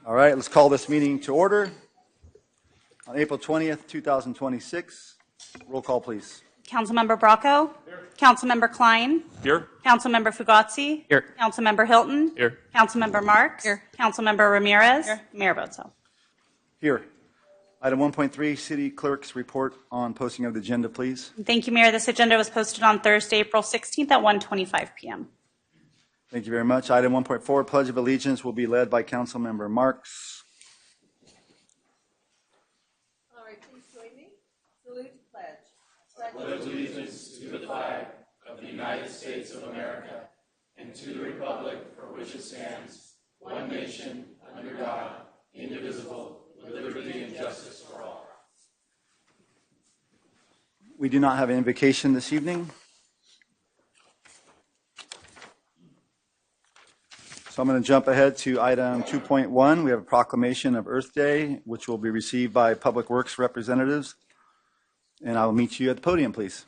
All right, let's call this meeting to order. On April 20th, 2026, roll call, please. Councilmember Bracco? Here. Councilmember Klein? Here. Councilmember Fugazzi? Here. Councilmember Hilton? Here. Councilmember Marks? Here. Councilmember Ramirez? Here. Mayor Bozo. Here. Item 1.3, City Clerk's report on posting of the agenda, please. Thank you, Mayor. This agenda was posted on Thursday, April 16th at 1:25 p.m. Thank you very much. Item 1.4, Pledge of Allegiance will be led by Councilmember Marks. All right, please join me. Salute to pledge. Pledge allegiance to the flag of the United States of America and to the republic for which it stands, one nation, under God, indivisible, with liberty and justice for all. We do not have an invocation this evening. So I'm going to jump ahead to item 2.1. We have a proclamation of Earth Day, which will be received by Public Works representatives. And I will meet you at the podium, please.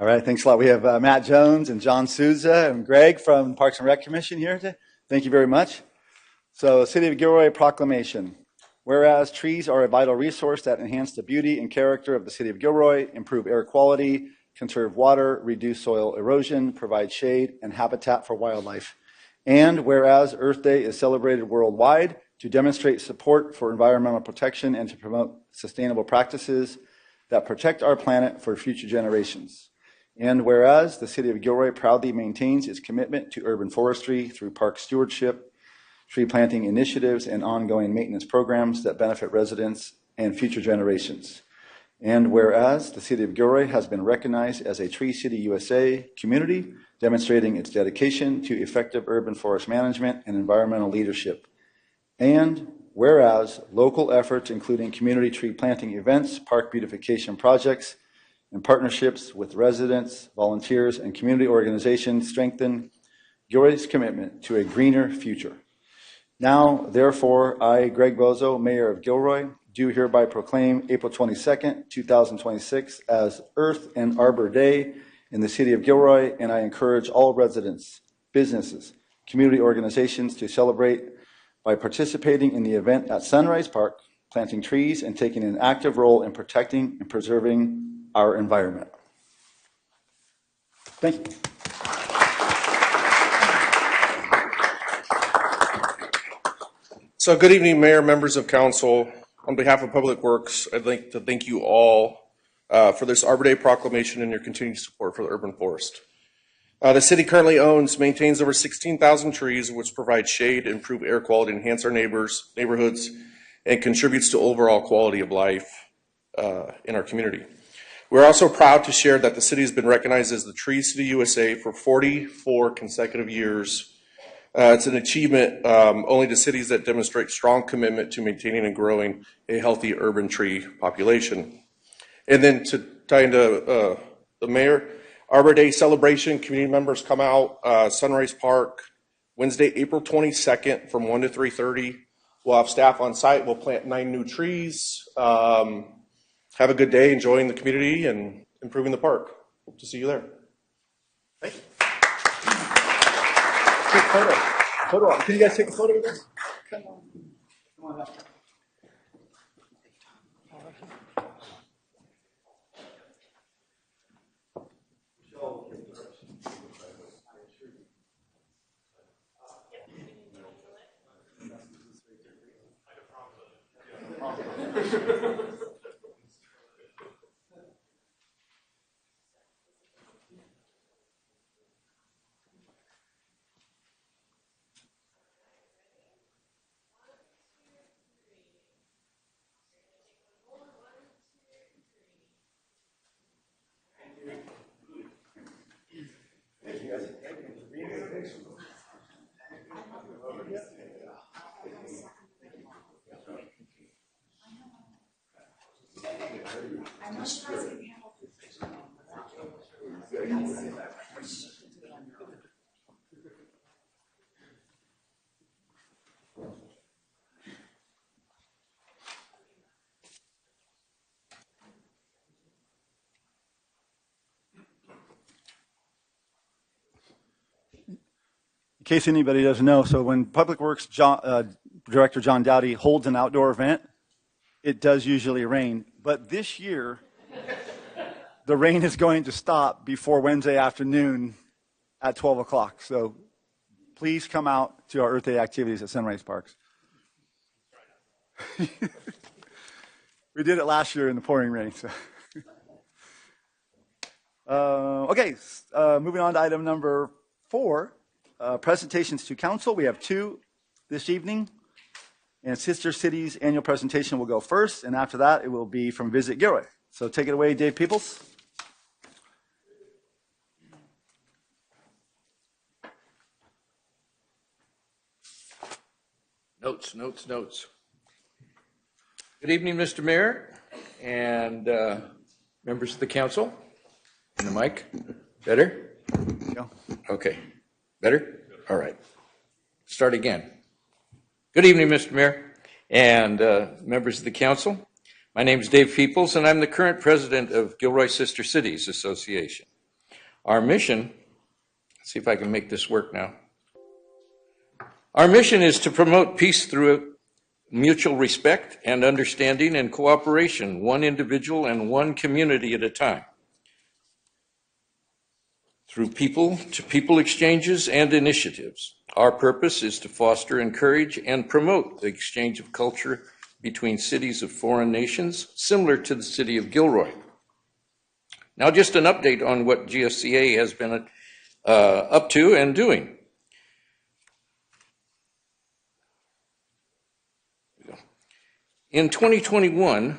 All right, thanks a lot. We have Matt Jones and John Souza and Greg from Parks and Rec Commission here today. Thank you very much. So, City of Gilroy proclamation. Whereas trees are a vital resource that enhance the beauty and character of the City of Gilroy, improve air quality, conserve water, reduce soil erosion, provide shade and habitat for wildlife. And whereas Earth Day is celebrated worldwide to demonstrate support for environmental protection and to promote sustainable practices that protect our planet for future generations. And whereas the City of Gilroy proudly maintains its commitment to urban forestry through park stewardship, tree planting initiatives, and ongoing maintenance programs that benefit residents and future generations. And whereas the City of Gilroy has been recognized as a Tree City USA community, demonstrating its dedication to effective urban forest management and environmental leadership. And whereas local efforts, including community tree planting events, park beautification projects, and partnerships with residents, volunteers, and community organizations strengthen Gilroy's commitment to a greener future. Now, therefore, I, Greg Bozo, Mayor of Gilroy, do hereby proclaim April 22nd, 2026 as Earth and Arbor Day in the City of Gilroy, and I encourage all residents, businesses, community organizations to celebrate by participating in the event at Sunrise Park, planting trees, and taking an active role in protecting and preserving our environment. Thank you. So good evening, Mayor, members of council. On behalf of Public Works, I'd like to thank you all for this Arbor Day proclamation and your continued support for the urban forest. The city currently maintains over 16,000 trees, which provide shade, improve air quality, enhance our neighborhoods, and contributes to overall quality of life in our community. We're also proud to share that the city has been recognized as the Tree City USA for 44 consecutive years. It's an achievement only to cities that demonstrate strong commitment to maintaining and growing a healthy urban tree population. And then to tie into the mayor, Arbor Day celebration, community members come out, Sunrise Park, Wednesday, April 22nd from 1 to 3:30. We'll have staff on site. We'll plant 9 new trees. Have a good day enjoying the community and improving the park. Hope to see you there. Thank you. Photo. Can you guys take a photo with us? Come on up. case anybody doesn't know, so when Public Works Director John Dowdy holds an outdoor event, it does usually rain. But this year, the rain is going to stop before Wednesday afternoon at 12 o'clock. So please come out to our Earth Day activities at Sunrise Parks. We did it last year in the pouring rain. So. Okay, moving on to item number 4, presentations to council. We have 2 this evening, and Sister Cities annual presentation will go first, and after that it will be from Visit Gilroy. So take it away, Dave Peoples. Notes, notes, notes. Good evening, Mr. Mayor and members of the council. And the mic, better? Yeah. Okay, better? All right. Start again. Good evening, Mr. Mayor and members of the council. My name is Dave Peoples, and I'm the current president of Gilroy Sister Cities Association. Our mission, let's see if I can make this work now. Our mission is to promote peace through mutual respect and understanding and cooperation, one individual and one community at a time. Through people-to-people exchanges and initiatives. Our purpose is to foster, encourage, and promote the exchange of culture between cities of foreign nations, similar to the city of Gilroy. Now, just an update on what GSCA has been up to and doing. In 2021,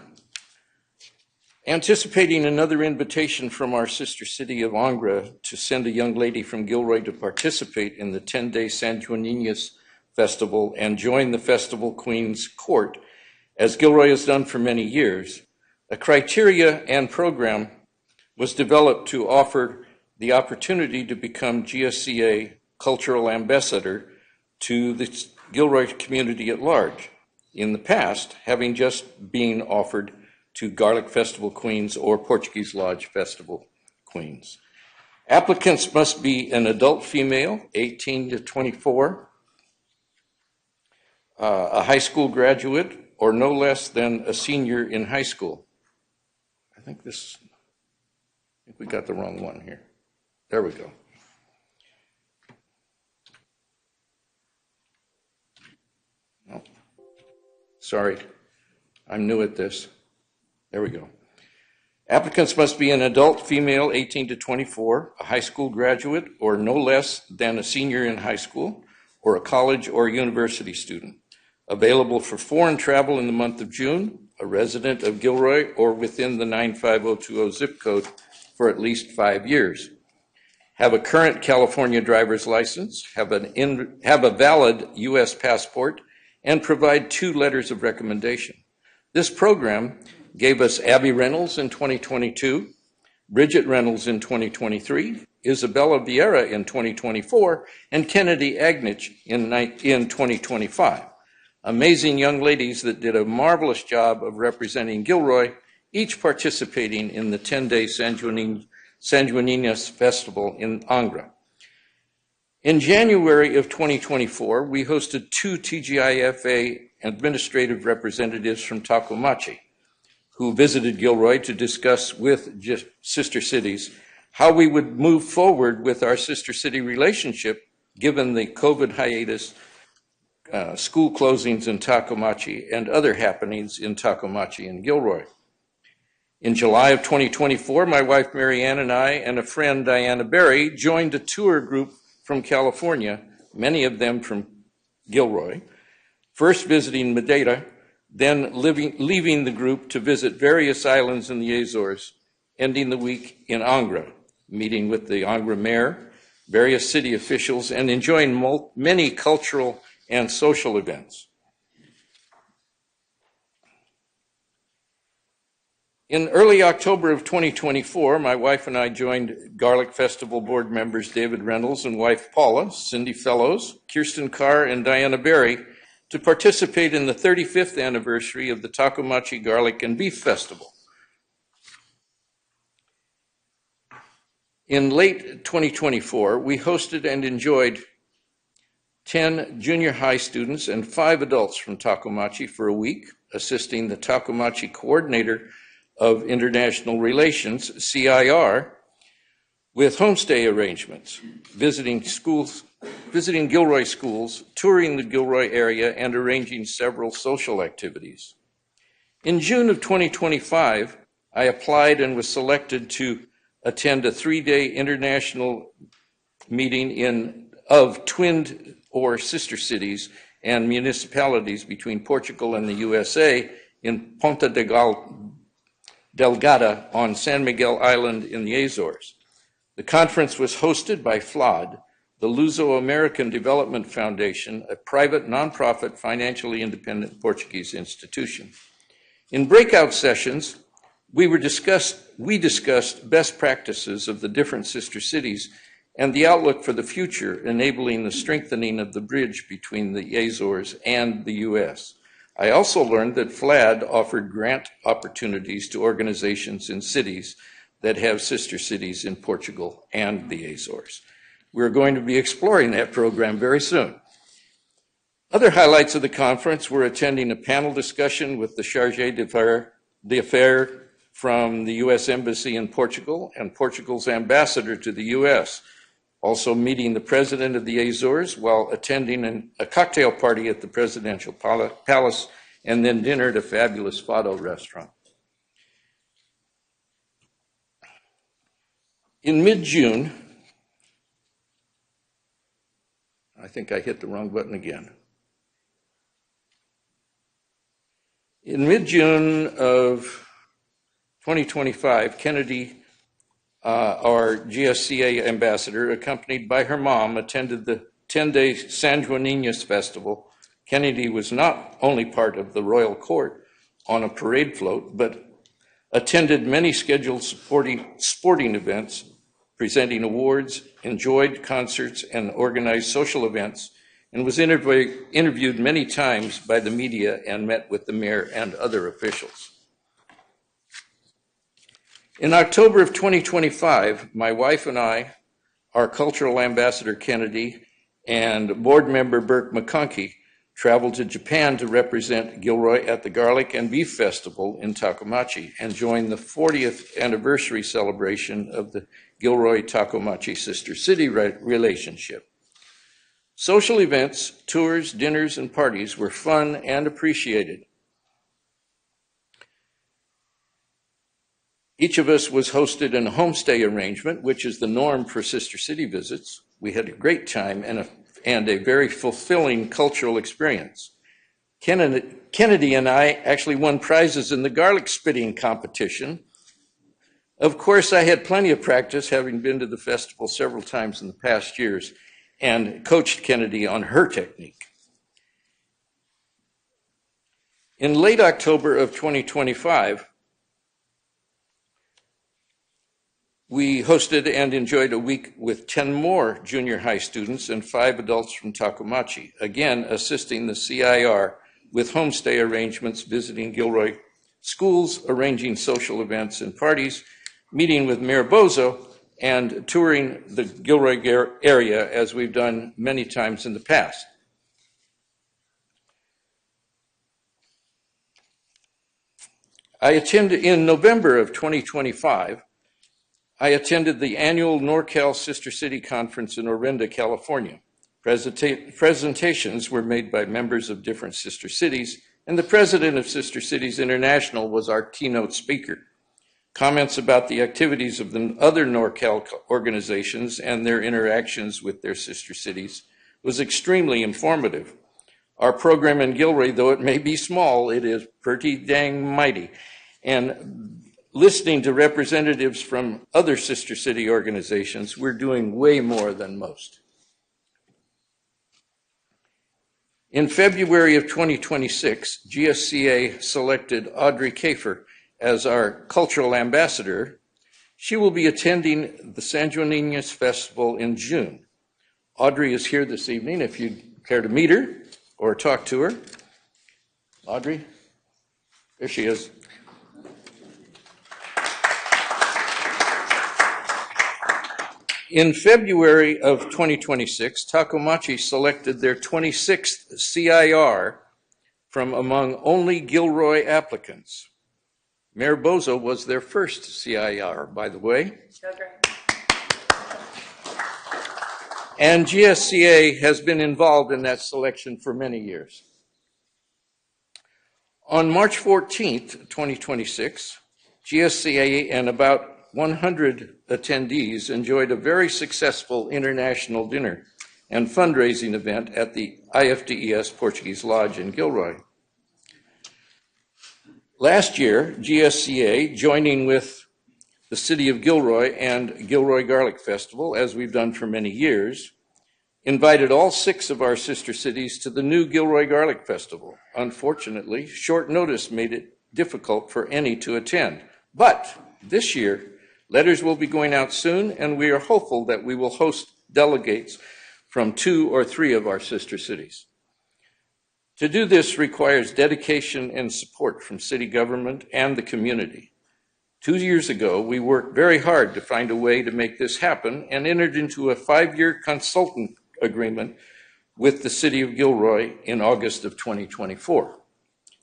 anticipating another invitation from our sister city of Angra to send a young lady from Gilroy to participate in the 10-day San Juaninas Festival and join the Festival Queen's Court, as Gilroy has done for many years, a criteria and program was developed to offer the opportunity to become GSCA Cultural Ambassador to the Gilroy community at large. In the past, having just been offered to Garlic Festival Queens or Portuguese Lodge Festival Queens. Applicants must be an adult female, 18 to 24, a high school graduate, or no less than a senior in high school. I think we got the wrong one here. There we go. Oh, sorry, I'm new at this. There we go. Applicants must be an adult female, 18 to 24, a high school graduate, or no less than a senior in high school, or a college or university student. Available for foreign travel in the month of June, a resident of Gilroy or within the 95020 zip code for at least 5 years. Have a current California driver's license, have a valid U.S. passport, and provide 2 letters of recommendation. This program gave us Abby Reynolds in 2022, Bridget Reynolds in 2023, Isabella Vieira in 2024, and Kennedy Agnich in 2025. Amazing young ladies that did a marvelous job of representing Gilroy, each participating in the 10-day San Juaninas Festival in Angra. In January of 2024, we hosted 2 TGIFA administrative representatives from Tacomache, who visited Gilroy to discuss with sister cities how we would move forward with our sister city relationship given the COVID hiatus, school closings in Tacomache, and other happenings in Tacomache and Gilroy. In July of 2024, my wife Marianne and I and a friend Diana Berry joined a tour group from California, many of them from Gilroy, first visiting Madeira, then leaving the group to visit various islands in the Azores, ending the week in Angra, meeting with the Angra mayor, various city officials, and enjoying many cultural and social events. In early October of 2024, my wife and I joined Garlic Festival board members David Reynolds and wife Paula, Cindy Fellows, Kirsten Carr, and Diana Berry to participate in the 35th anniversary of the Tacomache Garlic and Beef Festival. In late 2024, we hosted and enjoyed 10 junior high students, and 5 adults from Tacomachi for a week, assisting the Tacomachi Coordinator of International Relations, CIR, with homestay arrangements, visiting Gilroy schools, touring the Gilroy area, and arranging several social activities. In June of 2025, I applied and was selected to attend a 3-day international meeting of twinned or sister cities and municipalities between Portugal and the USA in Ponta Delgada on San Miguel Island in the Azores. The conference was hosted by FLAD, the Luso-American Development Foundation, a private nonprofit financially independent Portuguese institution. In breakout sessions, we discussed best practices of the different sister cities and the outlook for the future, enabling the strengthening of the bridge between the Azores and the U.S. I also learned that FLAD offered grant opportunities to organizations in cities that have sister cities in Portugal and the Azores. We're going to be exploring that program very soon. Other highlights of the conference were attending a panel discussion with the Chargé d'Affaires from the U.S. Embassy in Portugal and Portugal's ambassador to the U.S., also meeting the president of the Azores while attending a cocktail party at the presidential palace, and then dinner at a fabulous Fado restaurant. In mid-June, I think I hit the wrong button again. In mid-June of 2025, Kennedy, our GSCA ambassador, accompanied by her mom, attended the 10-day San Juaninas Festival. Kennedy was not only part of the royal court on a parade float, but attended many scheduled sporting events, presenting awards, enjoyed concerts, and organized social events, and was interviewed many times by the media and met with the mayor and other officials. In October of 2025, my wife and I, our cultural ambassador Kennedy, and board member Burke McConkey traveled to Japan to represent Gilroy at the Garlic and Beef Festival in Tacomachi and joined the 40th anniversary celebration of the Gilroy-Tacomachi Sister City relationship. Social events, tours, dinners, and parties were fun and appreciated. Each of us was hosted in a homestay arrangement, which is the norm for Sister City visits. We had a great time and a very fulfilling cultural experience. Kennedy and I actually won prizes in the garlic spitting competition. Of course, I had plenty of practice, having been to the festival several times in the past years, and coached Kennedy on her technique. In late October of 2025, we hosted and enjoyed a week with 10 more junior high students and 5 adults from Tacomachi, again assisting the CIR with homestay arrangements, visiting Gilroy schools, arranging social events and parties, meeting with Mayor Bozo, and touring the Gilroy area as we've done many times in the past. In November of 2025, I attended the annual NorCal Sister City Conference in Orinda, California. Presentations were made by members of different sister cities, and the president of Sister Cities International was our keynote speaker. Comments about the activities of the other NorCal organizations and their interactions with their sister cities was extremely informative. Our program in Gilroy, though it may be small, it is pretty dang mighty. And listening to representatives from other sister city organizations, we're doing way more than most. In February of 2026, GSCA selected Audrey Kafer as our cultural ambassador. She will be attending the San Juaninas Festival in June. Audrey is here this evening if you'd care to meet her or talk to her. Audrey, there she is. In February of 2026, Takomachi selected their 26th CIR from among only Gilroy applicants. Mayor Bozo was their first CIR, by the way. And GSCA has been involved in that selection for many years. On March 14th, 2026, GSCA and about 100 attendees enjoyed a very successful international dinner and fundraising event at the IFDES Portuguese Lodge in Gilroy. Last year, GSCA, joining with the City of Gilroy and Gilroy Garlic Festival, as we've done for many years, invited all 6 of our sister cities to the new Gilroy Garlic Festival. Unfortunately, short notice made it difficult for any to attend. But this year, letters will be going out soon, and we are hopeful that we will host delegates from 2 or 3 of our sister cities. To do this requires dedication and support from city government and the community. 2 years ago, we worked very hard to find a way to make this happen and entered into a 5-year consultant agreement with the City of Gilroy in August of 2024.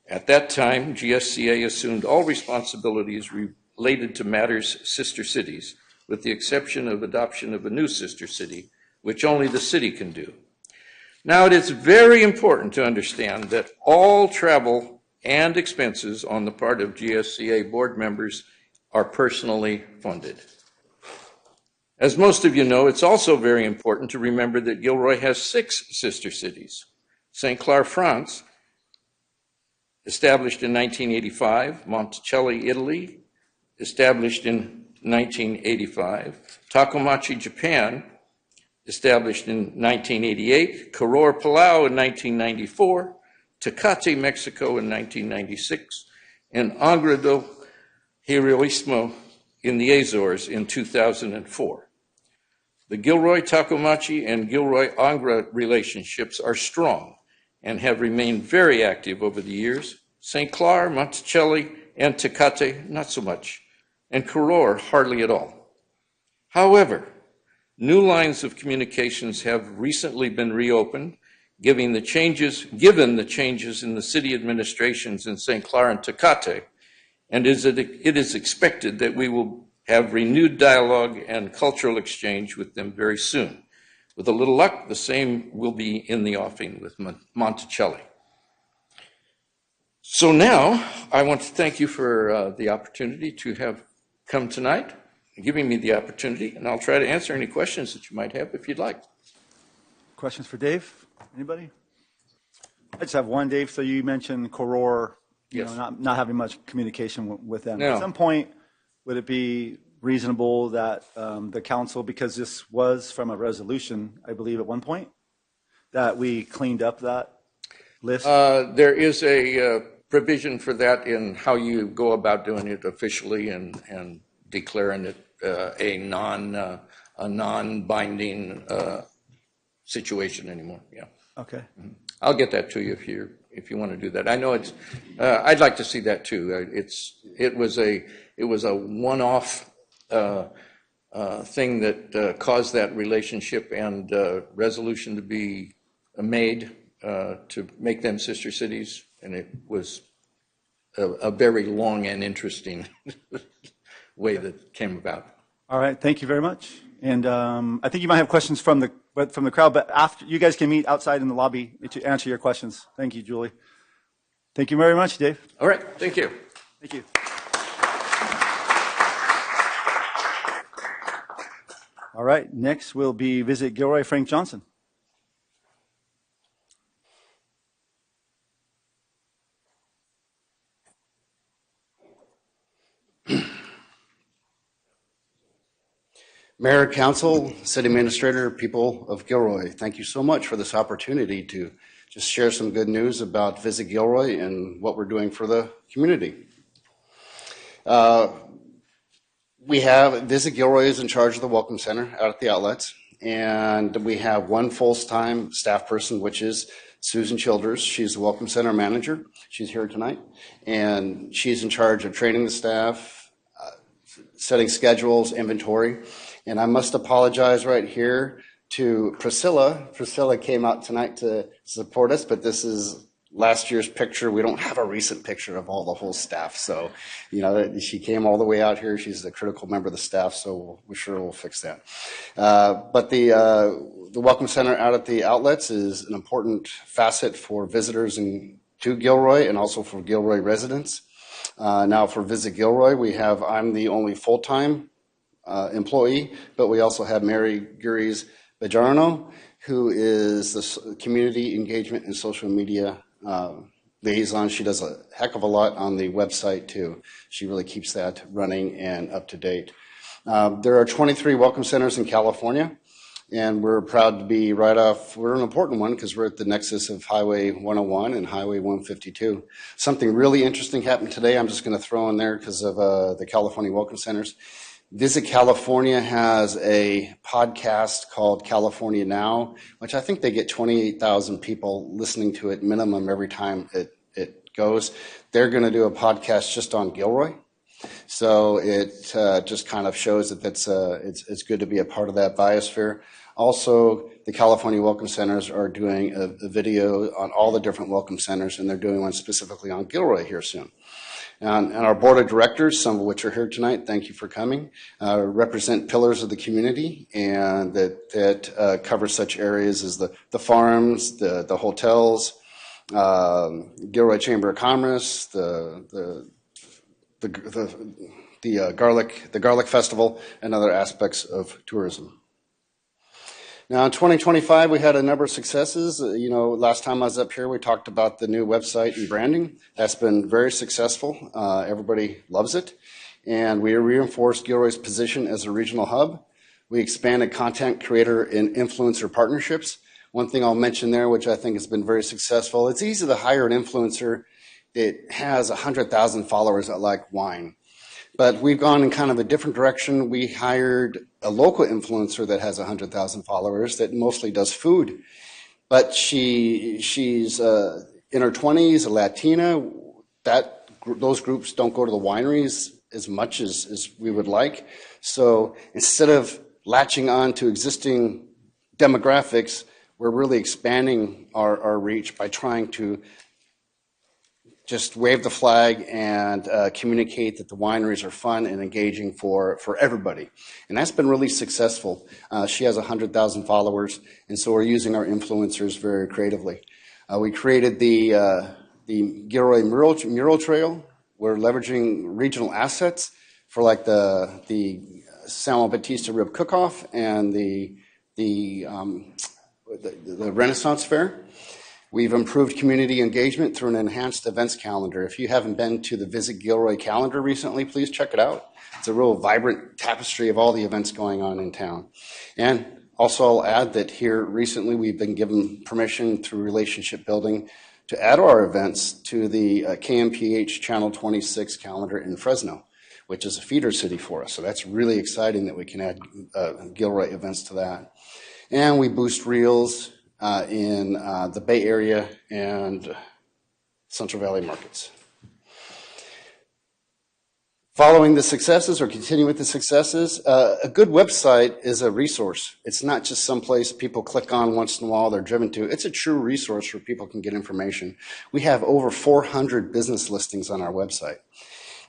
At that time, GSCA assumed all responsibilities related to matters sister cities, with the exception of adoption of a new sister city, which only the city can do. Now, it is very important to understand that all travel and expenses on the part of GSCA board members are personally funded. As most of you know, it's also very important to remember that Gilroy has 6 sister cities. St. Clara, France, established in 1985, Monticelli, Italy, established in 1985, Takomachi, Japan, established in 1988, Koror, Palau in 1994, Tecate, Mexico in 1996, and Angra do Heroísmo in the Azores in 2004. The Gilroy, Takomachi, and Gilroy Angra relationships are strong and have remained very active over the years. St. Clara, Monticelli, and Tecate, not so much, and Koror, hardly at all. However, new lines of communications have recently been reopened, given the changes in the city administrations in St. Clara and Tecate, and it is expected that we will have renewed dialogue and cultural exchange with them very soon. With a little luck, the same will be in the offing with Monticelli. So now, I want to thank you for the opportunity to have come tonight, giving me the opportunity, and I'll try to answer any questions that you might have if you'd like. Questions for Dave? Anybody? I just have one, Dave. So you mentioned Koror, Yes. not having much communication with them. No. At some point, would it be reasonable that the council, because this was from a resolution, I believe at one point, that we cleaned up that list? There is a provision for that in how you go about doing it officially and declaring it a non-binding situation anymore. Yeah. Okay. I'll get that to you if you want to do that. I know it's. I'd like to see that too. It was a one-off thing that caused that relationship and resolution to be made to make them sister cities, and it was a very long and interesting way that came about. All right. Thank you very much. And I think you might have questions from the crowd, but after you guys can meet outside in the lobby to answer your questions. Thank you, Julie. Thank you very much, Dave. All right. Thank you. Thank you. All right. Next will be Visit Gilroy, Frank Johnson. Mayor, Council, City Administrator, people of Gilroy, thank you so much for this opportunity to just share some good news about Visit Gilroy and what we're doing for the community. We have Visit Gilroy is in charge of the Welcome Center out at the outlets, and we have one full-time staff person, which is Susan Childers. She's the Welcome Center manager. She's here tonight, and she's in charge of training the staff, setting schedules, inventory. And I must apologize right here to Priscilla. Priscilla came out tonight to support us, but this is last year's picture. We don't have a recent picture of the whole staff. So, she came all the way out here. She's a critical member of the staff, so we're sure we'll fix that. But the Welcome Center out at the outlets is an important facet for visitors to Gilroy and also for Gilroy residents. Now for Visit Gilroy, I'm the only full-time employee, but we also have Mary Guriz Bajarno, who is the community engagement and social media liaison. She does a heck of a lot on the website too. She really keeps that running and up to date. There are 23 Welcome Centers in California, and we're proud to be we're an important one because we're at the nexus of Highway 101 and Highway 152. Something really interesting happened today. I'm just going to throw in there because of the California Welcome Centers. Visit California has a podcast called California Now, which I think they get 28,000 people listening to it minimum every time it goes. They're going to do a podcast just on Gilroy. So it just kind of shows that it's good to be a part of that biosphere. Also, the California Welcome Centers are doing a video on all the different Welcome Centers, and they're doing one specifically on Gilroy here soon. And our board of directors, some of which are here tonight, thank you for coming, represent pillars of the community, and that cover such areas as the farms, the hotels, Gilroy Chamber of Commerce, the Garlic Festival, and other aspects of tourism. Now, in 2025, we had a number of successes. Last time I was up here, we talked about the new website and branding. That's been very successful. Everybody loves it. And we reinforced Gilroy's position as a regional hub. We expanded content creator and influencer partnerships. One thing I'll mention there, which I think has been very successful, it's easy to hire an influencer that has 100,000 followers that like wine. But we've gone in kind of a different direction. We hired a local influencer that has 100,000 followers that mostly does food. But she's in her 20s, a Latina. Those groups don't go to the wineries as much as we would like. So instead of latching on to existing demographics, we're really expanding our reach by trying to just wave the flag and communicate that the wineries are fun and engaging for everybody. And that's been really successful. She has 100,000 followers, and so we're using our influencers very creatively. We created the Gilroy Mural Trail. We're leveraging regional assets for like the San Juan Bautista Rib Cook-Off and the Renaissance Fair. We've improved community engagement through an enhanced events calendar. If you haven't been to the Visit Gilroy calendar recently, please check it out. It's a real vibrant tapestry of all the events going on in town. And also I'll add that here recently we've been given permission through relationship building to add our events to the KMPH Channel 26 calendar in Fresno, which is a feeder city for us. So that's really exciting that we can add Gilroy events to that. And we boost reels in the Bay Area and Central Valley markets. Following the successes or continuing with the successes, a good website is a resource. It's not just someplace people click on once in a while they're driven to. It's a true resource where people can get information. We have over 400 business listings on our website.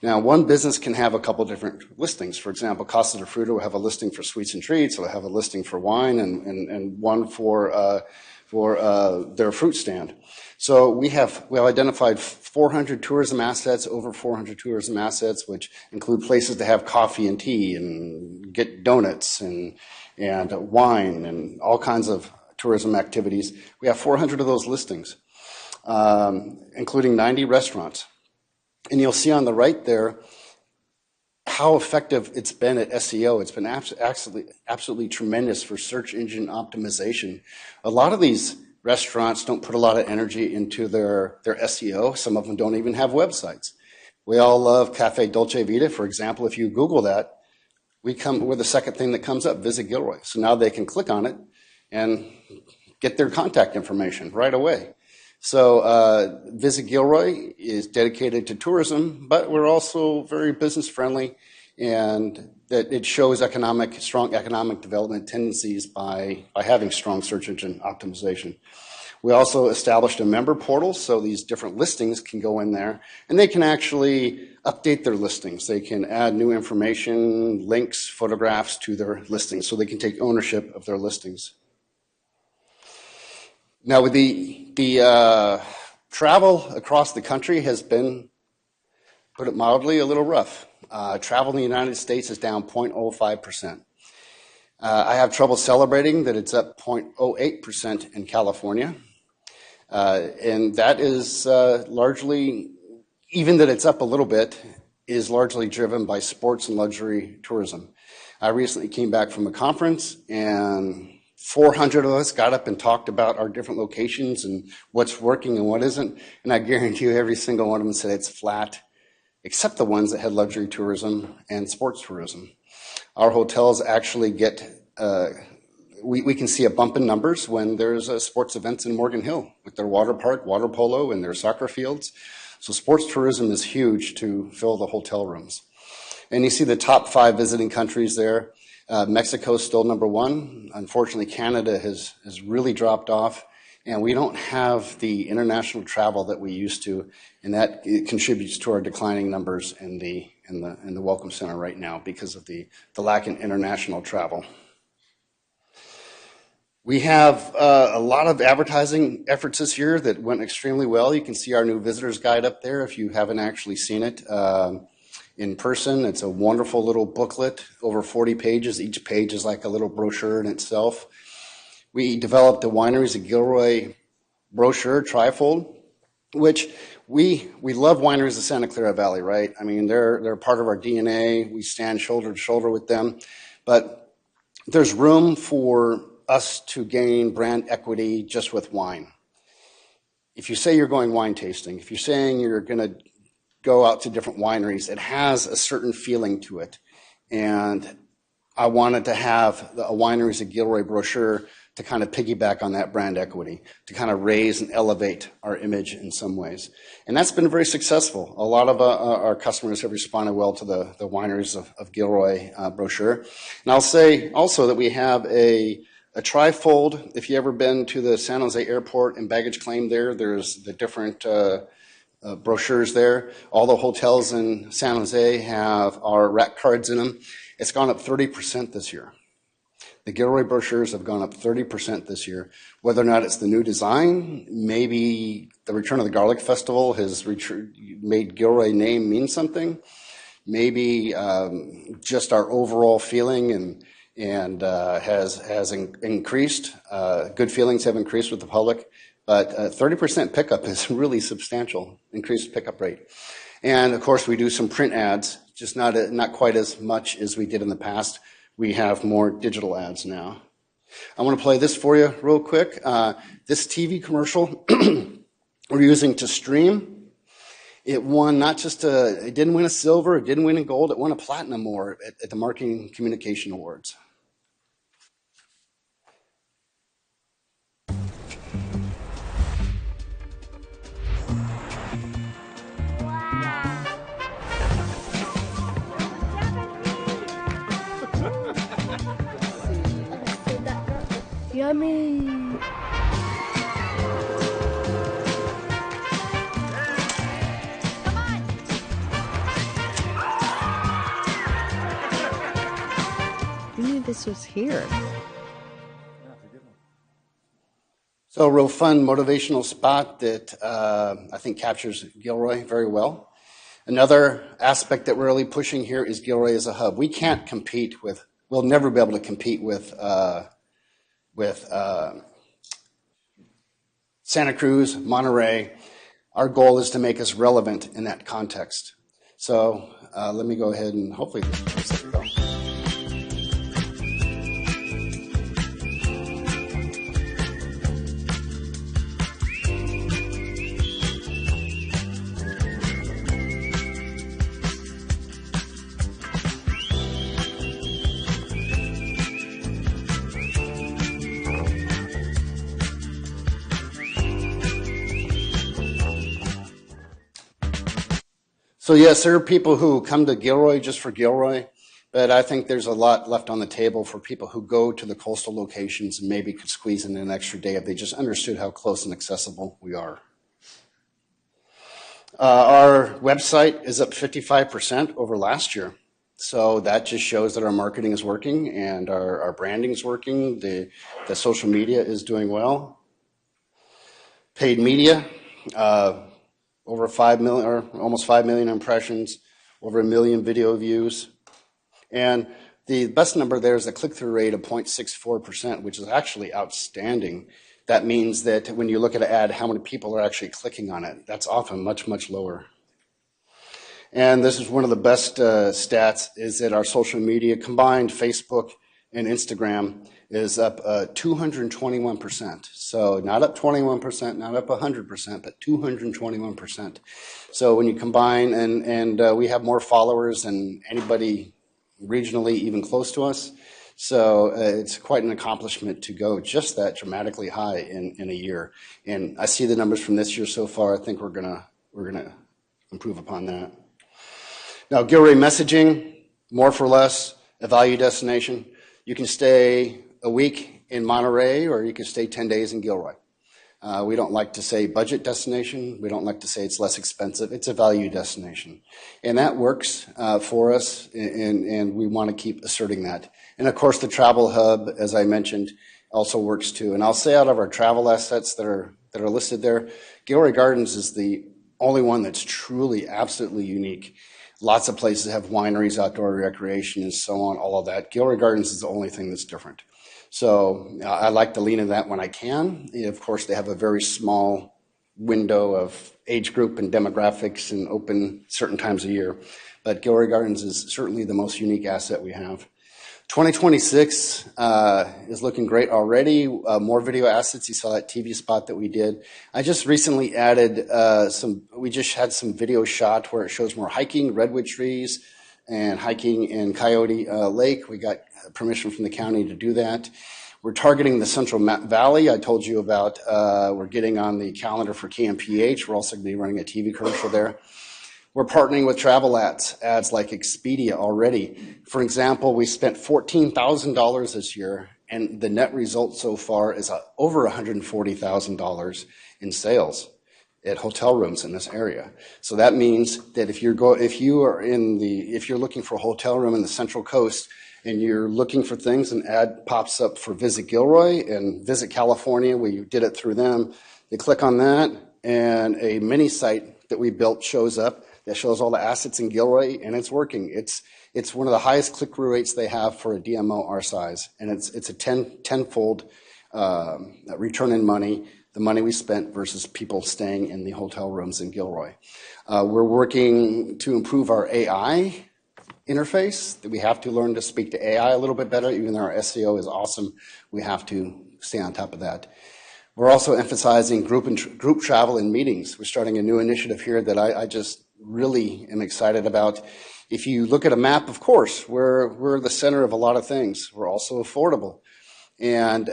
Now, one business can have a couple different listings. For example, Casa de Fruta will have a listing for sweets and treats. They'll have a listing for wine and one for their fruit stand. So we have identified 400 tourism assets, over 400 tourism assets, which include places to have coffee and tea and get donuts and wine and all kinds of tourism activities. We have 400 of those listings, including 90 restaurants. And you'll see on the right there how effective it's been at SEO. It's been absolutely tremendous for search engine optimization. A lot of these restaurants don't put a lot of energy into their SEO. Some of them don't even have websites. We all love Cafe Dolce Vita, for example. If you Google that, we're the second thing that comes up, Visit Gilroy. So now they can click on it and get their contact information right away. So Visit Gilroy is dedicated to tourism, but we're also very business friendly, and that it shows strong economic development tendencies by having strong search engine optimization. We also established a member portal, so these different listings can go in there, and they can actually update their listings. They can add new information, links, photographs to their listings, so they can take ownership of their listings. Now, with the travel across the country has been, put it mildly, a little rough. Travel in the United States is down 0.05%. I have trouble celebrating that it's up 0.08% in California. And that is largely, even that it's up a little bit, is largely driven by sports and luxury tourism. I recently came back from a conference, and 400 of us got up and talked about our different locations and what's working and what isn't. And I guarantee you every single one of them said it's flat, except the ones that had luxury tourism and sports tourism. Our hotels actually get, we can see a bump in numbers when there's sports events in Morgan Hill with their water park, water polo, and their soccer fields. So sports tourism is huge to fill the hotel rooms. And you see the top 5 visiting countries there. Mexico's still number 1. Unfortunately, Canada has really dropped off, and we don't have the international travel that we used to, and that contributes to our declining numbers in the Welcome Center right now because of the lack in international travel. We have a lot of advertising efforts this year that went extremely well. You can see our new visitors guide up there if you haven't actually seen it in person. It's a wonderful little booklet, over 40 pages. Each page is like a little brochure in itself. We developed the Wineries of Gilroy brochure, trifold, which we love wineries of Santa Clara Valley, right? I mean, they're part of our DNA. We stand shoulder to shoulder with them. But there's room for us to gain brand equity just with wine. If you say you're going wine tasting, if you're saying you're going to go out to different wineries, it has a certain feeling to it. And I wanted to have a Wineries of Gilroy brochure to kind of piggyback on that brand equity, to kind of raise and elevate our image in some ways. And that's been very successful. A lot of our customers have responded well to the Wineries of Gilroy brochure. And I'll say also that we have a trifold. If you've ever been to the San Jose airport and baggage claim there's the different brochures there. All the hotels in San Jose have our rack cards in them. It's gone up 30% this year. The Gilroy brochures have gone up 30% this year. Whether or not it's the new design, maybe the return of the Garlic Festival has made Gilroy name mean something. Maybe just our overall feeling and has increased. Good feelings have increased with the public, but 30% pickup is really substantial, increased pickup rate. And of course, we do some print ads, just not quite as much as we did in the past. We have more digital ads now. I want to play this for you real quick. This TV commercial we're using to stream. It won not just it didn't win a silver, it didn't win a gold, it won a platinum award at the Marketing Communication Awards. Yummy. I knew this was here. So a real fun motivational spot that I think captures Gilroy very well. Another aspect that we're really pushing here is Gilroy as a hub. We can't compete with, we'll never be able to compete with Santa Cruz, Monterey. Our goal is to make us relevant in that context. So let me go ahead and hopefully this will go. So yes, there are people who come to Gilroy just for Gilroy, but I think there's a lot left on the table for people who go to the coastal locations and maybe could squeeze in an extra day if they just understood how close and accessible we are. Our website is up 55% over last year. So that just shows that our marketing is working and our branding is working. The social media is doing well. Paid media, over 5 million, or almost 5 million impressions, over 1 million video views. And the best number there is a click-through rate of 0.64%, which is actually outstanding. That means that when you look at an ad, how many people are actually clicking on it? That's often much, much lower. And this is one of the best stats, is that our social media, combined Facebook and Instagram, is up 221%. So not up 21%, not up 100%, but 221%. So when you combine, and we have more followers than anybody regionally even close to us. So it's quite an accomplishment to go just that dramatically high in a year. And I see the numbers from this year so far. I think we're gonna improve upon that. Now, Gilroy messaging, more for less, a value destination. You can stay a week in Monterey, or you can stay 10 days in Gilroy. We don't like to say budget destination. We don't like to say it's less expensive. It's a value destination. And that works for us, and we want to keep asserting that. And of course, the travel hub, as I mentioned, also works too. And I'll say out of our travel assets that are listed there, Gilroy Gardens is the only one that's truly, absolutely unique. Lots of places have wineries, outdoor recreation, and so on, all of that. Gilroy Gardens is the only thing that's different. So I like to lean into that when I can. Of course, they have a very small window of age group and demographics and open certain times a year. But Gilroy Gardens is certainly the most unique asset we have. 2026 is looking great already. More video assets. You saw that TV spot that we did. I just recently added we just had some video shot where it shows more hiking, redwood trees, and hiking in Coyote Lake. We got permission from the county to do that. We're targeting the Central Valley. I told you about we're getting on the calendar for KMPH. We're also going to be running a TV commercial there. We're partnering with travel ads like Expedia already. For example, we spent $14,000 this year, and the net result so far is over $140,000 in sales at hotel rooms in this area. So that means that if you're looking for a hotel room in the Central Coast and you're looking for things, an ad pops up for Visit Gilroy and Visit California, we did it through them. They click on that, and a mini site that we built shows up that shows all the assets in Gilroy, and it's working. It's one of the highest click-through rates they have for a DMO our size, and it's a tenfold return in money, the money we spent versus people staying in the hotel rooms in Gilroy. We're working to improve our AI interface. We have to learn to speak to AI a little bit better. Even though our SEO is awesome, we have to stay on top of that. We're also emphasizing group travel and meetings. We're starting a new initiative here that I just really am excited about. If you look at a map, of course, we're the center of a lot of things. We're also affordable. And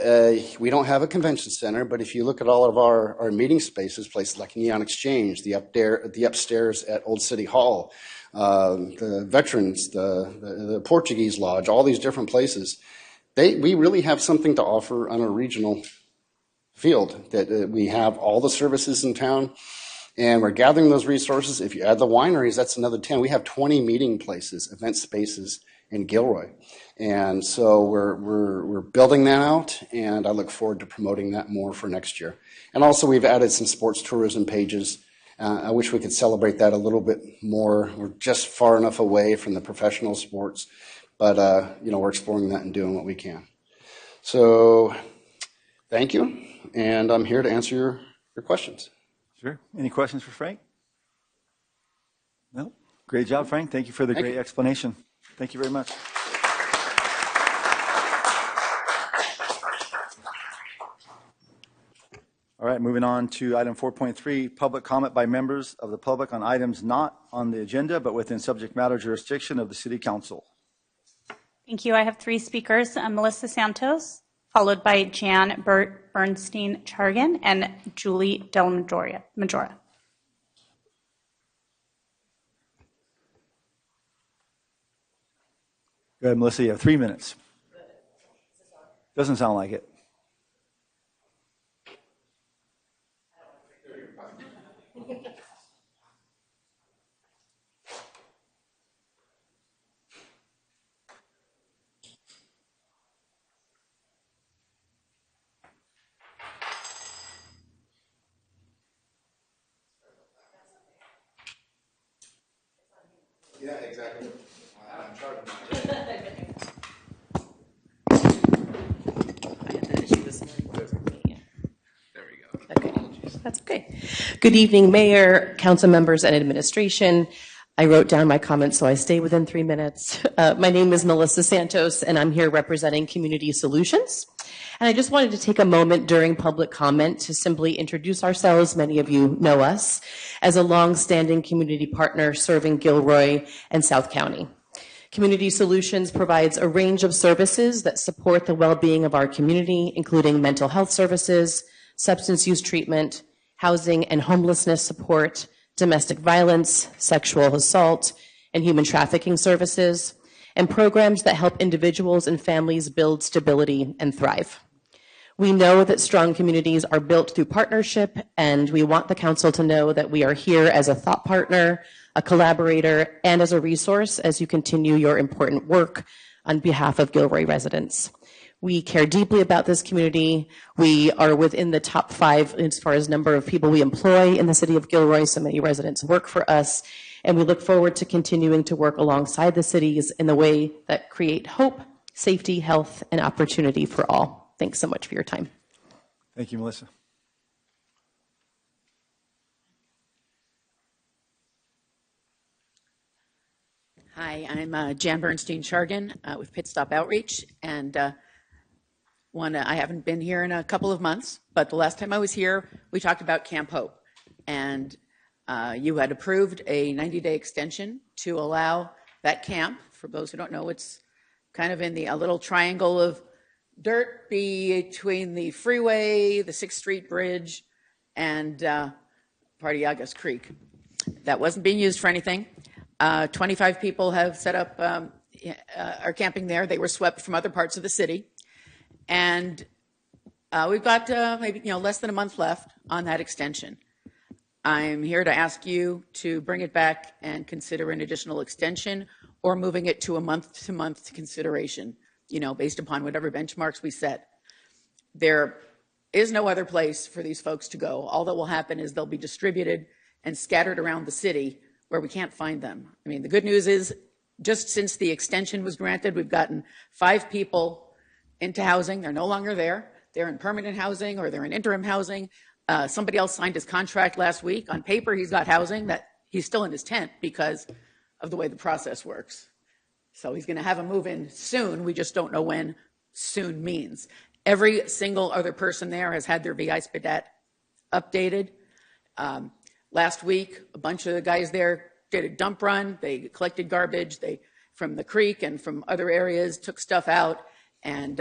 we don't have a convention center, but if you look at all of our meeting spaces, places like Neon Exchange, the upstairs at Old City Hall, the Veterans, the Portuguese Lodge, all these different places, we really have something to offer on a regional field, that we have all the services in town. And we're gathering those resources. If you add the wineries, that's another 10. We have 20 meeting places, event spaces in Gilroy. And so we're building that out, and I look forward to promoting that more for next year. And also we've added some sports tourism pages. I wish we could celebrate that a little bit more. We're just far enough away from the professional sports, but we're exploring that and doing what we can. So thank you, and I'm here to answer your questions. Sure. Any questions for Frank? No? Great job, Frank. Thank you for the great explanation. Thank you very much. All right, moving on to item 4.3, public comment by members of the public on items not on the agenda, but within subject matter jurisdiction of the City Council. Thank you. I have 3 speakers, Melissa Santos, followed by Jan Bernstein Chargan and Julie Del Majora. Go ahead, Melissa, you have 3 minutes. Doesn't sound like it. Yeah, exactly. I'm trying to. That's okay. Good evening, Mayor, council members, and administration. I wrote down my comments, so I stay within 3 minutes. My name is Melissa Santos, and I'm here representing Community Solutions. And I just wanted to take a moment during public comment to simply introduce ourselves. Many of you know us as a long-standing community partner serving Gilroy and South County. Community Solutions provides a range of services that support the well-being of our community, including mental health services, substance use treatment, housing and homelessness support, domestic violence, sexual assault, and human trafficking services, and programs that help individuals and families build stability and thrive. We know that strong communities are built through partnership, and we want the council to know that we are here as a thought partner, a collaborator, and as a resource as you continue your important work on behalf of Gilroy residents. We care deeply about this community. We are within the top 5 as far as number of people we employ in the city of Gilroy. So many residents work for us. And we look forward to continuing to work alongside the cities in the way that create hope, safety, health, and opportunity for all. Thanks so much for your time. Thank you, Melissa. Hi, I'm Jan Bernstein-Chargan with Pit Stop Outreach, and I haven't been here in a couple of months, but the last time I was here, we talked about Camp Hope, and you had approved a 90-day extension to allow that camp. For those who don't know, it's kind of in a little triangle of dirt between the freeway, the 6th Street Bridge, and Pardiagas Creek. That wasn't being used for anything. 25 people have set up, are camping there. They were swept from other parts of the city. And we've got maybe less than a month left on that extension. I'm here to ask you to bring it back and consider an additional extension or moving it to a month-to-month consideration, based upon whatever benchmarks we set. There is no other place for these folks to go. All that will happen is they'll be distributed and scattered around the city where we can't find them. I mean, the good news is just since the extension was granted, we've gotten 5 people into housing. They're no longer there. They're in permanent housing or they're in interim housing. Somebody else signed his contract last week. On paper, he's got housing that he's still in his tent because of the way the process works. So he's going to have a move in soon. We just don't know when soon means. Every single other person there has had their VI SPDAT updated. Last week, a bunch of the guys there did a dump run. They collected garbage from the creek and from other areas, took stuff out, and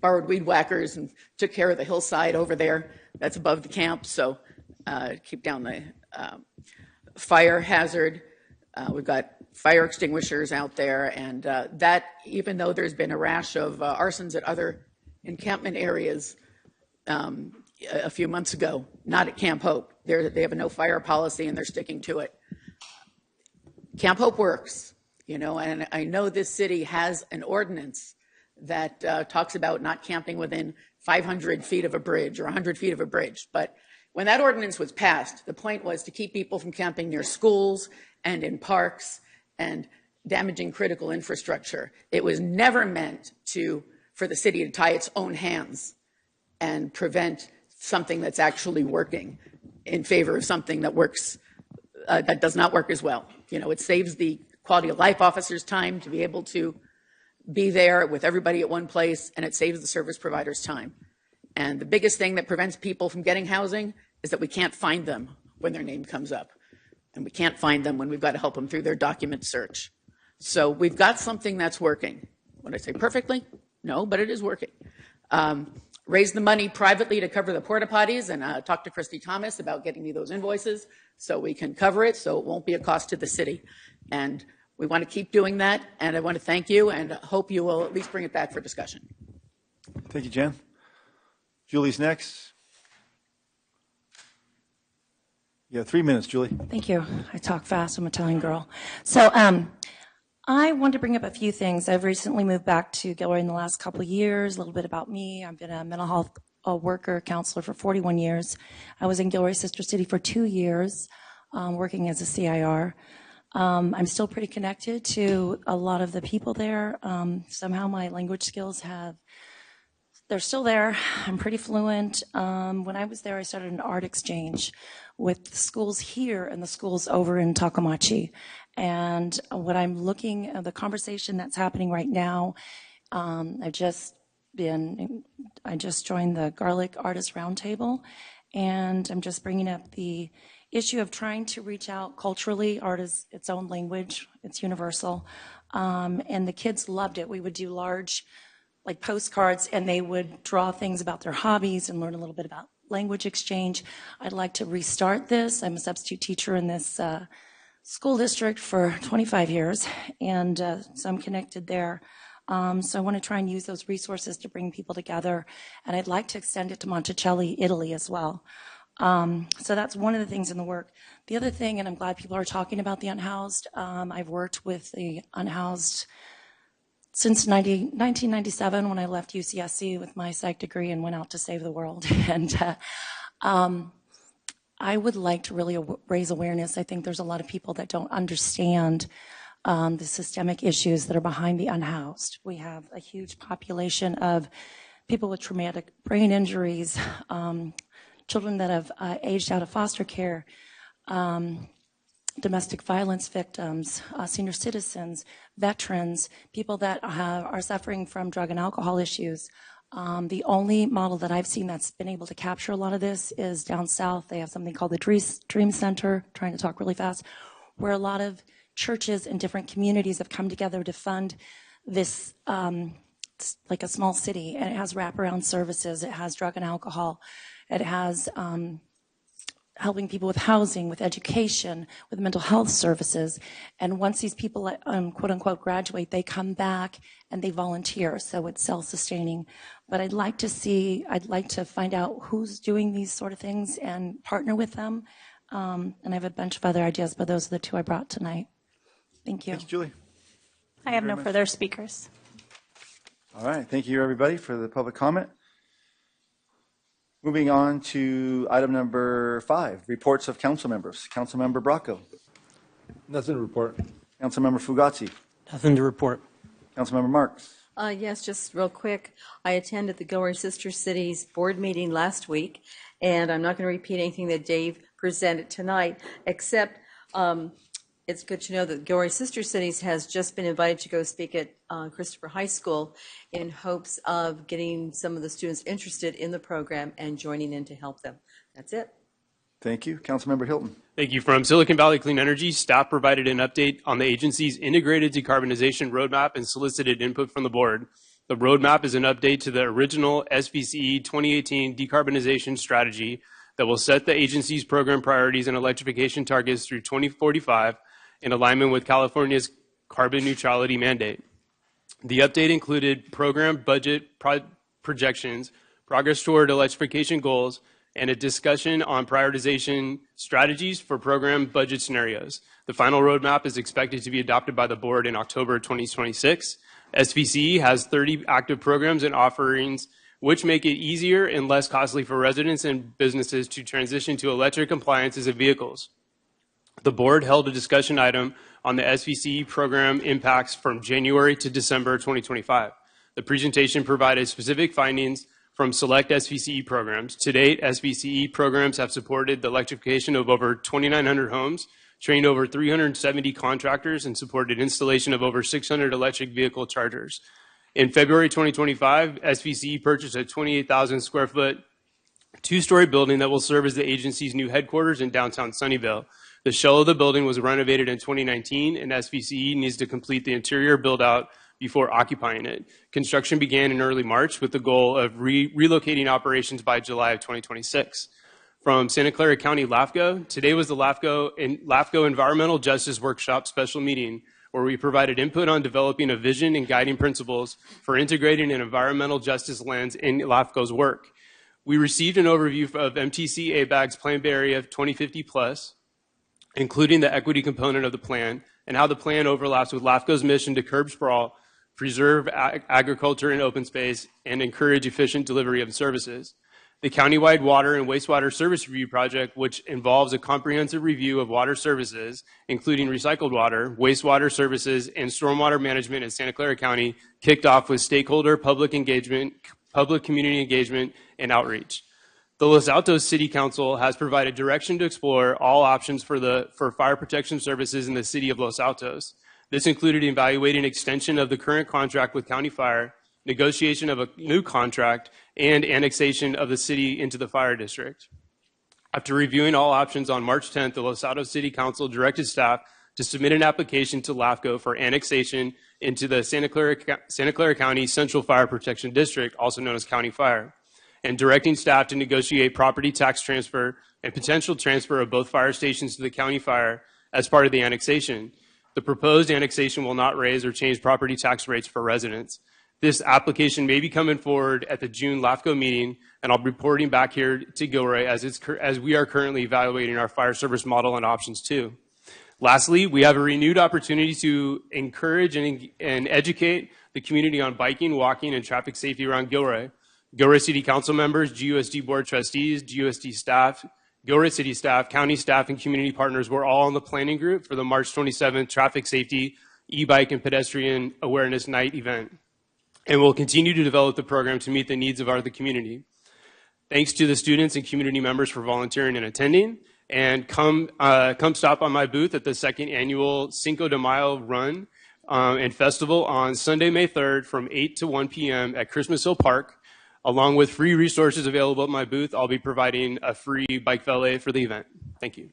borrowed weed whackers and took care of the hillside over there. That's above the camp, so keep down the fire hazard. We've got fire extinguishers out there, and that, even though there's been a rash of arsons at other encampment areas a few months ago, not at Camp Hope. They have a no fire policy, and they're sticking to it. Camp Hope works, and I know this city has an ordinance that talks about not camping within 500 feet of a bridge or 100 feet of a bridge. But when that ordinance was passed, the point was to keep people from camping near schools and in parks and damaging critical infrastructure. It was never meant for the city to tie its own hands and prevent something that's actually working in favor of something that works, that does not work as well. It saves the quality of life officers time to be able to be there with everybody at one place, and it saves the service providers time. And the biggest thing that prevents people from getting housing is that we can't find them when their name comes up. And we can't find them when we've got to help them through their document search. So we've got something that's working. Would I say perfectly? No, but it is working. Raise the money privately to cover the porta potties, and talk to Christy Thomas about getting me those invoices so we can cover it, so it won't be a cost to the city. And we want to keep doing that, and I want to thank you and hope you will at least bring it back for discussion. Thank you, Jan. Julie's next. You have 3 minutes, Julie. Thank you. I talk fast. I'm an Italian girl. So I wanted to bring up a few things. I've recently moved back to Gilroy in the last couple of years. A little bit about me. I've been a mental health worker, counselor for 41 years. I was in Gilroy Sister City for 2 years, working as a CIR. I'm still pretty connected to a lot of the people there. Somehow my language skills they're still there. I'm pretty fluent. When I was there, I started an art exchange with the schools here and the schools over in Takamachi. And what I'm looking at, the conversation that's happening right now, I just joined the Garlic Artist Roundtable, and I'm just bringing up the issue of trying to reach out culturally. Art is its own language, it's universal. And the kids loved it. We would do large postcards, and they would draw things about their hobbies and learn a little bit about language exchange. I'd like to restart this. I'm a substitute teacher in this school district for 25 years, and so I'm connected there. So I want to try and use those resources to bring people together, and I'd like to extend it to Monticelli, Italy as well. So that's one of the things in the work. The other thing, and I'm glad people are talking about the unhoused, I've worked with the unhoused since 1997 when I left UCSC with my psych degree and went out to save the world. And I would like to really raise awareness. I think there's a lot of people that don't understand the systemic issues that are behind the unhoused. We have a huge population of people with traumatic brain injuries, children that have aged out of foster care, domestic violence victims, senior citizens, veterans, people that are suffering from drug and alcohol issues. The only model that I've seen that's been able to capture a lot of this is down south. They have something called the Dream Center, trying to talk really fast, where a lot of churches and different communities have come together to fund this, like a small city, and it has wraparound services, it has drug and alcohol, it has helping people with housing, with education, with mental health services. And once these people, quote unquote, graduate, they come back and they volunteer. So it's self-sustaining. But I'd like to find out who's doing these sort of things and partner with them. And I have a bunch of other ideas, but those are the two I brought tonight. Thank you. Thanks, Julie. I have no further speakers. All right. Thank you, everybody, for the public comment. Moving on to item number 5, reports of council members. Councilmember Bracco. Nothing to report. Councilmember Fugazzi. Nothing to report. Councilmember Marks. Yes, just real quick. I attended the Gilroy Sister Cities board meeting last week, and I'm not going to repeat anything that Dave presented tonight, except it's good to know that Gilroy Sister Cities has just been invited to go speak at Christopher High School in hopes of getting some of the students interested in the program and joining in to help them. That's it. Thank you. Councilmember Hilton. Thank you. From Silicon Valley Clean Energy, staff provided an update on the agency's integrated decarbonization roadmap and solicited input from the board. The roadmap is an update to the original SVCE 2018 decarbonization strategy that will set the agency's program priorities and electrification targets through 2045 in alignment with California's carbon neutrality mandate. The update included program budget projections, progress toward electrification goals, and a discussion on prioritization strategies for program budget scenarios. The final roadmap is expected to be adopted by the board in October 2026. SVCE has 30 active programs and offerings which make it easier and less costly for residents and businesses to transition to electric appliances and vehicles. The board held a discussion item on the SVCE program impacts from January to December 2025. The presentation provided specific findings from select SVCE programs. To date, SVCE programs have supported the electrification of over 2,900 homes, trained over 370 contractors, and supported installation of over 600 electric vehicle chargers. In February 2025, SVCE purchased a 28,000 square foot two-story building that will serve as the agency's new headquarters in downtown Sunnyvale. The shell of the building was renovated in 2019, and SVCE needs to complete the interior build-out before occupying it. Construction began in early March with the goal of relocating operations by July of 2026. From Santa Clara County LAFCO, today was the LAFCO Environmental Justice Workshop special meeting, where we provided input on developing a vision and guiding principles for integrating an environmental justice lens in LAFCO's work. We received an overview of MTC ABAG's Plan Bay Area 2050 Plus, including the equity component of the plan and how the plan overlaps with LAFCO's mission to curb sprawl, preserve agriculture and open space, and encourage efficient delivery of services. The Countywide Water and Wastewater Service Review Project, which involves a comprehensive review of water services, including recycled water, wastewater services, and stormwater management in Santa Clara County, kicked off with stakeholder public engagement, public community engagement, and outreach. The Los Altos City Council has provided direction to explore all options for fire protection services in the city of Los Altos. This included evaluating extension of the current contract with County Fire, negotiation of a new contract, and annexation of the city into the fire district. After reviewing all options on March 10th, the Los Altos City Council directed staff to submit an application to LAFCO for annexation into the Santa Clara County Central Fire Protection District, also known as County Fire, and directing staff to negotiate property tax transfer and potential transfer of both fire stations to the County Fire as part of the annexation. The proposed annexation will not raise or change property tax rates for residents. This application may be coming forward at the June LAFCO meeting, and I'll be reporting back here to Gilroy as we are currently evaluating our fire service model and options too. Lastly, we have a renewed opportunity to encourage and educate the community on biking, walking, and traffic safety around Gilroy. Gilroy City Council members, GUSD Board Trustees, GUSD staff, Gilroy City staff, county staff, and community partners were all on the planning group for the March 27th Traffic Safety, E-Bike, and Pedestrian Awareness Night event, and will continue to develop the program to meet the needs of the community. Thanks to the students and community members for volunteering and attending, and come stop on my booth at the second annual Cinco de Mayo Run and Festival on Sunday, May 3rd from 8 to 1 p.m. at Christmas Hill Park. Along with free resources available at my booth, I'll be providing a free bike valet for the event. Thank you.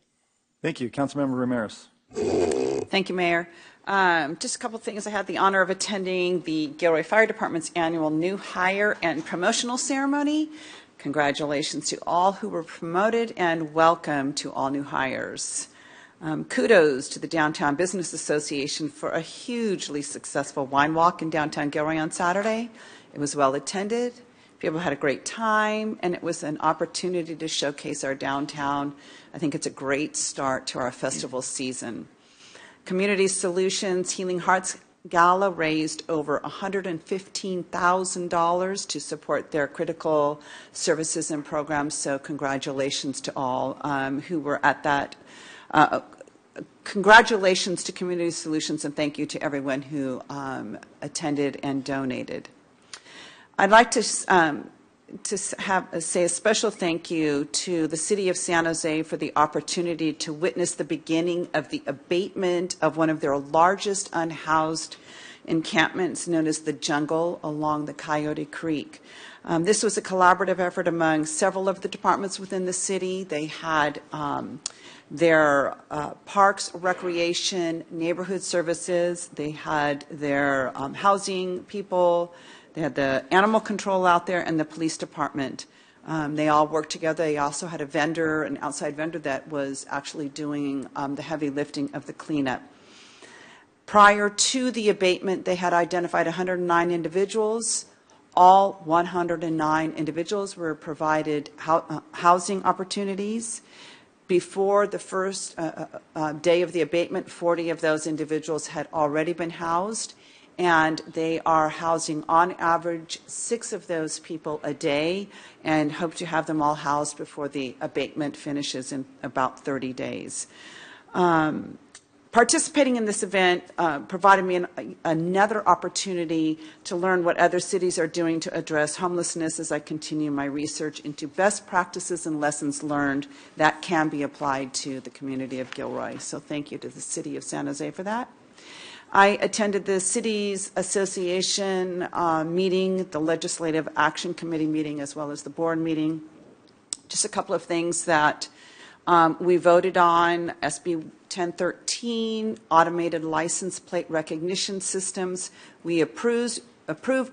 Thank you. Councilmember Ramirez. Thank you, Mayor. Just a couple things. I had the honor of attending the Gilroy Fire Department's annual new hire and promotional ceremony. Congratulations to all who were promoted and welcome to all new hires. Kudos to the Downtown Business Association for a hugely successful wine walk in downtown Gilroy on Saturday. It was well attended. People had a great time, and it was an opportunity to showcase our downtown. I think it's a great start to our festival season. Community Solutions Healing Hearts Gala raised over $115,000 to support their critical services and programs, so congratulations to all who were at that. Congratulations to Community Solutions, and thank you to everyone who attended and donated. I'd like to say a special thank you to the City of San Jose for the opportunity to witness the beginning of the abatement of one of their largest unhoused encampments known as the Jungle along the Coyote Creek. This was a collaborative effort among several of the departments within the city. They had their parks, recreation, neighborhood services. They had their housing people. They had the animal control out there and the police department. They all worked together. They also had a vendor, an outside vendor that was actually doing the heavy lifting of the cleanup. Prior to the abatement, they had identified 109 individuals. All 109 individuals were provided housing opportunities. Before the first day of the abatement, 40 of those individuals had already been housed, and they are housing on average 6 of those people a day, and hope to have them all housed before the abatement finishes in about 30 days. Participating in this event provided me another opportunity to learn what other cities are doing to address homelessness as I continue my research into best practices and lessons learned that can be applied to the community of Gilroy. So thank you to the City of San Jose for that. I attended the Cities Association meeting, the Legislative Action Committee meeting, as well as the board meeting. Just a couple of things that we voted on: SB 1013, automated license plate recognition systems. We approved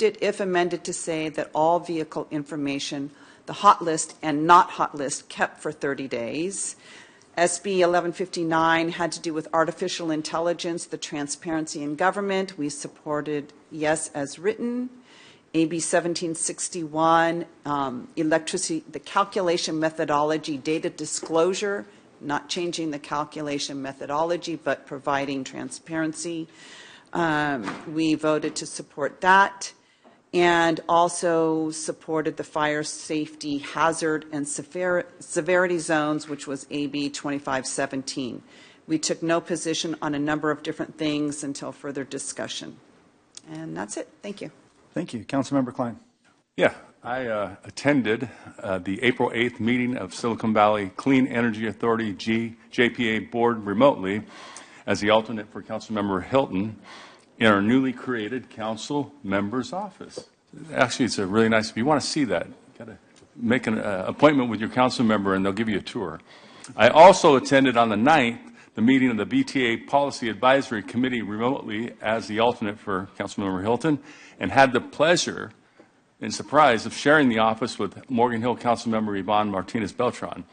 it if amended to say that all vehicle information, the hot list and not hot list, kept for 30 days. SB 1159 had to do with artificial intelligence, the transparency in government. We supported yes as written. AB 1761, electricity, the calculation methodology, data disclosure, not changing the calculation methodology, but providing transparency. We voted to support that, and also supported the fire safety hazard and severity zones, which was AB 2517. We took no position on a number of different things until further discussion. And that's it. Thank you. Thank you. Councilmember Klein. Yeah, I attended the April 8th meeting of Silicon Valley Clean Energy Authority JPA board remotely as the alternate for Councilmember Hilton in our newly created council member's office. Actually, it's a really nice, if you want to see that, you've got to make an appointment with your council member and they'll give you a tour. I also attended on the 9th the meeting of the BTA Policy Advisory Committee remotely as the alternate for Councilmember Hilton, and had the pleasure and surprise of sharing the office with Morgan Hill Councilmember Yvonne Martinez Beltran.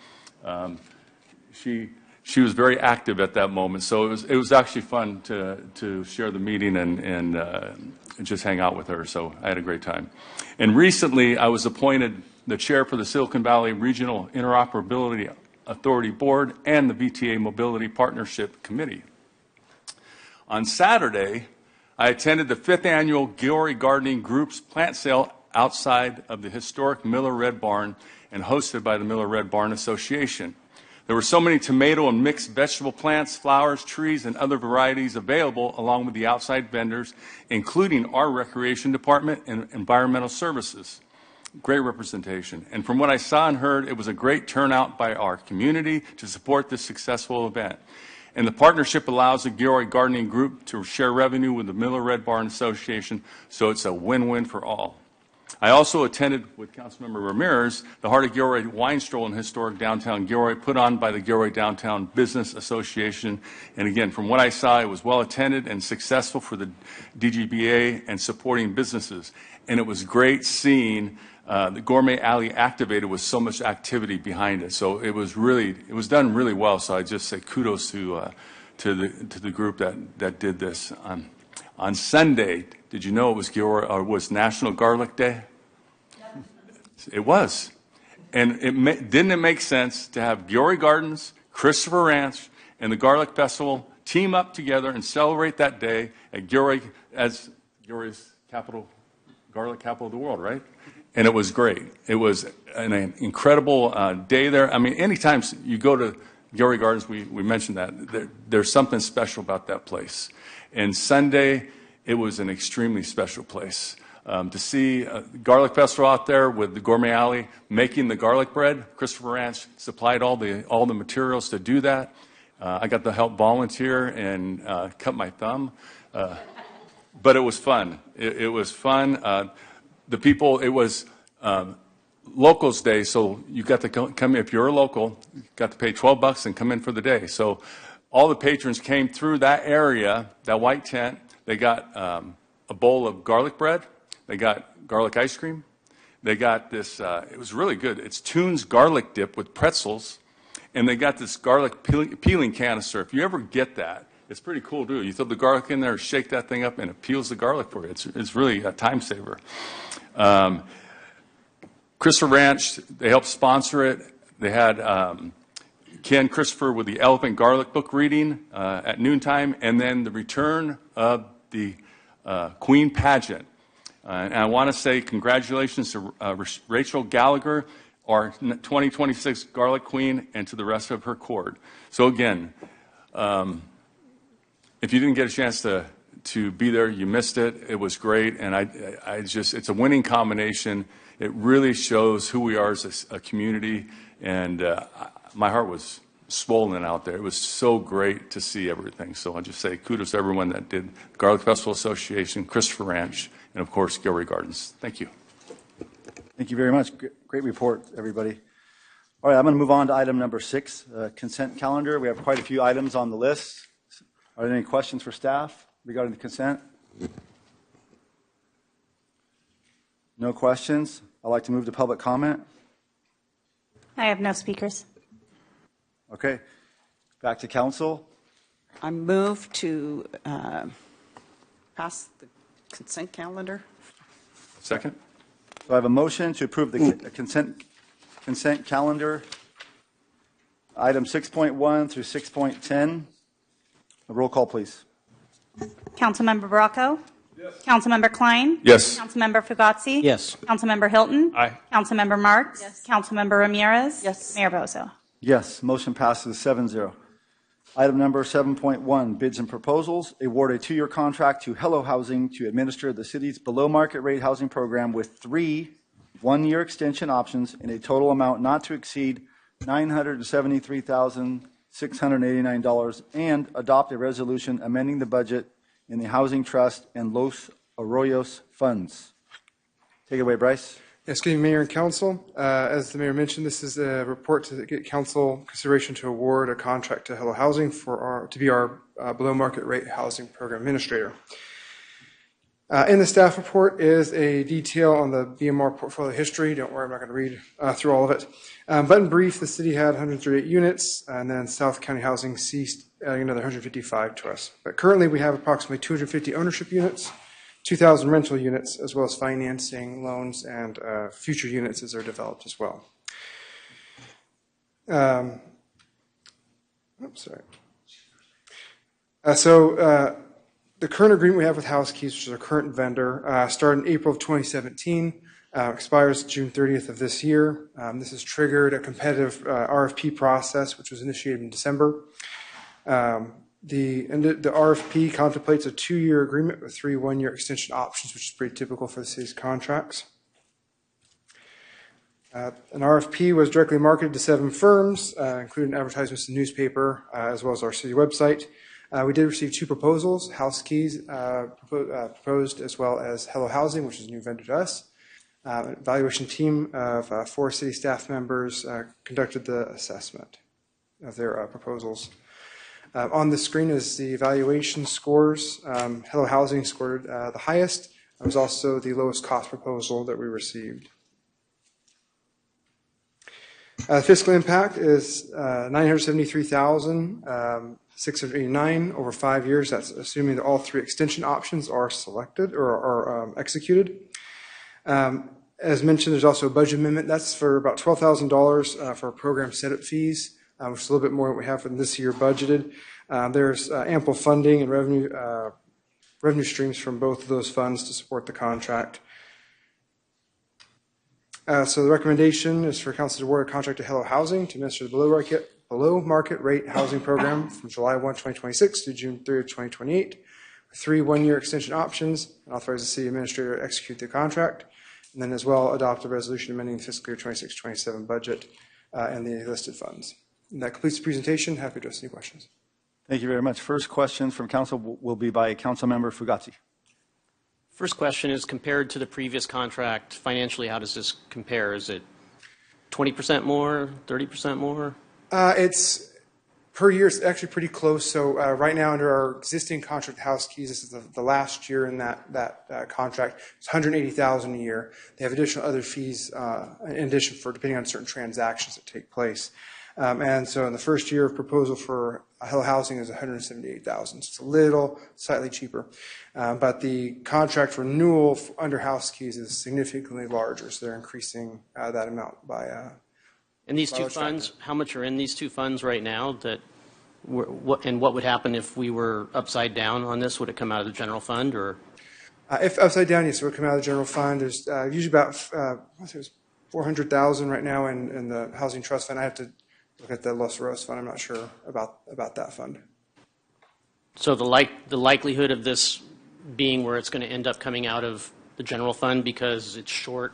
She was very active at that moment, so it was actually fun to share the meeting and just hang out with her. So I had a great time. And recently, I was appointed the chair for the Silicon Valley Regional Interoperability Authority Board and the VTA Mobility Partnership Committee. On Saturday, I attended the 5th annual Gilroy Gardening Group's plant sale outside of the historic Miller Red Barn and hosted by the Miller Red Barn Association. There were so many tomato and mixed vegetable plants, flowers, trees, and other varieties available along with the outside vendors, including our recreation department and environmental services. Great representation. And from what I saw and heard, it was a great turnout by our community to support this successful event. And the partnership allows the Gilroy Gardening Group to share revenue with the Miller Red Barn Association, so it's a win-win for all. I also attended with Councilmember Ramirez the Heart of Gilroy Wine Stroll in historic downtown Gilroy, put on by the Gilroy Downtown Business Association. And again, from what I saw, it was well attended and successful for the DGBA and supporting businesses. And it was great seeing the Gourmet Alley activated with so much activity behind it. So it was done really well. So I just say kudos to the group that did this. On Sunday, did you know it was was National Garlic Day? It was. And didn't it make sense to have Gilroy Gardens, Christopher Ranch, and the Garlic Festival team up together and celebrate that day at Gilroy as Gilroy's garlic capital of the world, right? And it was great. It was an incredible day there. I mean, anytime you go to Gilroy Gardens, we mentioned that. There's something special about that place. And Sunday, it was an extremely special place. To see Garlic Festival out there with the Gourmet Alley making the garlic bread. Christopher Ranch supplied all the materials to do that. I got to help volunteer and cut my thumb. But it was fun. It was fun. The people, it was Locals Day, so you got to come, if you're a local, you got to pay $12 and come in for the day. So all the patrons came through that area, that white tent. They got a bowl of garlic bread. They got garlic ice cream. They got this, it was really good. It's Toon's garlic dip with pretzels. And they got this garlic peeling canister. If you ever get that, it's pretty cool to do. You throw the garlic in there, shake that thing up, and it peels the garlic for you. It's really a time saver. Christopher Ranch, they helped sponsor it. They had Ken Christopher with the Elephant Garlic book reading at noontime, and then the return of the Queen pageant. And I want to say congratulations to Rachel Gallagher, our 2026 Garlic Queen, and to the rest of her court. So again, if you didn't get a chance to be there, you missed it. It was great, and it's a winning combination. It really shows who we are as a community, and my heart was swollen out there. It was so great to see everything. So I'll just say kudos to everyone that did Garlic Festival Association, Christopher Ranch, and of course Gilroy Gardens. Thank you. Thank you very much. Great report, everybody. All right, I'm going to move on to item number 6, consent calendar. We have quite a few items on the list. Are there any questions for staff regarding the consent? No questions. I'd like to move to public comment. I have no speakers. Okay. Back to council. I move to pass the consent calendar. Second? So I have a motion to approve the consent calendar, item 6.1 through 6.10. A roll call, please. Councilmember Bracco? Yes. Councilmember Klein? Yes. Councilmember Fugazi? Yes. Councilmember Hilton? Aye. Councilmember Marks? Yes. Councilmember Ramirez? Yes. Mayor Bozo? Yes, motion passes 7-0. Item number 7.1, bids and proposals. Award a 2-year contract to Hello Housing to administer the city's below-market rate housing program with 3 one-year extension options in a total amount not to exceed $973,689, and adopt a resolution amending the budget in the Housing Trust and Los Arroyos funds. Take it away, Bryce. Yes, good evening, Mayor and Council. As the Mayor mentioned, this is a report to get Council consideration to award a contract to Hello Housing to be our below-market rate housing program administrator. In the staff report is a detail on the BMR portfolio history. Don't worry, I'm not going to read through all of it. But in brief, the city had 138 units, and then South County Housing ceased adding another 155 to us. But currently, we have approximately 250 ownership units, 2,000 rental units, as well as financing, loans, and future units as they're developed as well. The current agreement we have with House Keys, which is our current vendor, started in April of 2017, expires June 30th of this year. This has triggered a competitive RFP process, which was initiated in December. The RFP contemplates a 2-year agreement with 3 one-year extension options, which is pretty typical for the city's contracts. An RFP was directly marketed to 7 firms, including advertisements in the newspaper, as well as our city website. We did receive 2 proposals. House Keys proposed, as well as Hello Housing, which is a new vendor to us. Evaluation team of 4 city staff members conducted the assessment of their proposals. On the screen is the evaluation scores. Hello Housing scored the highest. It was also the lowest cost proposal that we received. Fiscal impact is $973,689 over 5 years. That's assuming that all 3 extension options are selected or are executed. As mentioned, there's also a budget amendment. That's for about $12,000 for program setup fees, which is a little bit more than we have for this year budgeted. There's ample funding and revenue streams from both of those funds to support the contract. So the recommendation is for council to award a contract to Hello Housing to administer the below market rate housing program from July 1, 2026 to June 3, 2028, with 3 one-year extension options, and authorize the city administrator to execute the contract, and then as well adopt a resolution amending the fiscal year 26-27 budget and the listed funds. And that completes the presentation. Happy to address any questions. Thank you very much. First question from council will be by Councilmember Fugazi. First question is, compared to the previous contract, financially, how does this compare? Is it 20% more, 30% more? It's per year, it's actually pretty close. So right now, under our existing contract, House Keys, this is the last year in that contract. It's $180,000 a year. They have additional other fees in addition for depending on certain transactions that take place. And so in the first year of proposal for Hello Housing is $178,000. So it's a little slightly cheaper. But the contract renewal under House Keys is significantly larger. So they're increasing that amount by. And these 2 funds, how much are in these 2 funds right now? And what would happen if we were upside down on this? Would it come out of the general fund or? If upside down, yes, it would come out of the general fund. There's usually about $400,000 right now in the Housing Trust Fund. I have to look at the Los Arroyos Fund. I'm not sure about that fund. So the likelihood of this being where it's going to end up coming out of the general fund because it's short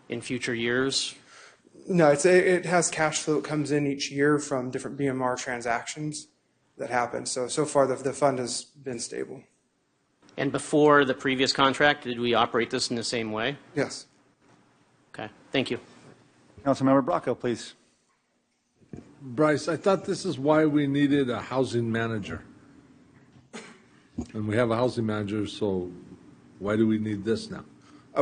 in future years? No, it has cash flow that comes in each year from different BMR transactions that happen. So far the fund has been stable. And before the previous contract, did we operate this in the same way? Yes. Okay, thank you. Councilmember Bracco, please. Bryce, I thought this is why we needed a housing manager. And we have a housing manager, so why do we need this now?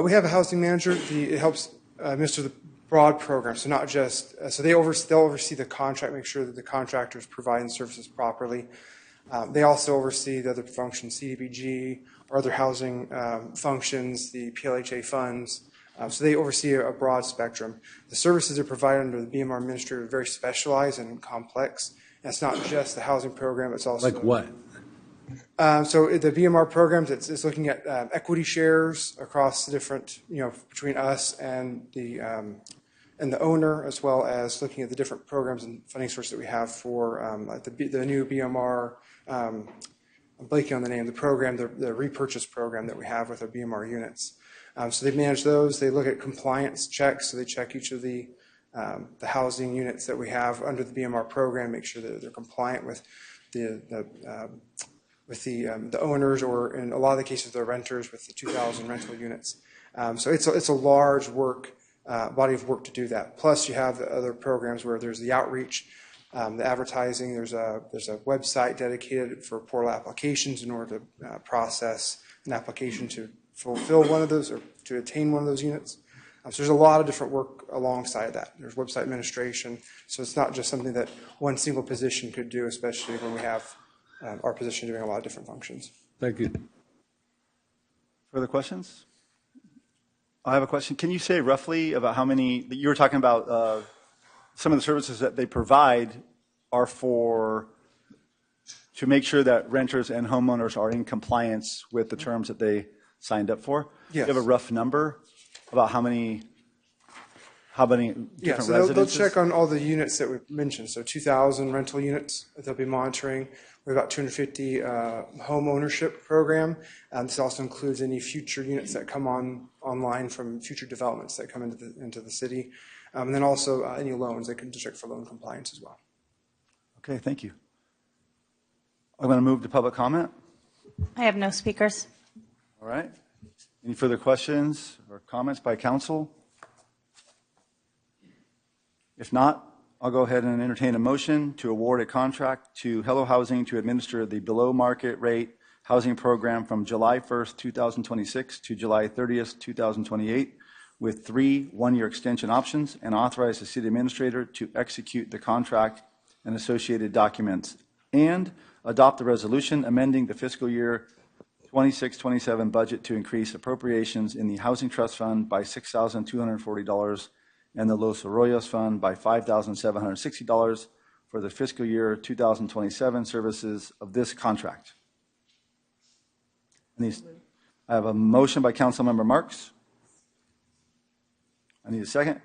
We have a housing manager. It helps administer the broad program. So not just, so they'll oversee the contract, make sure that the contractor is providing services properly. They also oversee the other functions, CDBG, or other housing functions, the PLHA funds. So they oversee a broad spectrum. The services are provided under the BMR administrator are very specialized and complex. And it's not just the housing program, it's also... Like what? So the BMR programs, it's looking at equity shares across the different, between us and the owner, as well as looking at the different programs and funding sources that we have for like the new BMR, I'm blanking on the name of the program, the repurchase program that we have with our BMR units. So they manage those. They look at compliance checks. So they check each of the housing units that we have under the BMR program, make sure that they're compliant with the owners, or in a lot of the cases, the renters with the 2,000 rental units. So it's a large body of work to do that. Plus, you have the other programs where there's the outreach, the advertising. There's a website dedicated for portal applications in order to process an application to fulfill one of those or to attain one of those units. So there's a lot of different work alongside that. There's website administration. So it's not just something that one single position could do, especially when we have our position doing a lot of different functions. Thank you. Further questions? I have a question. Can you say roughly about how many, you were talking about some of the services that they provide are to make sure that renters and homeowners are in compliance with the terms that they signed up for? Yes. Do you have a rough number about how many different so they'll residences? check on all the units that we mentioned. So 2,000 rental units that they'll be monitoring. We have about 250 home ownership program. This also includes any future units that come online from future developments that come into the city. And then also any loans, they can check for loan compliance as well. Okay, thank you. I'm going to move to public comment. I have no speakers. All right. Any further questions or comments by council? If not, I'll go ahead and entertain a motion to award a contract to Hello Housing to administer the below market rate housing program from July 1st, 2026 to July 30th, 2028 with 3 one-year extension options, and authorize the city administrator to execute the contract and associated documents, and adopt the resolution amending the fiscal year 26-27 budget to increase appropriations in the Housing Trust Fund by $6,240 and the Los Arroyos Fund by $5,760 for the fiscal year 2027 services of this contract. I have a motion by Councilmember Marks. I need a second.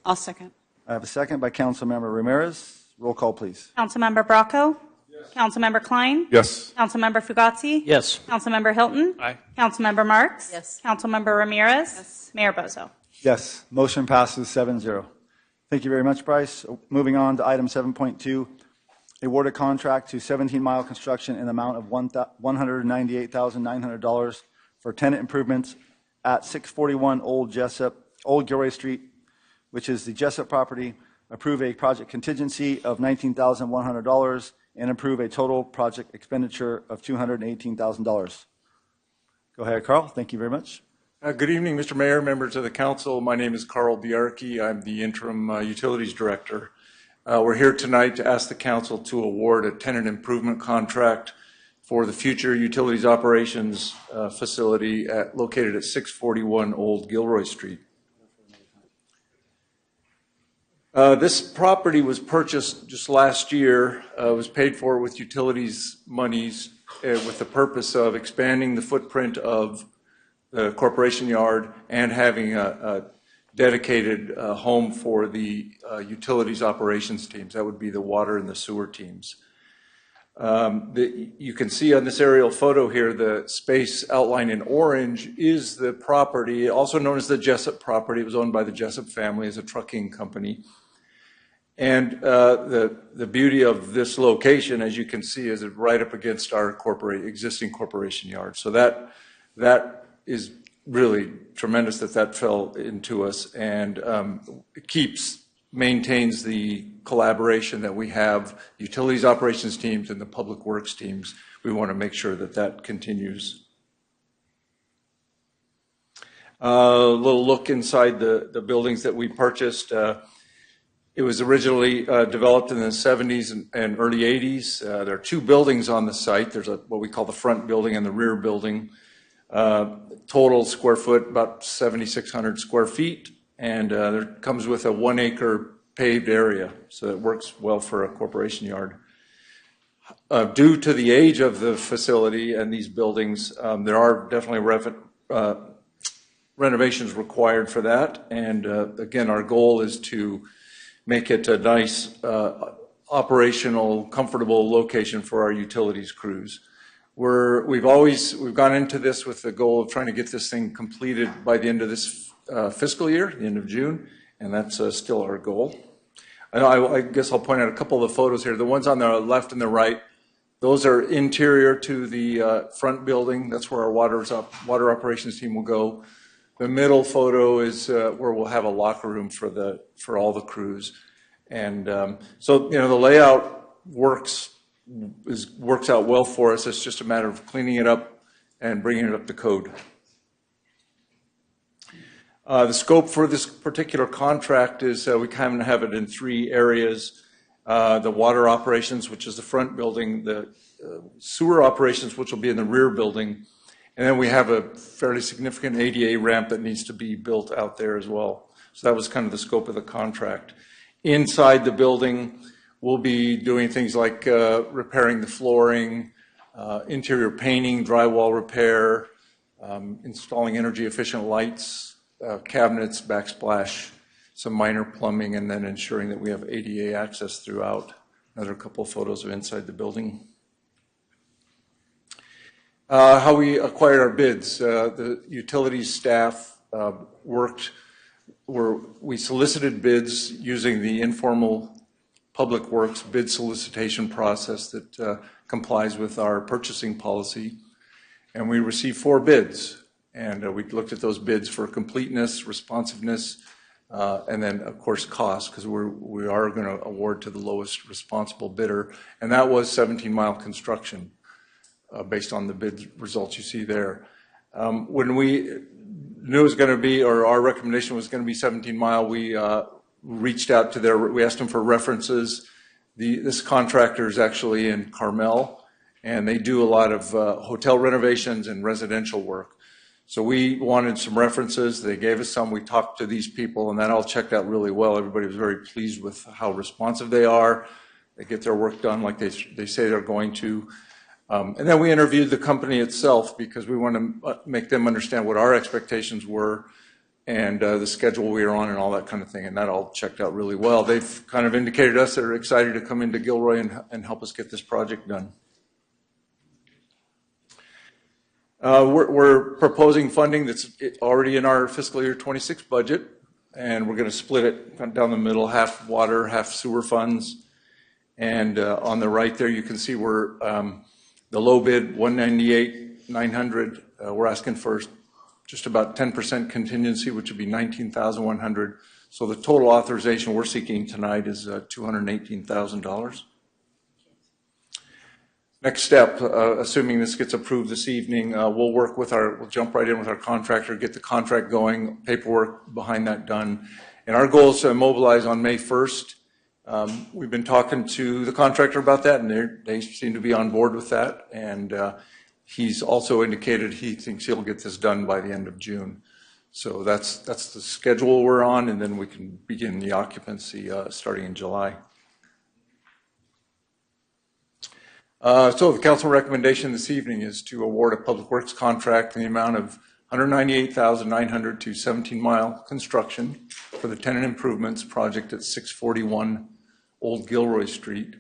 I'll second. I have a second by Councilmember Ramirez. Roll call, please. Councilmember Bracco? Yes. Councilmember Klein? Yes. Councilmember Fugazi? Yes. Councilmember Hilton? Aye. Councilmember Marks? Yes. Councilmember Ramirez? Yes. Mayor Bozo? Yes, motion passes 7-0. Thank you very much, Bryce. Moving on to item 7.2, award a contract to 17 Mile Construction in the amount of $198,900 for tenant improvements at 641 Old Gilroy Street, which is the Jessup property. Approve a project contingency of $19,100 and approve a total project expenditure of $218,000. Go ahead, Carl. Thank you very much. Good evening, Mr. Mayor, members of the council. My name is Carl Biarki. I'm the interim utilities director. We're here tonight to ask the council to award a tenant improvement contract for the future utilities operations facility located at 641 Old Gilroy Street. This property was purchased just last year. It was paid for with utilities monies with the purpose of expanding the footprint of the corporation yard and having a dedicated home for the utilities operations teams. That would be the water and the sewer teams. You can see on this aerial photo here, the space outlined in orange is the property, also known as the Jessup property. It was owned by the Jessup family as a trucking company. And the beauty of this location, as you can see, is right up against our existing corporation yard. So that is really tremendous that fell into us, and it maintains the collaboration that we have, utilities operations teams and the public works teams. We want to make sure that continues. A little look inside the buildings that we purchased. It was originally developed in the 70s and early 80s. There are two buildings on the site. There's what we call the front building and the rear building. Total square foot, about 7,600 square feet. And there comes with a 1 acre paved area, so it works well for a corporation yard. Due to the age of the facility and these buildings, there are definitely renovations required for that. And again, our goal is to make it a nice, operational, comfortable location for our utilities crews. We've gone into this with the goal of trying to get this thing completed by the end of this fiscal year, the end of June, and that's still our goal. I guess I'll point out a couple of the photos here. The ones on the left and the right, those are interior to the front building. That's where our water operations team will go. The middle photo is where we'll have a locker room for all the crews. And so, the layout works out well for us. It's just a matter of cleaning it up and bringing it up to code. The scope for this particular contract is we kind of have it in three areas. The water operations, which is the front building, the sewer operations, which will be in the rear building, and then we have a fairly significant ADA ramp that needs to be built out there as well. So that was kind of the scope of the contract. Inside the building, we'll be doing things like repairing the flooring, interior painting, drywall repair, installing energy efficient lights, cabinets, backsplash, some minor plumbing, and then ensuring that we have ADA access throughout. Another couple of photos of inside the building. How we acquired our bids. The utilities staff we solicited bids using the informal public works bid solicitation process that complies with our purchasing policy. And we received 4 bids. And we looked at those bids for completeness, responsiveness, and then, of course, cost, because we are going to award to the lowest responsible bidder. And that was 17-mile construction, based on the bid results you see there. When we knew it was going to be, or our recommendation was going to be 17-mile, we reached out to we asked them for references. This contractor is actually in Carmel, and they do a lot of hotel renovations and residential work. So we wanted some references. They gave us some. We talked to these people, and that all checked out really well. Everybody was very pleased with how responsive they are. They get their work done like they say they're going to. And then we interviewed the company itself because we want to make them understand what our expectations were and the schedule we were on and all that kind of thing. And that all checked out really well. They've kind of indicated to us they're excited to come into Gilroy and help us get this project done. We're proposing funding that's already in our fiscal year 26 budget, and we're going to split it down the middle, half water, half sewer funds. And on the right there, you can see we're the low bid, $198,900. We're asking for just about 10% contingency, which would be $19,100. So the total authorization we're seeking tonight is $218,000. Next step, assuming this gets approved this evening, we'll jump right in with our contractor, get the contract going, paperwork behind that done. And our goal is to mobilize on May 1st. We've been talking to the contractor about that, and they seem to be on board with that. And he's also indicated he thinks he'll get this done by the end of June. So that's the schedule we're on, and then we can begin the occupancy starting in July. So the council recommendation this evening is to award a public works contract in the amount of $198,900 to 17-mile construction for the tenant improvements project at 641 Old Gilroy Street.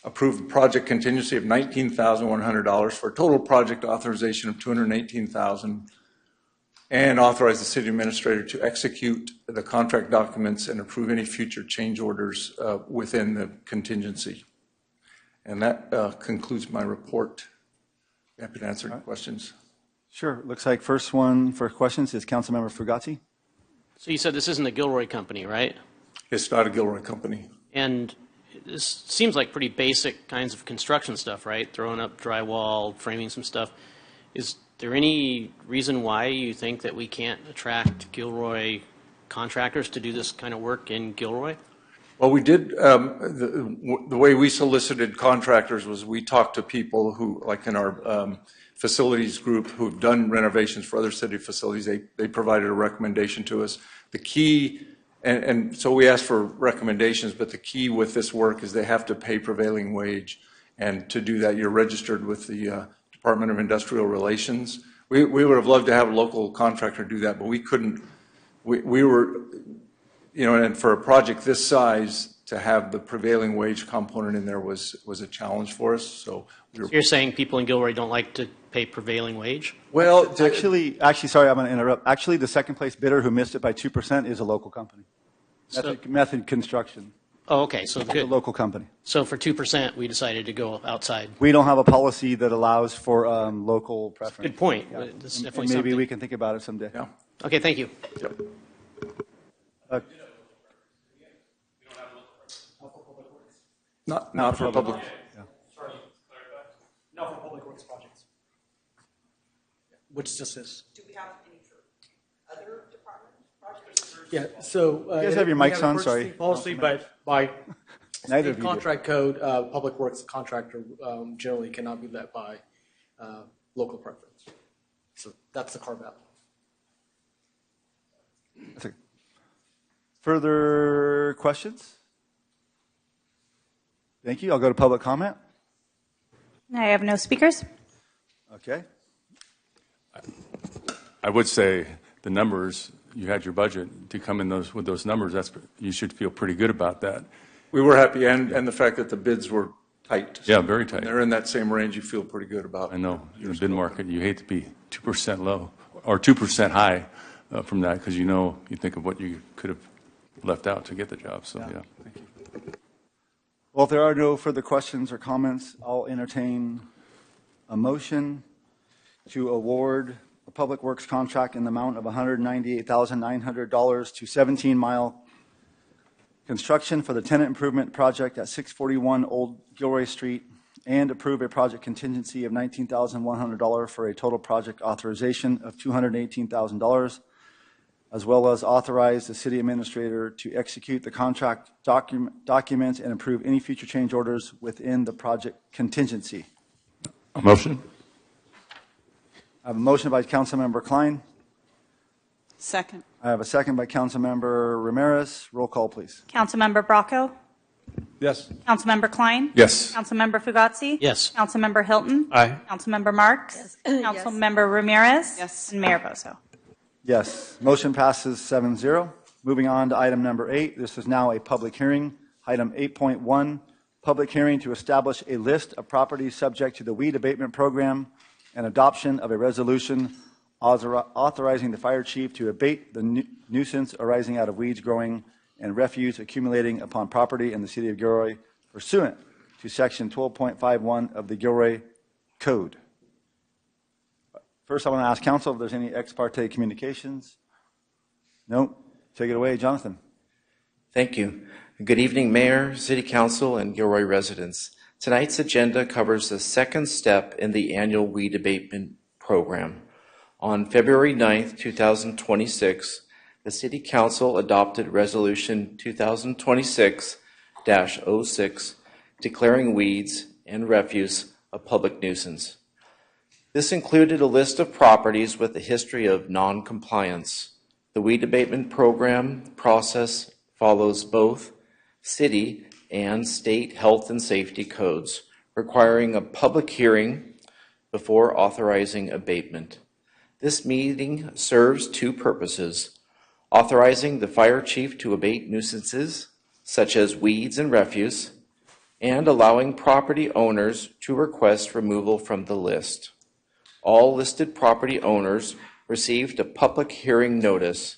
Approve project contingency of $19,100 for a total project authorization of $218,000, and authorize the city administrator to execute the contract documents and approve any future change orders within the contingency. And that concludes my report. Happy to answer any questions. Sure. Looks like first one for questions is Councilmember Fugati. So you said this isn't a Gilroy company, right? It's not a Gilroy company. And this seems like pretty basic kinds of construction stuff, right? Throwing up drywall, framing some stuff. Is there any reason why you think that we can't attract Gilroy contractors to do this kind of work in Gilroy? Well, we did, the way we solicited contractors was we talked to people who, like in our facilities group, who've done renovations for other city facilities. They provided a recommendation to us. The key, and so we asked for recommendations, but the key with this work is they have to pay prevailing wage. And to do that, you're registered with the Department of Industrial Relations. We would have loved to have a local contractor do that, but we couldn't. We were, you know, and for a project this size, to have the prevailing wage component in there was a challenge for us. So You're saying people in Gilroy don't like to pay prevailing wage? Well, actually, sorry, I'm going to interrupt. Actually, the second place bidder who missed it by 2% is a local company. Method Construction. Oh, okay, so It's good. a local company. So for 2%, we decided to go outside. We don't have a policy that allows for local preference. Good point. Yeah. This is And definitely maybe something. we can think about it someday. Yeah. Okay, thank you. Yep. Not for public. Sorry, not for public works projects. Which this is. Do we have any for other department projects? Yeah, so. You guys have your mics on, sorry. Policy, but by Neither of state you do. contract code, public works contractor generally cannot be let by local preference. So that's the carve out. Further questions? Thank you. I'll go to public comment. I have no speakers. Okay. I would say the numbers, you had your budget to come in with those numbers. You should feel pretty good about that. We were happy, and the fact that the bids were tight. Yeah, very tight. When they're in that same range, you feel pretty good about. I know, in the bid market, you hate to be 2% low or 2% high from that, because you think of what you could have left out to get the job. So, yeah. Thank you. Well, if there are no further questions or comments, I'll entertain a motion to award a public works contract in the amount of $198,900 to 17 Mile Construction for the tenant improvement project at 641 Old Gilroy Street, and approve a project contingency of $19,100 for a total project authorization of $218,000, as well as authorize the city administrator to execute the contract documents and approve any future change orders within the project contingency. A motion? I have a motion by Councilmember Klein. Second. I have a second by Councilmember Ramirez. Roll call, please. Councilmember Bracco? Yes. Councilmember Klein? Yes. Councilmember Fugazi? Yes. Councilmember Hilton? Aye. Councilmember Marks? Councilmember Ramirez? Yes. And Mayor Bozo. Yes. Motion passes 7-0. Moving on to item number 8. This is now a public hearing. Item 8.1, public hearing to establish a list of properties subject to the weed abatement program and adoption of a resolution authorizing the fire chief to abate the nuisance arising out of weeds growing and refuse accumulating upon property in the city of Gilroy pursuant to section 12.51 of the Gilroy Code. First, I want to ask council if there's any ex parte communications. No. Take it away, Jonathan. Thank you. Good evening, Mayor, City Council, and Gilroy residents. Tonight's agenda covers the second step in the annual weed abatement program. On February 9th, 2026, the City Council adopted Resolution 2026-06, declaring weeds and refuse a public nuisance. This included a list of properties with a history of non-compliance. The weed abatement program process follows both city and state health and safety codes, requiring a public hearing before authorizing abatement. This meeting serves two purposes: authorizing the fire chief to abate nuisances, such as weeds and refuse, and allowing property owners to request removal from the list. All listed property owners received a public hearing notice,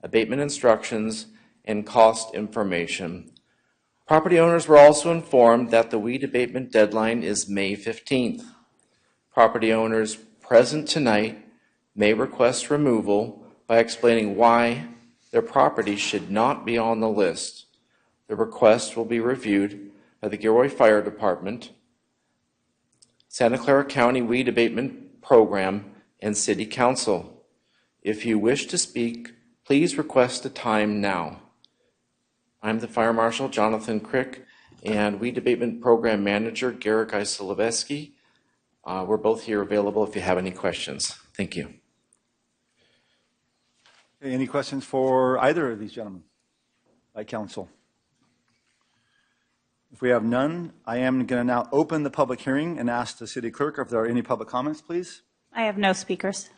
abatement instructions, and cost information. Property owners were also informed that the weed abatement deadline is May 15th. Property owners present tonight may request removal by explaining why their property should not be on the list. The request will be reviewed by the Gilroy Fire Department, Santa Clara County Weed Abatement Program and City Council. If you wish to speak, please request a time now. I'm the Fire Marshal, Jonathan Crick, and Weed Abatement Program Manager, Garrick Isoloveski. We're both here available if you have any questions. Thank you. Okay, any questions for either of these gentlemen by council? If we have none, I am going to now open the public hearing and ask the city clerk if there are any public comments, please. I have no speakers.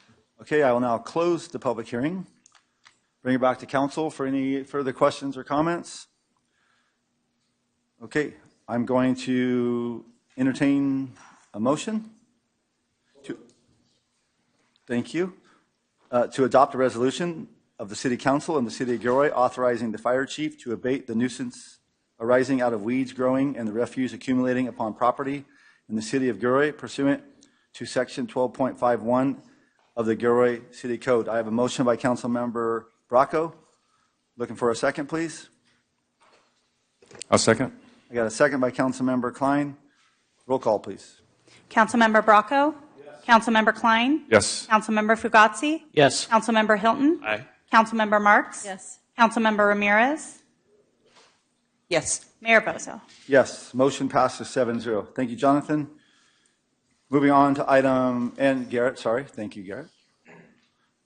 Okay, I will now close the public hearing. Bring it back to council for any further questions or comments. Okay, I'm going to entertain a motion. Thank you. To adopt a resolution of the City Council and the City of Gilroy authorizing the fire chief to abate the nuisance arising out of weeds growing and the refuse accumulating upon property in the City of Gilroy pursuant to Section 12.51 of the Gilroy City Code. I have a motion by Council Member Bracco. Looking for a second, please. I'll second. I got a second by Council Member Klein. Roll call, please. Councilmember Bracco? Yes. Councilmember Klein? Yes. Councilmember Fugazi? Yes. Councilmember Hilton? Aye. Councilmember Marks? Yes. Councilmember Ramirez? Yes. Mayor Bozo? Yes, motion passes 7-0. Thank you, Jonathan. Moving on to item, and Garrett, sorry. Thank you, Garrett.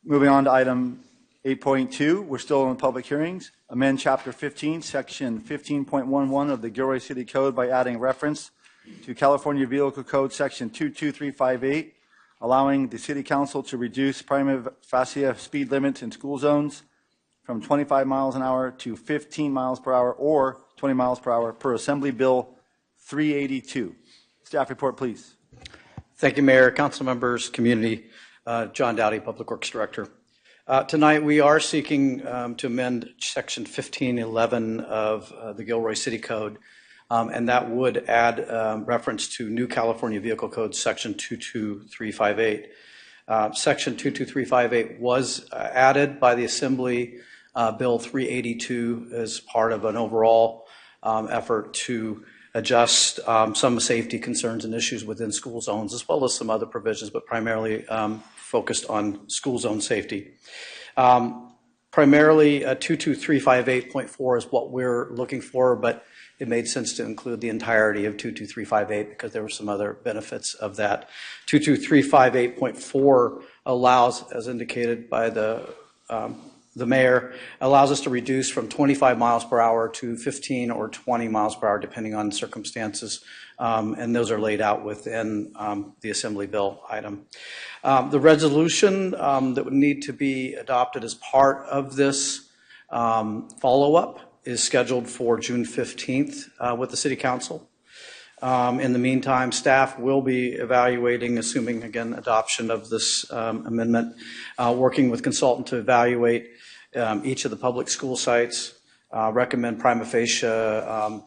Moving on to item 8.2, we're still in public hearings. Amend Chapter 15, Section 15.11 of the Gilroy City Code by adding reference to California Vehicle Code Section 22358, allowing the City Council to reduce prima facie speed limits in school zones from 25 miles an hour to 15 miles per hour or 20 miles per hour per Assembly Bill 382. Staff report, please. Thank you, Mayor, council members, community. John Dowdy, Public Works Director. Tonight, we are seeking to amend Section 1511 of the Gilroy City Code, and that would add reference to new California Vehicle Code Section 22358. Section 22358 was added by the Assembly Bill 382 as part of an overall effort to adjust some safety concerns and issues within school zones, as well as some other provisions, but primarily focused on school zone safety. Primarily, 22358.4 is what we're looking for, but it made sense to include the entirety of 22358 because there were some other benefits of that. 22358.4 allows, as indicated by the mayor, allows us to reduce from 25 miles per hour to 15 or 20 miles per hour, depending on circumstances, and those are laid out within the Assembly Bill item. The resolution that would need to be adopted as part of this follow-up is scheduled for June 15th with the City Council. In the meantime, staff will be evaluating, assuming, again, adoption of this amendment, working with consultant to evaluate each of the public school sites, recommend prima facie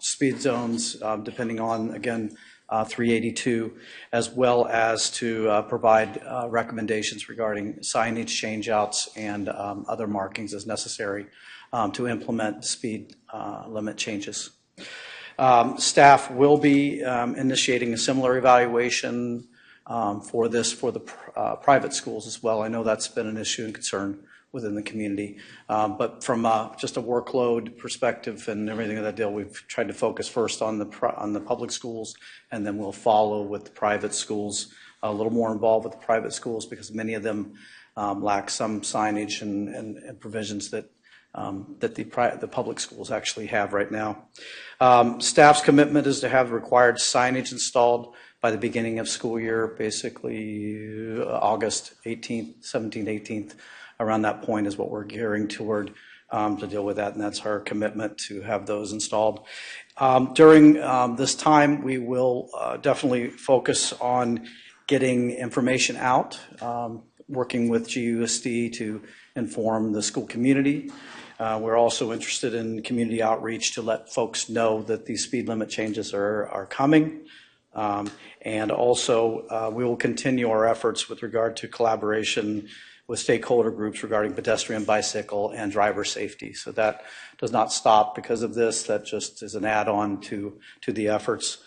speed zones, depending on, again, 382, as well as to provide recommendations regarding signage changeouts and other markings as necessary to implement speed limit changes. Staff will be initiating a similar evaluation for the private schools as well. I know that's been an issue and concern within the community, but from just a workload perspective and everything of that deal, we've tried to focus first on the public schools, and then we'll follow with the private schools, a little more involved with the private schools because many of them lack some signage and provisions that the public schools actually have right now. Staff's commitment is to have required signage installed by the beginning of school year, basically August 18th, 17th, 18th, around that point is what we're gearing toward to deal with that, and that's our commitment to have those installed. During this time, we will definitely focus on getting information out, working with GUSD to inform the school community. We're also interested in community outreach to let folks know that these speed limit changes are coming. And also, we will continue our efforts with regard to collaboration with stakeholder groups regarding pedestrian, bicycle, and driver safety. So that does not stop because of this. That just is an add-on to the efforts.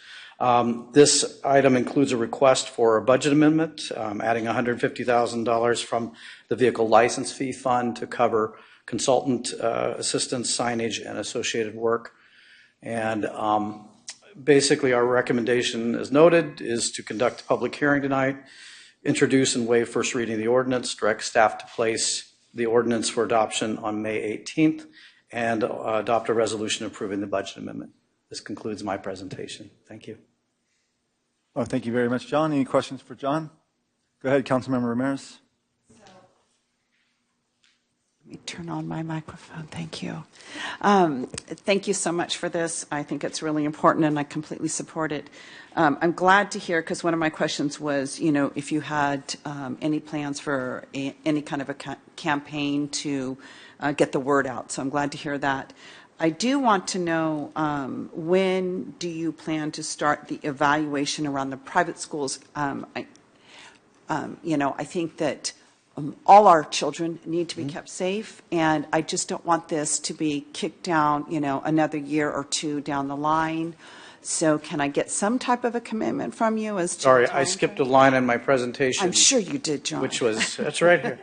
This item includes a request for a budget amendment, adding $150,000 from the vehicle license fee fund to cover consultant assistance, signage, and associated work. And basically, our recommendation, as noted, is to conduct a public hearing tonight, introduce and waive first reading of the ordinance, direct staff to place the ordinance for adoption on May 18th, and adopt a resolution approving the budget amendment. This concludes my presentation. Thank you. Oh, thank you very much, John. Any questions for John? Go ahead, Councilmember Ramirez. Let me turn on my microphone. Thank you. Thank you so much for this. I think it's really important, and I completely support it. I'm glad to hear, because one of my questions was, you know, if you had any plans for any kind of a campaign to get the word out. So I'm glad to hear that. I do want to know, when do you plan to start the evaluation around the private schools? You know, I think that all our children need to be kept safe, and I just don't want this to be kicked down, you know, another year or two down the line. So can I get some type of a commitment from you as to Sorry, I skipped a line in my presentation. I'm sure you did, John. Which was, that's right here.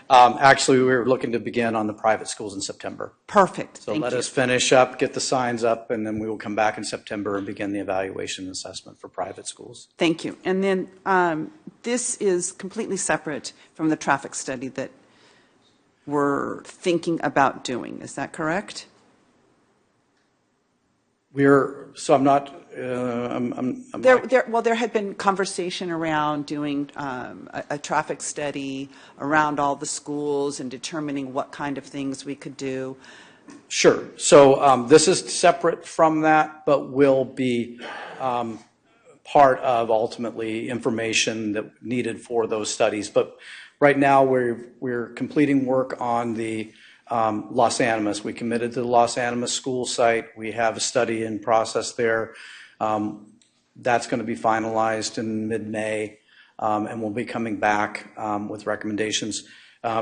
Actually, we were looking to begin on the private schools in September. Perfect. So let us finish up, get the signs up, and then we will come back in September and begin the evaluation and assessment for private schools. Thank you. And then this is completely separate from the traffic study that we're thinking about doing. Is that correct? So I'm not, Well, there had been conversation around doing a traffic study around all the schools and determining what kind of things we could do. Sure. So this is separate from that, but will be part of ultimately information that needed for those studies. But right now we're completing work on the Los Animas. We committed to the Los Animas school site. We have a study in process there. That's going to be finalized in mid-May, and we'll be coming back with recommendations.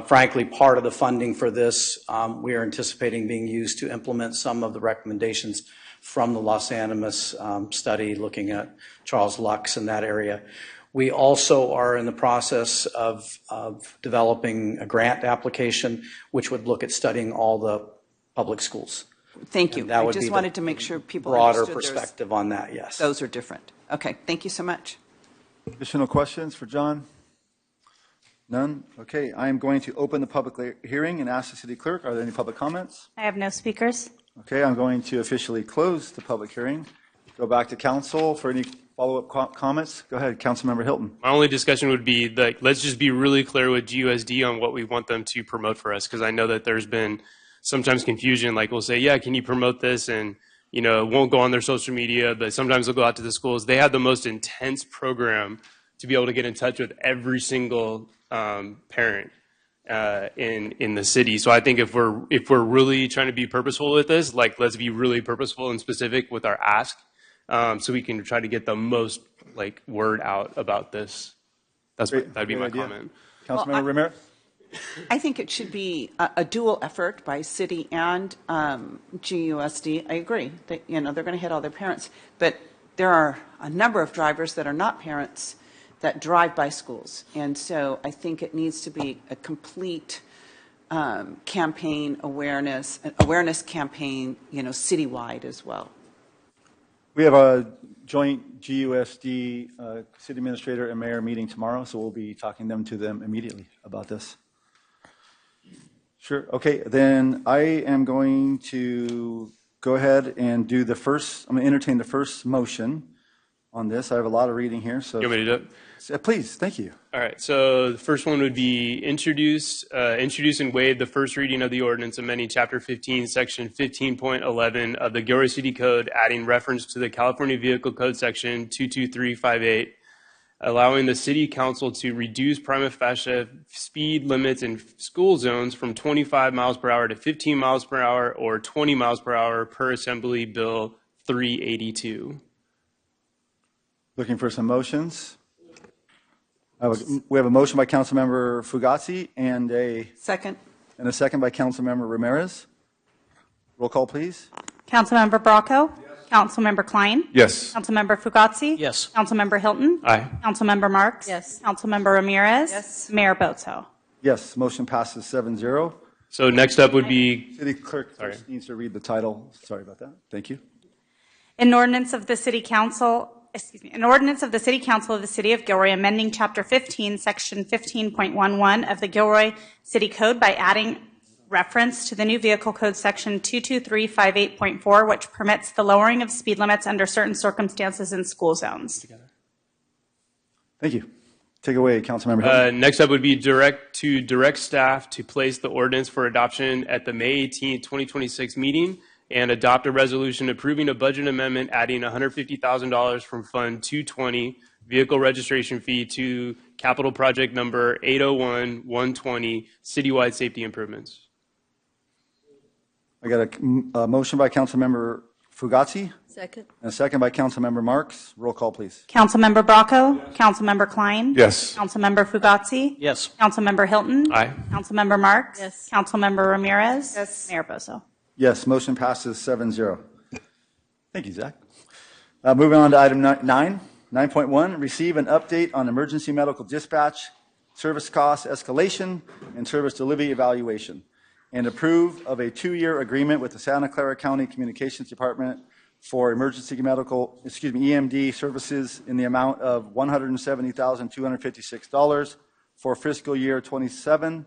Frankly, part of the funding for this we are anticipating being used to implement some of the recommendations from the Los Animas study, looking at Charles Lux in that area. We also are in the process of developing a grant application, which would look at studying all the public schools. Thank you. And that I would just be wanted to make sure people broader understood perspective on that, yes. Those are different. Okay, thank you so much. Additional questions for John? None? Okay, I am going to open the public hearing and ask the city clerk, are there any public comments? I have no speakers. Okay, I'm going to officially close the public hearing. Go back to council for any follow-up comments. Go ahead, Councilmember Hilton. My only discussion would be that let's just be really clear with GUSD on what we want them to promote for us, because I know that there's been sometimes confusion. Like we'll say, yeah, can you promote this? And, you know, it won't go on their social media, but sometimes they'll go out to the schools. They have the most intense program to be able to get in touch with every single parent in the city. So I think if we're really trying to be purposeful with this, like let's be really purposeful and specific with our ask. So we can try to get the most like word out about this. That'd be my comment. Councilmember Ramirez? I think it should be a dual effort by city and GUSD. I agree that, you know, they're going to hit all their parents, but there are a number of drivers that are not parents that drive by schools, and so I think it needs to be a complete campaign awareness campaign, you know, citywide as well. We have a joint GUSD city administrator and mayor meeting tomorrow, so we'll be talking to them immediately about this. Sure. Okay, then I am going to go ahead and do the first, I'm going to entertain the first motion on this. I have a lot of reading here. So you want me to do it? Please, thank you. All right, so the first one would be introduce and waive the first reading of the ordinance amending Chapter 15, Section 15.11 of the Gilroy City Code, adding reference to the California Vehicle Code Section 22358, allowing the City Council to reduce prima facie speed limits in school zones from 25 miles per hour to 15 miles per hour or 20 miles per hour per Assembly Bill 382. Looking for some motions. We have a motion by Councilmember Fugazi and a second by Councilmember Ramirez. Roll call, please. Councilmember Bracco? Yes. Councilmember Klein? Yes. Councilmember Fugazi? Yes. Councilmember Hilton? Aye. Councilmember Marks? Yes. Councilmember Ramirez? Yes. Mayor Bozo? Yes, motion passes 7-0. So next up would be, City clerk first needs to read the title. Sorry about that. Thank you. An ordinance of the City Council of the City of Gilroy amending Chapter 15, Section 15.11 of the Gilroy City Code by adding reference to the new Vehicle Code Section 22358.4, which permits the lowering of speed limits under certain circumstances in school zones. Thank you. Take it away, Councilmember Hilton. next up would be direct staff to place the ordinance for adoption at the May 18, 2026 meeting and adopt a resolution approving a budget amendment adding $150,000 from Fund 220 vehicle registration fee to capital project number 801-120 citywide safety improvements. I got a motion by Councilmember Fugazi Second. and a second by Councilmember Marks. Roll call, please. Councilmember Bracco? Councilmember Klein? Yes. Councilmember Fugazi? Yes. Councilmember Hilton? Aye. Councilmember Marks? Yes. Councilmember Ramirez? Yes. Mayor Bozo? Yes, motion passes 7-0. Thank you, Zach. Moving on to item 9.1, receive an update on emergency medical dispatch, service cost escalation, and service delivery evaluation, and approve of a 2-year agreement with the Santa Clara County Communications Department for emergency medical, EMD services in the amount of $170,256 for fiscal year 27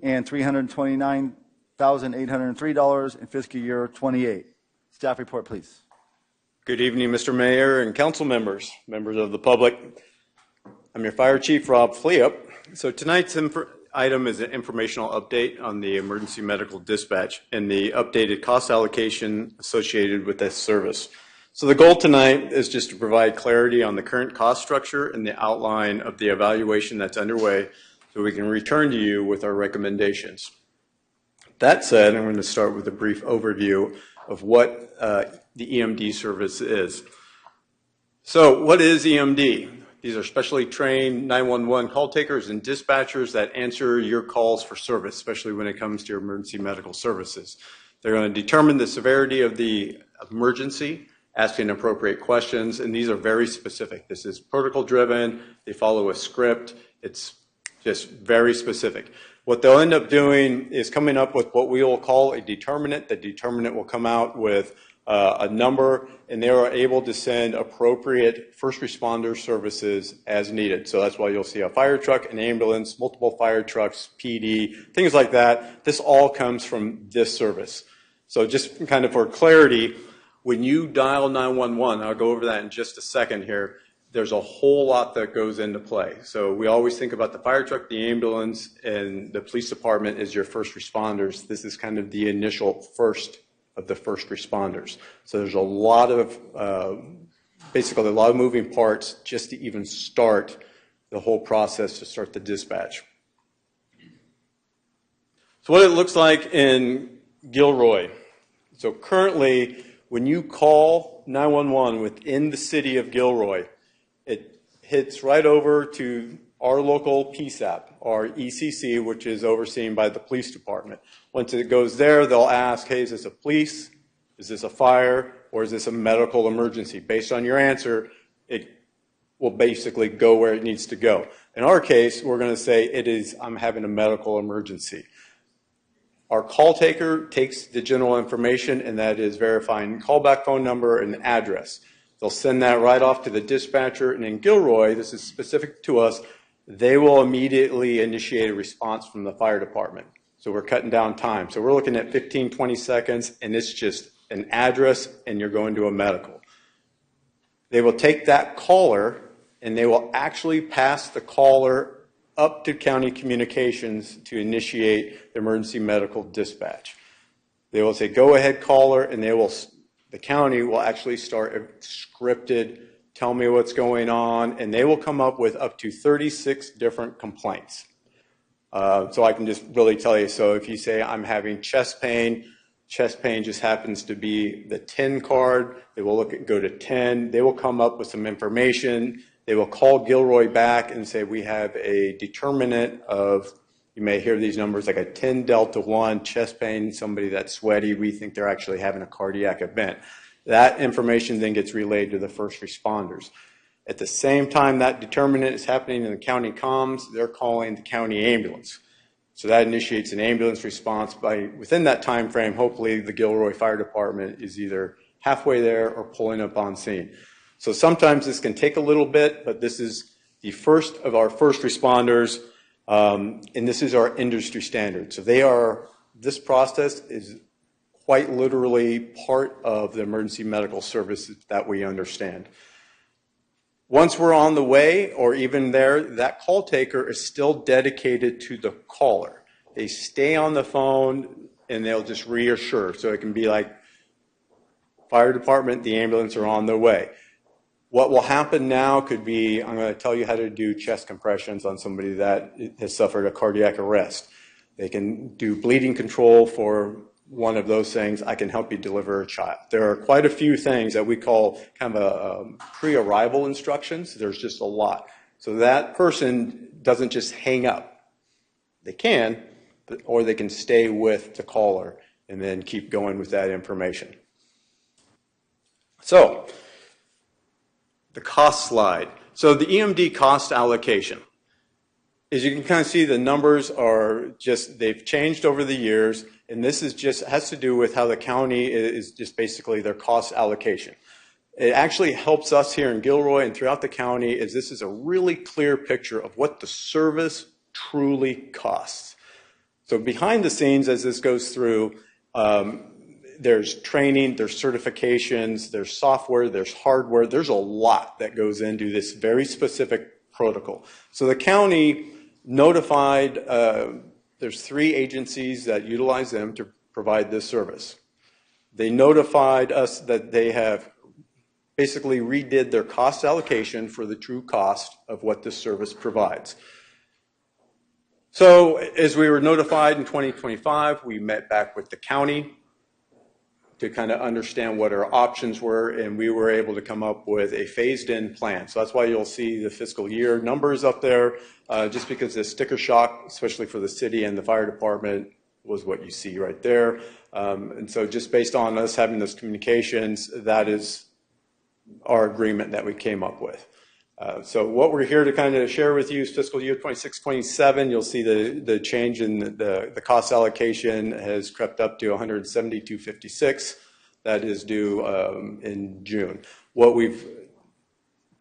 and $329,803 in fiscal year 28. Staff report, please. Good evening, Mr. Mayor and council members, members of the public. I'm your Fire Chief, Rob Fleop. So tonight's item is an informational update on the emergency medical dispatch and the updated cost allocation associated with this service. So the goal tonight is just to provide clarity on the current cost structure and the outline of the evaluation that's underway so we can return to you with our recommendations. That said, I'm going to start with a brief overview of what the EMD service is. So what is EMD? These are specially trained 911 call takers and dispatchers that answer your calls for service, especially when it comes to your emergency medical services. They're going to determine the severity of the emergency, asking appropriate questions, and these are very specific. This is protocol driven. They follow a script. It's just very specific. What they'll end up doing is coming up with what we will call a determinant. The determinant will come out with a number, and they are able to send appropriate first responder services as needed. So that's why you'll see a fire truck, an ambulance, multiple fire trucks, PD, things like that. This all comes from this service. So just kind of for clarity, when you dial 911, I'll go over that in just a second here, there's a whole lot that goes into play. So we always think about the fire truck, the ambulance, and the police department as your first responders. This is kind of the initial first of the first responders. So there's a lot of, basically a lot of moving parts just to even start the whole process to start the dispatch. So what it looks like in Gilroy. So currently, when you call 911 within the city of Gilroy, it hits right over to our local PSAP, our ECC, which is overseen by the police department. Once it goes there, they'll ask, hey, is this a police, is this a fire, or is this a medical emergency? Based on your answer, it will basically go where it needs to go. In our case, we're going to say it is, I'm having a medical emergency. Our call taker takes the general information, and that is verifying callback phone number and address. They'll send that right off to the dispatcher, and in Gilroy, this is specific to us, they will immediately initiate a response from the fire department. So we're cutting down time. So we're looking at 15, 20 seconds, and it's just an address, and you're going to a medical. They will take that caller, and they will actually pass the caller up to county communications to initiate the emergency medical dispatch. They will say, go ahead, caller, and the county will actually start a scripted, tell me what's going on, and they will come up with up to 36 different complaints. So I can just really tell you, so if you say I'm having chest pain just happens to be the 10 card, they will go to 10, they will come up with some information, they will call Gilroy back and say we have a determinant of, you may hear these numbers like a 10 delta 1, chest pain, somebody that's sweaty, we think they're actually having a cardiac event. That information then gets relayed to the first responders. At the same time that determinant is happening in the county comms, they're calling the county ambulance. So that initiates an ambulance response. Within that time frame, hopefully the Gilroy Fire Department is either halfway there or pulling up on scene. So sometimes this can take a little bit, but this is the first of our first responders, and this is our industry standard. So this process is quite literally part of the emergency medical services that we understand. Once we're on the way, or even there, that call taker is still dedicated to the caller. They stay on the phone and they'll just reassure. So it can be like, fire department, the ambulance are on their way. What will happen now could be, I'm going to tell you how to do chest compressions on somebody that has suffered a cardiac arrest. They can do bleeding control for one of those things. I can help you deliver a child. There are quite a few things that we call kind of a pre-arrival instructions. There's just a lot. So that person doesn't just hang up. They can, or they can stay with the caller and then keep going with that information. So, the cost slide. So the EMD cost allocation. As you can kind of see, the numbers are just, they've changed over the years, and this is just, has to do with how the county is just basically their cost allocation. It actually helps us here in Gilroy and throughout the county, as this is a really clear picture of what the service truly costs. So behind the scenes, as this goes through, there's training, there's certifications, there's software, there's hardware. There's a lot that goes into this very specific protocol. So the county notified, there's 3 agencies that utilize them to provide this service. They notified us that they have basically redid their cost allocation for the true cost of what this service provides. So as we were notified in 2025, we met back with the county to kind of understand what our options were, and we were able to come up with a phased-in plan. So that's why you'll see the fiscal year numbers up there, just because the sticker shock, especially for the city and the fire department, was what you see right there. And so just based on us having those communications, that is our agreement that we came up with. So what we're here to kind of share with you is fiscal year 26-27. You'll see the change in the cost allocation has crept up to $172.56. That is due in June. What we've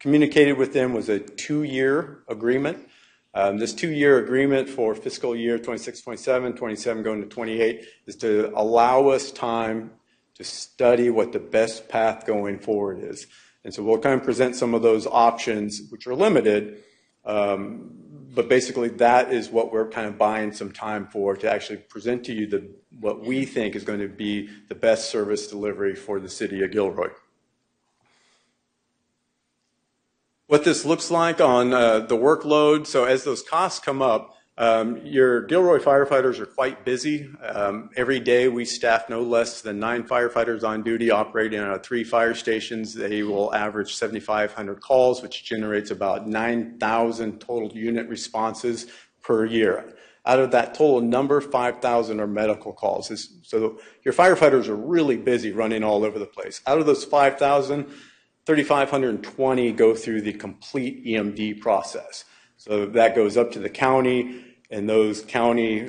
communicated with them was a 2-year agreement. This 2-year agreement for fiscal year 26-27, 27 going to 28 is to allow us time to study what the best path going forward is. And so we'll kind of present some of those options, which are limited, but basically that is what we're kind of buying some time for, to actually present to you what we think is going to be the best service delivery for the city of Gilroy. What this looks like on the workload, so as those costs come up, your Gilroy firefighters are quite busy. Every day we staff no less than 9 firefighters on duty operating out of 3 fire stations. They will average 7,500 calls, which generates about 9,000 total unit responses per year. Out of that total number, 5,000 are medical calls. So your firefighters are really busy running all over the place. Out of those 5,000, 3,520 go through the complete EMD process. So that goes up to the county, and those county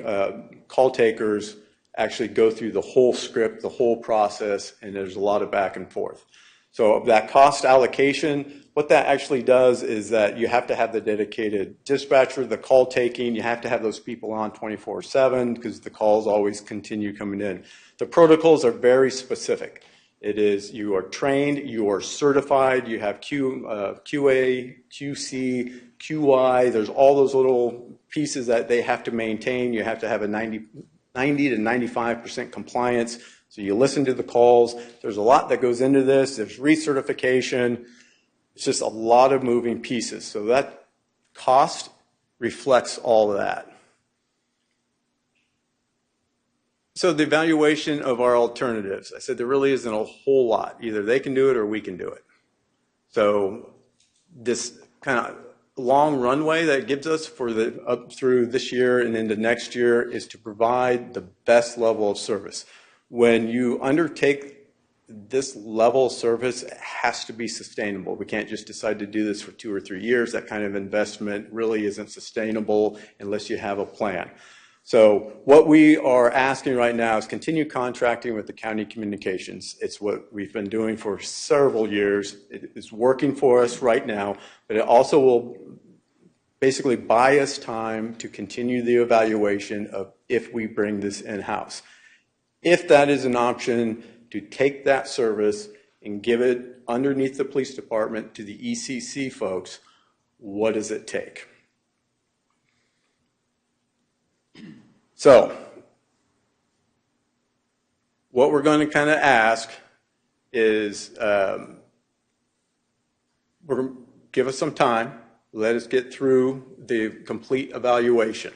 call takers actually go through the whole script, the whole process, and there's a lot of back and forth. So that cost allocation, what that actually does is that you have to have the dedicated dispatcher, the call taking, you have to have those people on 24/7 because the calls always continue coming in. The protocols are very specific. It is, you are trained, you are certified, you have QA, QC, QI, there's all those little pieces that they have to maintain. You have to have a 90 to 95% compliance. So you listen to the calls. There's a lot that goes into this. There's recertification. It's just a lot of moving pieces. So that cost reflects all of that. So the evaluation of our alternatives. I said there really isn't a whole lot. Either they can do it or we can do it. So this kind of long runway that gives us for up through this year and into next year is to provide the best level of service. When you undertake this level of service has to be sustainable. We can't just decide to do this for 2 or 3 years. That kind of investment really isn't sustainable unless you have a plan. So what we are asking right now is continue contracting with the county communications. It's what we've been doing for several years. It is working for us right now, but it also will basically buy us time to continue the evaluation of if we bring this in-house. If that is an option, to take that service and give it underneath the police department to the ECC folks, what does it take? So, what we're going to kind of ask is, give us some time, let us get through the complete evaluation.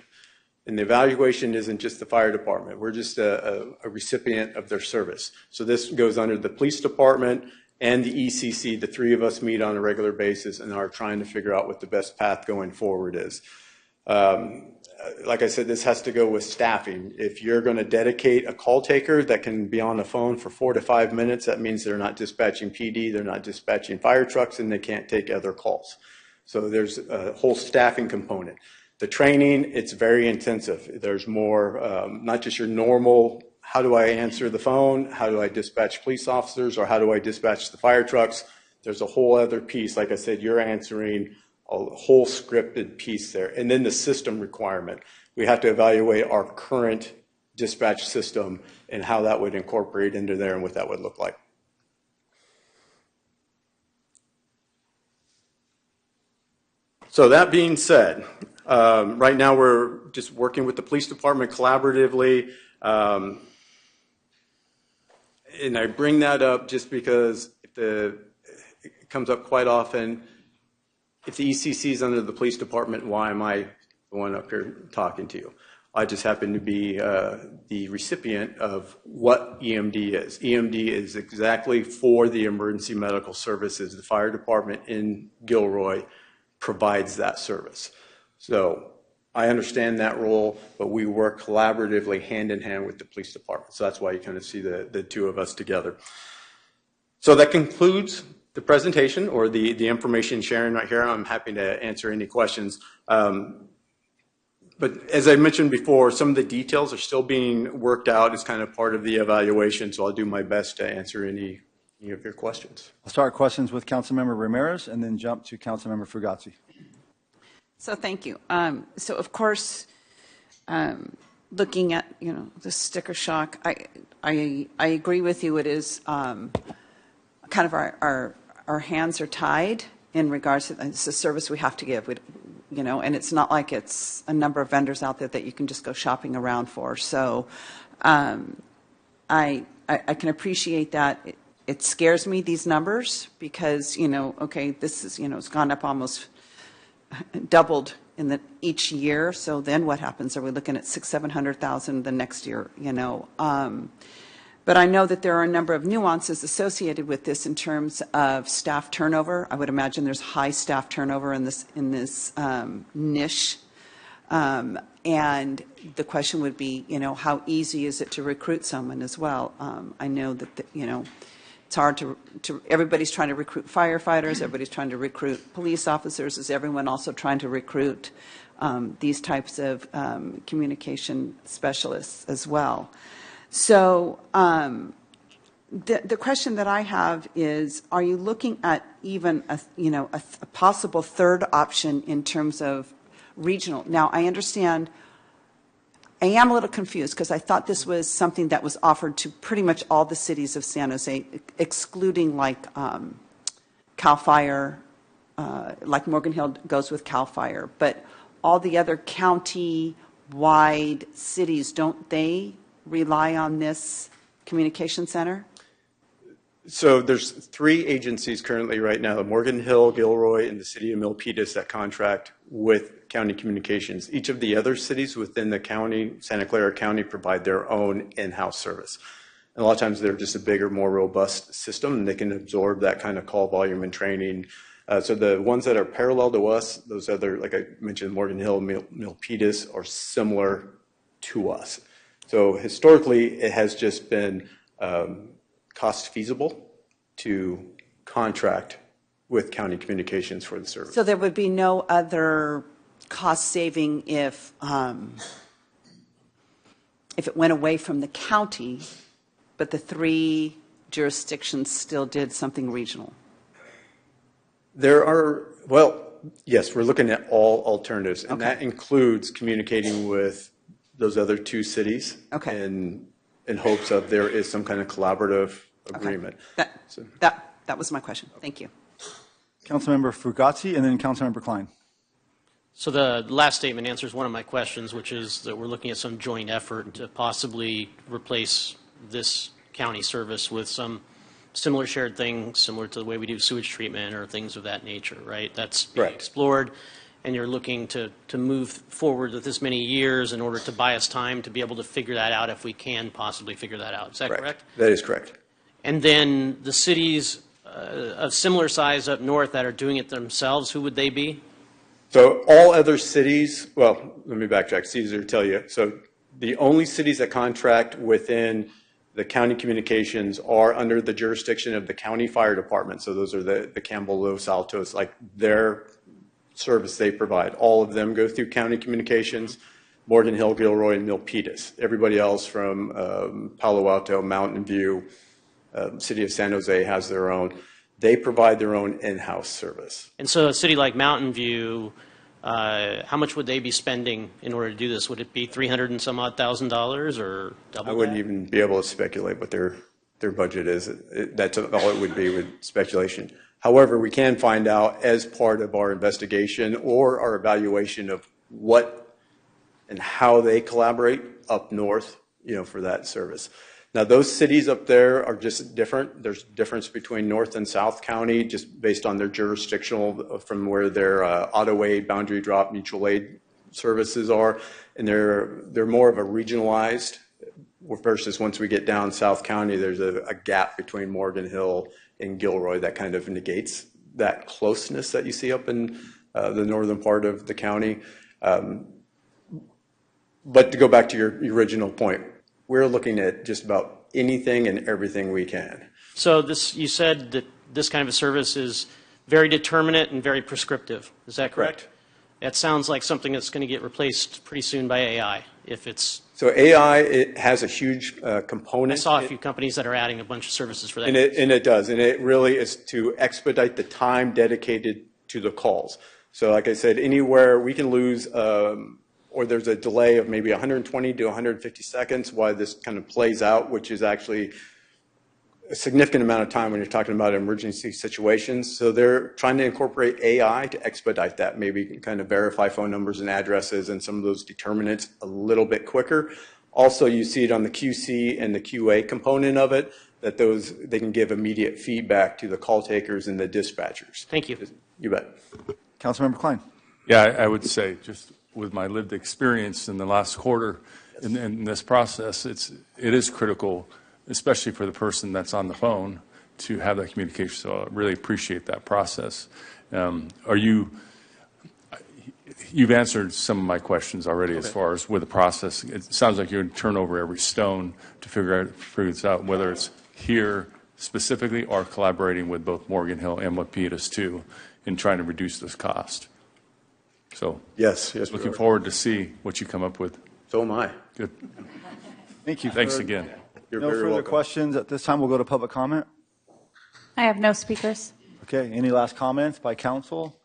And the evaluation isn't just the fire department. We're just a recipient of their service. So this goes under the police department and the ECC. The three of us meet on a regular basis and are trying to figure out what the best path going forward is. Like I said, this has to go with staffing. If you're going to dedicate a call taker that can be on the phone for 4 to 5 minutes, that means they're not dispatching PD, they're not dispatching fire trucks, and they can't take other calls. So there's a whole staffing component. The training, it's very intensive. There's more, not just your normal, how do I answer the phone, how do I dispatch police officers, or how do I dispatch the fire trucks. There's a whole other piece. Like I said, you're answering a whole scripted piece there. And then the system requirement. We have to evaluate our current dispatch system and how that would incorporate into there and what that would look like. So that being said, right now we're just working with the police department collaboratively. And I bring that up just because it comes up quite often. If the ECC is under the police department, why am I the one up here talking to you? I just happen to be the recipient of what EMD is. EMD is exactly for the emergency medical services. The fire department in Gilroy provides that service. So I understand that role, but we work collaboratively hand in hand with the police department. So that's why you kind of see the two of us together. So that concludes the presentation or the information sharing right here. I'm happy to answer any questions. But as I mentioned before, some of the details are still being worked out as kind of part of the evaluation, so I'll do my best to answer any of your questions. I'll start questions with Councilmember Ramirez and then jump to Councilmember Fugazi. So thank you. So of course, looking at the sticker shock, I agree with you. It is kind of our hands are tied in regards to it's a service we have to give. And it's not like it's a number of vendors out there that you can just go shopping around for. So I can appreciate that. It scares me, these numbers, because okay, this is it's gone up almost doubled in each year. So then what happens? Are we looking at 600,000-700,000 the next year? But I know that there are a number of nuances associated with this in terms of staff turnover. I would imagine there's high staff turnover in this niche. And the question would be, how easy is it to recruit someone as well? I know that it's hard to everybody's trying to recruit firefighters, everybody's trying to recruit police officers. Is everyone also trying to recruit these types of communication specialists as well? So the question that I have is, are you looking at even a possible third option in terms of regional? Now, I understand, I am a little confused because I thought this was something that was offered to pretty much all the cities of San Jose, excluding like CAL FIRE, like Morgan Hill goes with CAL FIRE, but all the other county-wide cities, don't they rely on this communication center? So there's 3 agencies currently right now, Morgan Hill, Gilroy, and the city of Milpitas, that contract with county communications. Each of the other cities within the county, Santa Clara County, provide their own in-house service. And a lot of times they're just a bigger, more robust system, and they can absorb that kind of call volume and training. So the ones that are parallel to us, those other, like I mentioned, Morgan Hill, Milpitas, are similar to us. So historically, it has just been cost feasible to contract with county communications for the service. So there would be no other cost saving if it went away from the county, but the 3 jurisdictions still did something regional? There are, well, yes, we're looking at all alternatives, and that includes communicating with those other 2 cities in hopes of there is some kind of collaborative agreement. That was my question. Thank you. Councilmember Fugazi and then Councilmember Klein. So the last statement answers one of my questions, which is that we're looking at some joint effort to possibly replace this county service with some similar shared thing, similar to the way we do sewage treatment or things of that nature, right? That's being explored, and you're looking to move forward with this many years in order to buy us time to be able to figure that out if we can possibly figure that out. Is that correct? That is correct. And then the cities of similar size up north that are doing it themselves, who would they be? So all other cities, well, let me backtrack. It's easier to tell you. So the only cities that contract within the county communications are under the jurisdiction of the county fire department. So those are the Campbell, Los Altos, like their service they provide. All of them go through county communications, Morgan Hill, Gilroy, and Milpitas. Everybody else from Palo Alto, Mountain View, City of San Jose has their own. They provide their own in-house service. And so a city like Mountain View, how much would they be spending in order to do this? Would it be $300 and some odd thousand or double? I wouldn't even be able to speculate what their budget is. That's all it would be with speculation. However, we can find out as part of our investigation or our evaluation of what and how they collaborate up north, for that service. Now, those cities up there are just different. There's a difference between North and South County just based on their jurisdictional, from where their auto aid, boundary drop, mutual aid services are. And they're more of a regionalized versus once we get down South County, there's a gap between Morgan Hill and Gilroy that kind of negates that closeness that you see up in the northern part of the county. But to go back to your original point, we're looking at just about anything and everything we can. So you said that this kind of a service is very determinate and very prescriptive. Is that correct? That sounds like something that's going to get replaced pretty soon by AI. So AI, it has a huge component. I saw a few companies that are adding a bunch of services for that. And it does. And it really is to expedite the time dedicated to the calls. So like I said, anywhere we can lose or there's a delay of maybe 120 to 150 seconds while this kind of plays out, which is actually a significant amount of time when you're talking about emergency situations. So they're trying to incorporate AI to expedite that, maybe kind of verify phone numbers and addresses and some of those determinants a little bit quicker. Also, you see it on the QC and the QA component of it, that they can give immediate feedback to the call takers and the dispatchers. Thank you. You bet. Councilmember Klein. Yeah, I would say, just with my lived experience in the last quarter in this process, it is critical, especially for the person that's on the phone, to have that communication. So I really appreciate that process. You've answered some of my questions already as far as with the process. It sounds like you're going to turn over every stone to figure this out, whether it's here specifically or collaborating with both Morgan Hill and Milpitas too, in trying to reduce this cost. So yes, looking forward to see what you come up with. So am I. Good. Thank you. Thanks again. You're no very further welcome. questions at this time. We'll go to public comment. I have no speakers. Okay. Any last comments by council?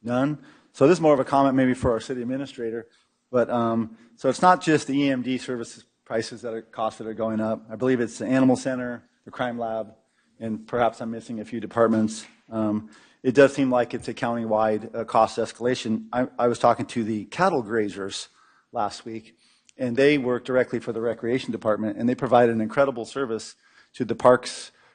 None. So this is more of a comment maybe for our city administrator, but so it's not just the EMD services prices costs that are going up. I believe it's the animal center, the crime lab, and perhaps I'm missing a few departments. It does seem like it's a countywide cost escalation. I was talking to the cattle grazers last week, and they work directly for the recreation department, and they provide an incredible service to the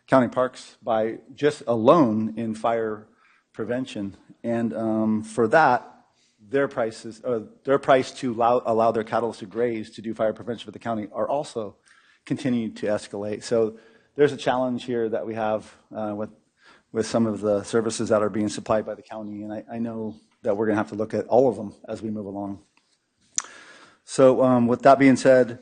county parks by just alone in fire prevention. And for that, their price to allow their cattle to graze to do fire prevention for the county are also continuing to escalate. So there's a challenge here that we have with some of the services that are being supplied by the county, and I know that we're going to have to look at all of them as we move along. So with that being said,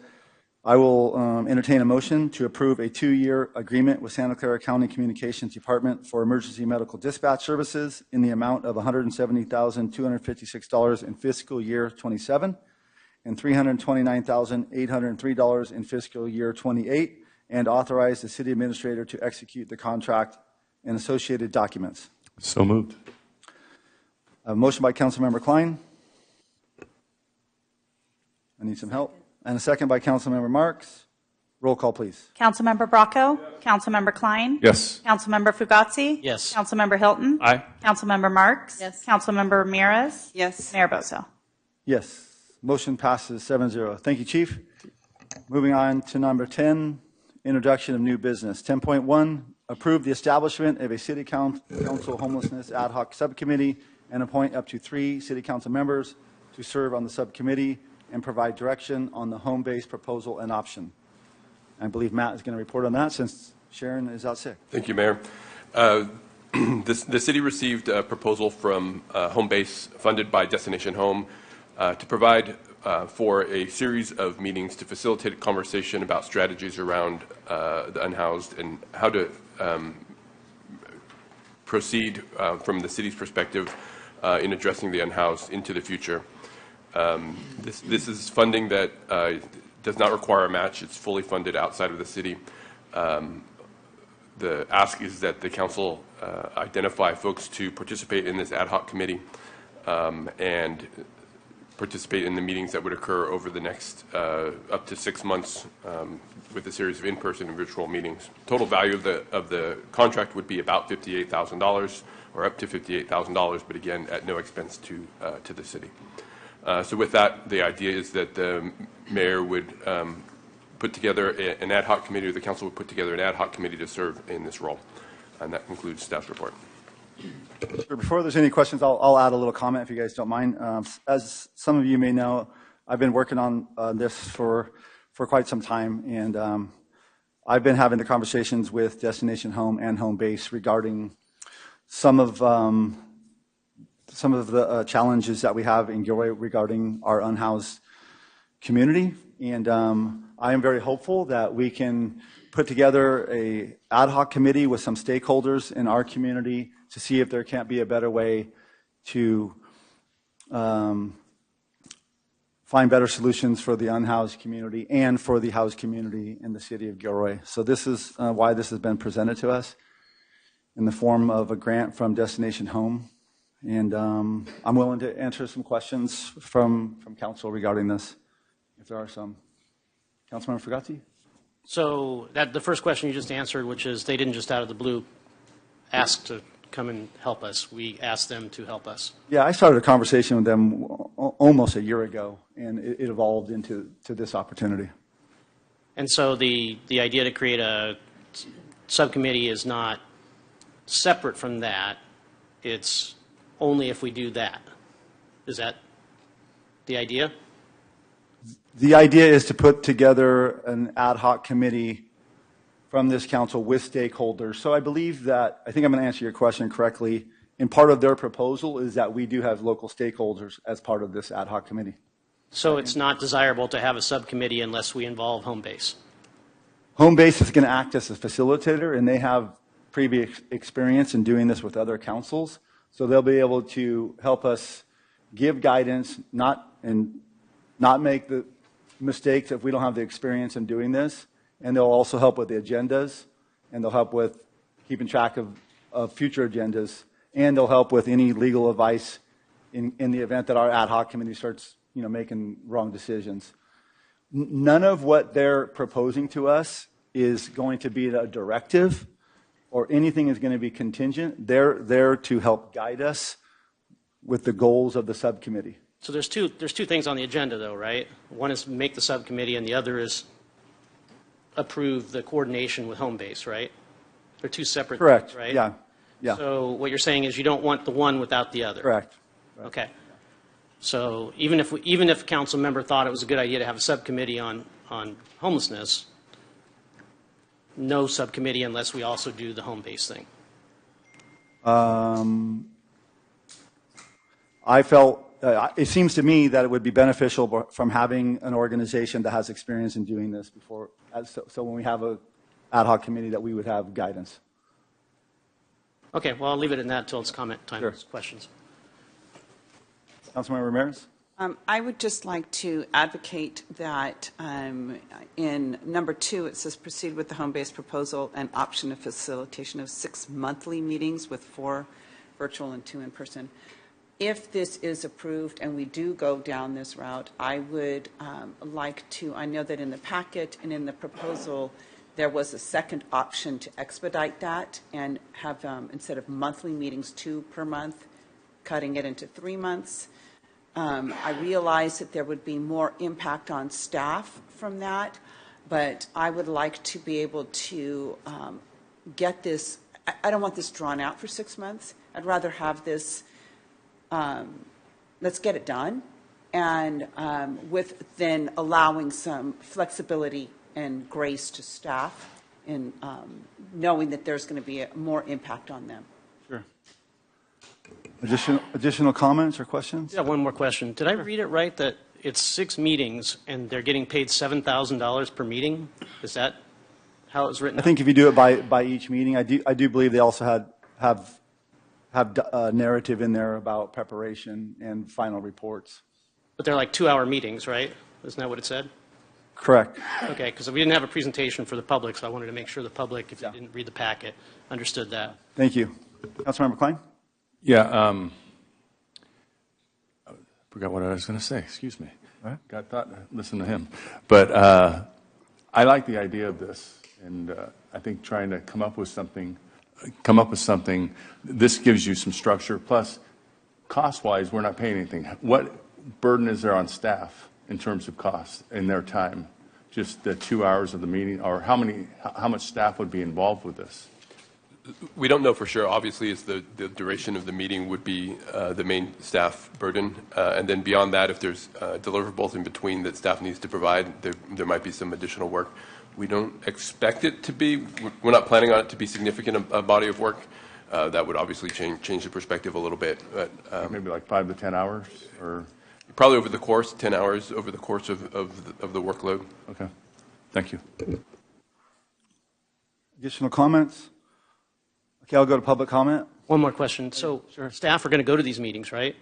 I will entertain a motion to approve a 2-year agreement with Santa Clara County Communications Department for emergency medical dispatch services in the amount of $170,256 in fiscal year 27 and $329,803 in fiscal year 28, and authorize the city administrator to execute the contract and associated documents. So moved. A motion by Councilmember Klein. I need some help. And a second by Councilmember Marks. Roll call, please. Councilmember Bracco? Councilmember Klein? Yes. Councilmember Fugazi? Yes. Councilmember Hilton? Aye. Councilmember Marks? Yes. Councilmember Ramirez? Yes. Mayor Bozo? Yes. Motion passes 7-0. Thank you, Chief. Moving on to number 10, introduction of new business. 10.1, approve the establishment of a City Council Homelessness Ad Hoc Subcommittee and appoint up to 3 City Council members to serve on the subcommittee and provide direction on the home-based proposal and option. I believe Matt is going to report on that since Sharon is out sick. Thank you, Mayor. The city received a proposal from Homebase, funded by Destination Home, to provide for a series of meetings to facilitate a conversation about strategies around the unhoused and how to proceed from the city's perspective in addressing the unhoused into the future. This is funding that does not require a match. It's fully funded outside of the city. The ask is that the council identify folks to participate in this ad hoc committee and participate in the meetings that would occur over the next up to 6 months with a series of in-person and virtual meetings. Total value of the contract would be about $58,000 or up to $58,000, but again, at no expense to the city. So with that, the idea is that the mayor would put together an ad hoc committee, or the council would put together an ad hoc committee to serve in this role. And that concludes staff's report. Before there's any questions, I'll add a little comment if you guys don't mind. As some of you may know, I've been working on this for quite some time, and I've been having the conversations with Destination Home and Homebase regarding some of the challenges that we have in Gilroy regarding our unhoused community. And I am very hopeful that we can put together a ad hoc committee with some stakeholders in our community to see if there can't be a better way to find better solutions for the unhoused community and for the housed community in the city of Gilroy. So this is why this has been presented to us in the form of a grant from Destination Home. And I'm willing to answer some questions from council regarding this, if there are some. Councilmember Fugazi? So the first question you just answered, which is they didn't just out of the blue ask to come and help us. We asked them to help us. Yeah, I started a conversation with them almost a year ago, and it evolved into this opportunity. And so the idea to create a subcommittee is not separate from that. It's only if we do that. Is that the idea? The idea is to put together an ad hoc committee from this council with stakeholders. So I believe that, I think I'm going to answer your question correctly, and part of their proposal is that we do have local stakeholders as part of this ad hoc committee. So it's not desirable to have a subcommittee unless we involve Homebase. Homebase is going to act as a facilitator, and they have previous experience in doing this with other councils. So they'll be able to help us give guidance, not make the mistakes if we don't have the experience in doing this. And they'll also help with the agendas, and they'll help with keeping track of future agendas, and they'll help with any legal advice in the event that our ad hoc committee starts, making wrong decisions. None of what they're proposing to us is going to be a directive or anything is going to be contingent. They're there to help guide us with the goals of the subcommittee. So there's two things on the agenda, though, right? One is make the subcommittee, and the other is approve the coordination with Homebase, right? They're two separate Correct. things, right? Yeah. So what you're saying is you don't want the one without the other. Correct. Okay. So even if a council member thought it was a good idea to have a subcommittee on homelessness, no subcommittee unless we also do the Homebase thing. I felt it seems to me that it would be beneficial from having an organization that has experience in doing this before, so when we have a ad hoc committee that we would have guidance. Okay, well, I'll leave it in that until it's comment time. Sure. Questions. Councilmember Ramirez? I would just like to advocate that in number 2, it says proceed with the home-based proposal and option of facilitation of 6 monthly meetings with 4 virtual and 2 in person. If this is approved and we do go down this route, I would like to, I know that in the packet and in the proposal, there was a second option to expedite that and have, instead of monthly meetings, 2 per month, cutting it into 3 months. I realize that there would be more impact on staff from that, but I would like to be able to get this, I don't want this drawn out for 6 months. I'd rather have this, let's get it done, and with then allowing some flexibility and grace to staff in knowing that there's going to be more impact on them. Sure. Additional comments or questions? Yeah, one more question. Did I read it right that it's 6 meetings and they're getting paid $7,000 per meeting? Is that how it was written? I think if you do it by each meeting, I do believe they also have a narrative in there about preparation and final reports. But they're like 2-hour meetings, right? Isn't that what it said? Correct. Okay, because we didn't have a presentation for the public, so I wanted to make sure the public, if you didn't read the packet, understood that. Thank you. Councilmember Klein? Yeah, I forgot what I was going to say. Excuse me. Right. Got thought, listen to him. But I like the idea of this, and I think trying to come up with something. This gives you some structure. Plus, cost-wise, we're not paying anything. What burden is there on staff in terms of cost in their time? Just the 2 hours of the meeting, or how much staff would be involved with this? We don't know for sure. Obviously, it's the duration of the meeting would be the main staff burden. And then beyond that, if there's deliverables in between that staff needs to provide, there might be some additional work. We don't expect it to be, we're not planning on it to be significant a body of work. That would obviously change the perspective a little bit. But maybe like 5 to 10 hours? Or probably over the course, 10 hours over the course of the workload. Okay. Thank you. Additional comments? Okay, I'll go to public comment. One more question. So staff are going to go to these meetings, right?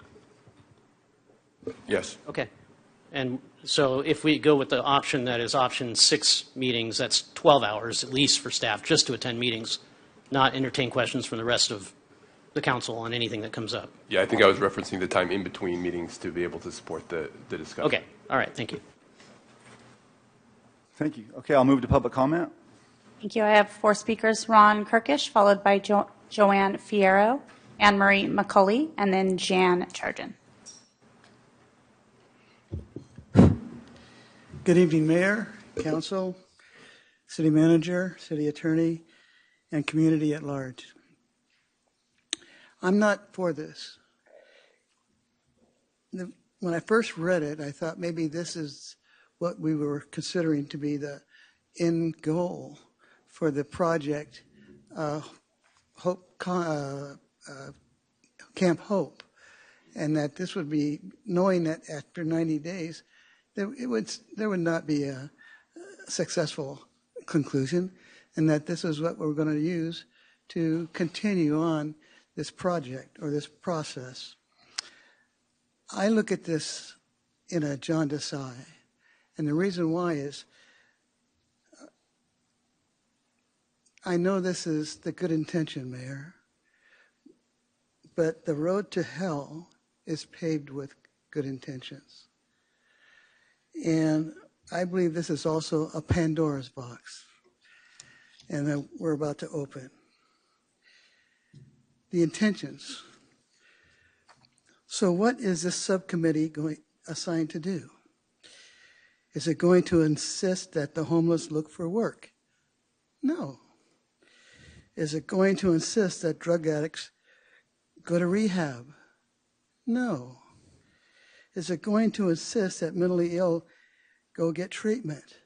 Yes. Okay. And so if we go with the option that is option 6 meetings, that's 12 hours at least for staff just to attend meetings, not entertain questions from the rest of the council on anything that comes up. Yeah, I think I was referencing the time in between meetings to be able to support the discussion. Okay. All right. Thank you. Thank you. Okay, I'll move to public comment. Thank you. I have 4 speakers, Ron Kirkish, followed by Joanne Fierro, Anne Marie McCulley, and then Jan Chargen. Good evening, Mayor, Council, City Manager, City Attorney, and community at large. I'm not for this. When I first read it, I thought maybe this is what we were considering to be the end goal for the project, Camp Hope, and that this would be, knowing that after 90 days, there would not be a successful conclusion, and that this is what we're going to use to continue on this project or this process. I look at this in a jaundiced eye, and the reason why is I know this is the good intention, Mayor, but the road to hell is paved with good intentions. And I believe this is also a Pandora's box, and that we're about to open. The intentions. So what is this subcommittee assigned to do? Is it going to insist that the homeless look for work? No. Is it going to insist that drug addicts go to rehab? No. Is it going to insist that mentally ill go get treatment?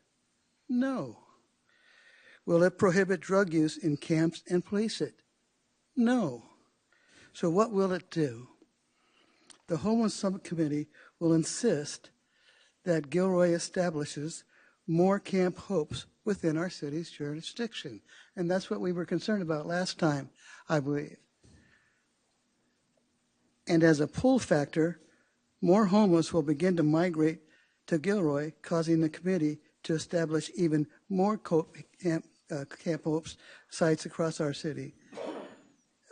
No. Will it prohibit drug use in camps and police it? No. So what will it do? The Homeless Subcommittee will insist that Gilroy establishes more Camp Hopes within our city's jurisdiction. And that's what we were concerned about last time, I believe. And as a pull factor, more homeless will begin to migrate to Gilroy, causing the committee to establish even more Camp Hopes sites across our city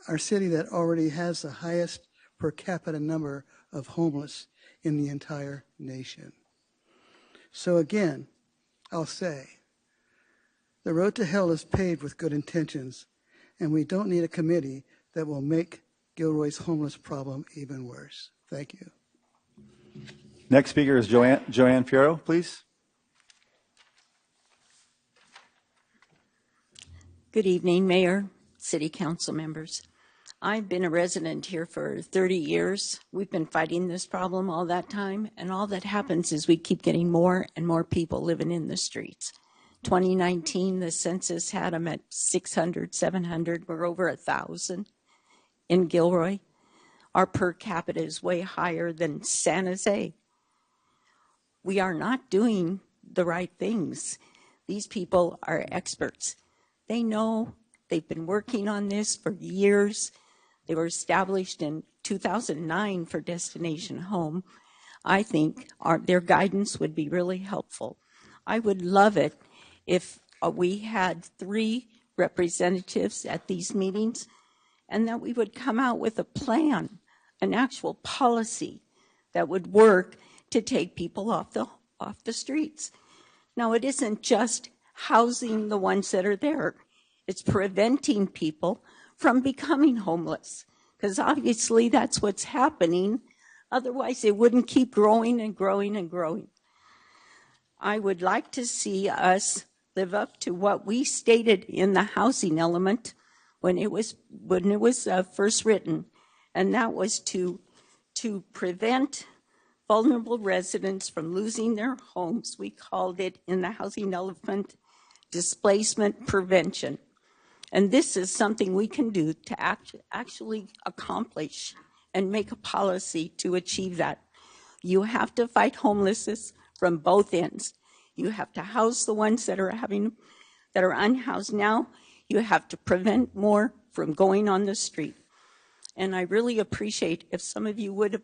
that already has the highest per capita number of homeless in the entire nation. So again, I'll say, the road to hell is paved with good intentions, and we don't need a committee that will make Gilroy's homeless problem even worse. Thank you. Next speaker is Joanne Fierro, please. Good evening, Mayor, City Council members. I've been a resident here for 30 years. We've been fighting this problem all that time, and all that happens is we keep getting more and more people living in the streets. 2019, the census had them at 600, 700. We're over 1,000 in Gilroy. Our per capita is way higher than San Jose. We are not doing the right things. These people are experts. They know. They've been working on this for years. They were established in 2009 for Destination Home. I think their guidance would be really helpful. I would love it if we had 3 representatives at these meetings and that we would come out with a plan, an actual policy that would work to take people off the streets. Now, it isn't just housing the ones that are there. It's preventing people from becoming homeless, because obviously that's what's happening. Otherwise, it wouldn't keep growing and growing and growing. I would like to see us live up to what we stated in the housing element when it was first written, and that was to prevent vulnerable residents from losing their homes. We called it in the housing element displacement prevention. And this is something we can do to actually accomplish and make a policy to achieve that. You have to fight homelessness from both ends. You have to house the ones that are unhoused now. You have to prevent more from going on the street. And I really appreciate if some of you would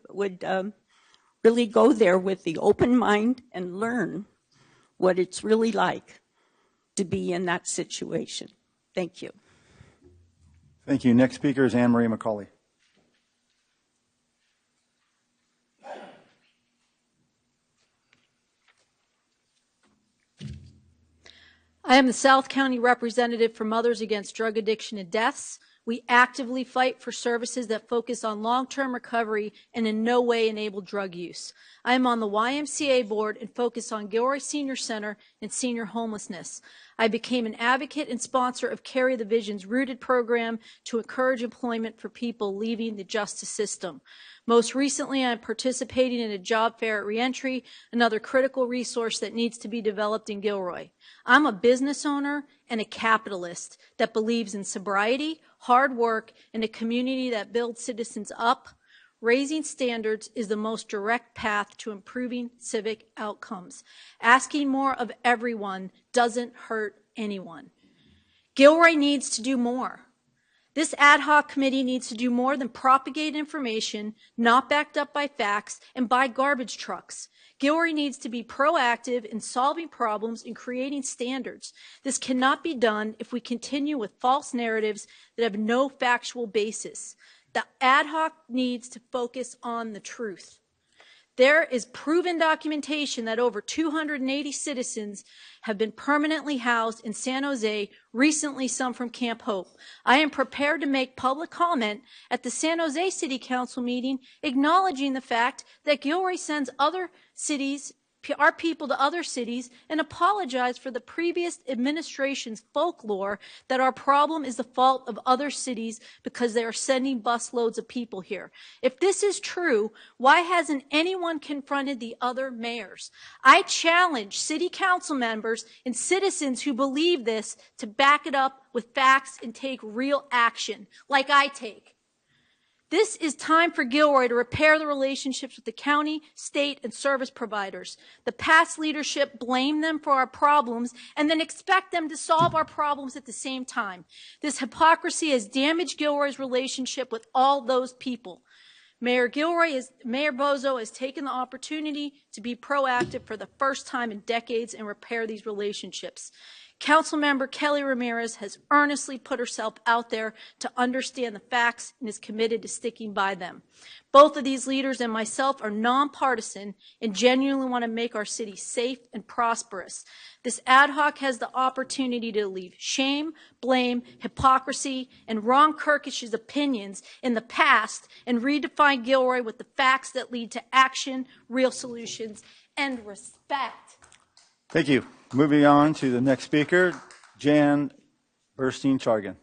really go there with the open mind and learn what it's really like to be in that situation. Thank you. Thank you. Next speaker is Anne Marie McCauley. I am the South County representative for Mothers Against Drug Addiction and Deaths. We actively fight for services that focus on long-term recovery and in no way enable drug use. I am on the YMCA board and focus on Gilroy Senior Center and senior homelessness. I became an advocate and sponsor of Carry the Vision's Rooted program to encourage employment for people leaving the justice system. Most recently, I am participating in a job fair at Reentry, another critical resource that needs to be developed in Gilroy. I'm a business owner and a capitalist that believes in sobriety, hard work, and a community that builds citizens up. Raising standards is the most direct path to improving civic outcomes. Asking more of everyone doesn't hurt anyone. Gilroy needs to do more. This ad hoc committee needs to do more than propagate information not backed up by facts and buy garbage trucks. Gilroy needs to be proactive in solving problems and creating standards. This cannot be done if we continue with false narratives that have no factual basis. The ad hoc needs to focus on the truth. There is proven documentation that over 280 citizens have been permanently housed in San Jose, recently some from Camp Hope. I am prepared to make public comment at the San Jose City Council meeting acknowledging the fact that Gilroy sends other cities, our people to other cities, and apologize for the previous administration's folklore that our problem is the fault of other cities because they are sending busloads of people here. If this is true, why hasn't anyone confronted the other mayors? I challenge city council members and citizens who believe this to back it up with facts and take real action, like I take. This is time for Gilroy to repair the relationships with the county, state, and service providers. The past leadership blamed them for our problems and then expect them to solve our problems at the same time. This hypocrisy has damaged Gilroy's relationship with all those people. Mayor Bozo has taken the opportunity to be proactive for the first time in decades and repair these relationships. Councilmember Kelly Ramirez has earnestly put herself out there to understand the facts and is committed to sticking by them. Both of these leaders and myself are nonpartisan and genuinely want to make our city safe and prosperous. This ad hoc has the opportunity to leave shame, blame, hypocrisy, and Ron Kirkish's opinions in the past and redefine Gilroy with the facts that lead to action, real solutions, and respect. Thank you. Moving on to the next speaker, Jan Burstein-Chargan.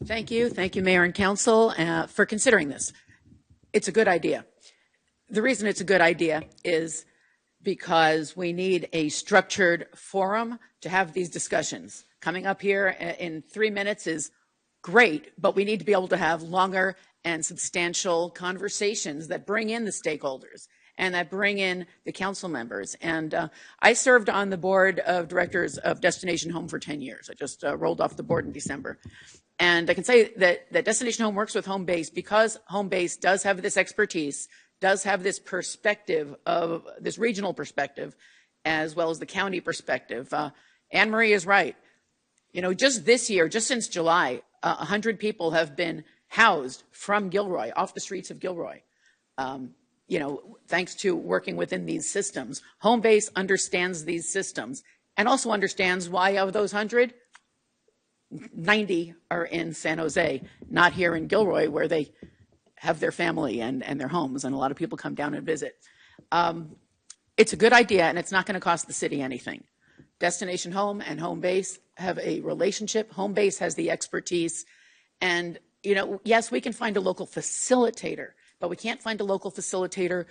Thank you, Mayor and Council, for considering this. It's a good idea. The reason it's a good idea is because we need a structured forum to have these discussions. Coming up here in 3 minutes is great, but we need to be able to have longer and substantial conversations that bring in the stakeholders and that bring in the council members. And I served on the board of directors of Destination Home for 10 years. I just rolled off the board in December. And I can say that Destination Home works with Home Base because Home Base does have this expertise, does have this perspective of this regional perspective, as well as the county perspective. Anne Marie is right. You know, just this year, just since July, 100 people have been housed from Gilroy, off the streets of Gilroy. You know, thanks to working within these systems. Home Base understands these systems and also understands why of those 100, 90 are in San Jose, not here in Gilroy where they have their family and their homes, and a lot of people come down and visit. It's a good idea, and it's not going to cost the city anything. Destination Home and Home Base have a relationship. Home Base has the expertise. And, you know, yes, we can find a local facilitator, but we can't find a local facilitator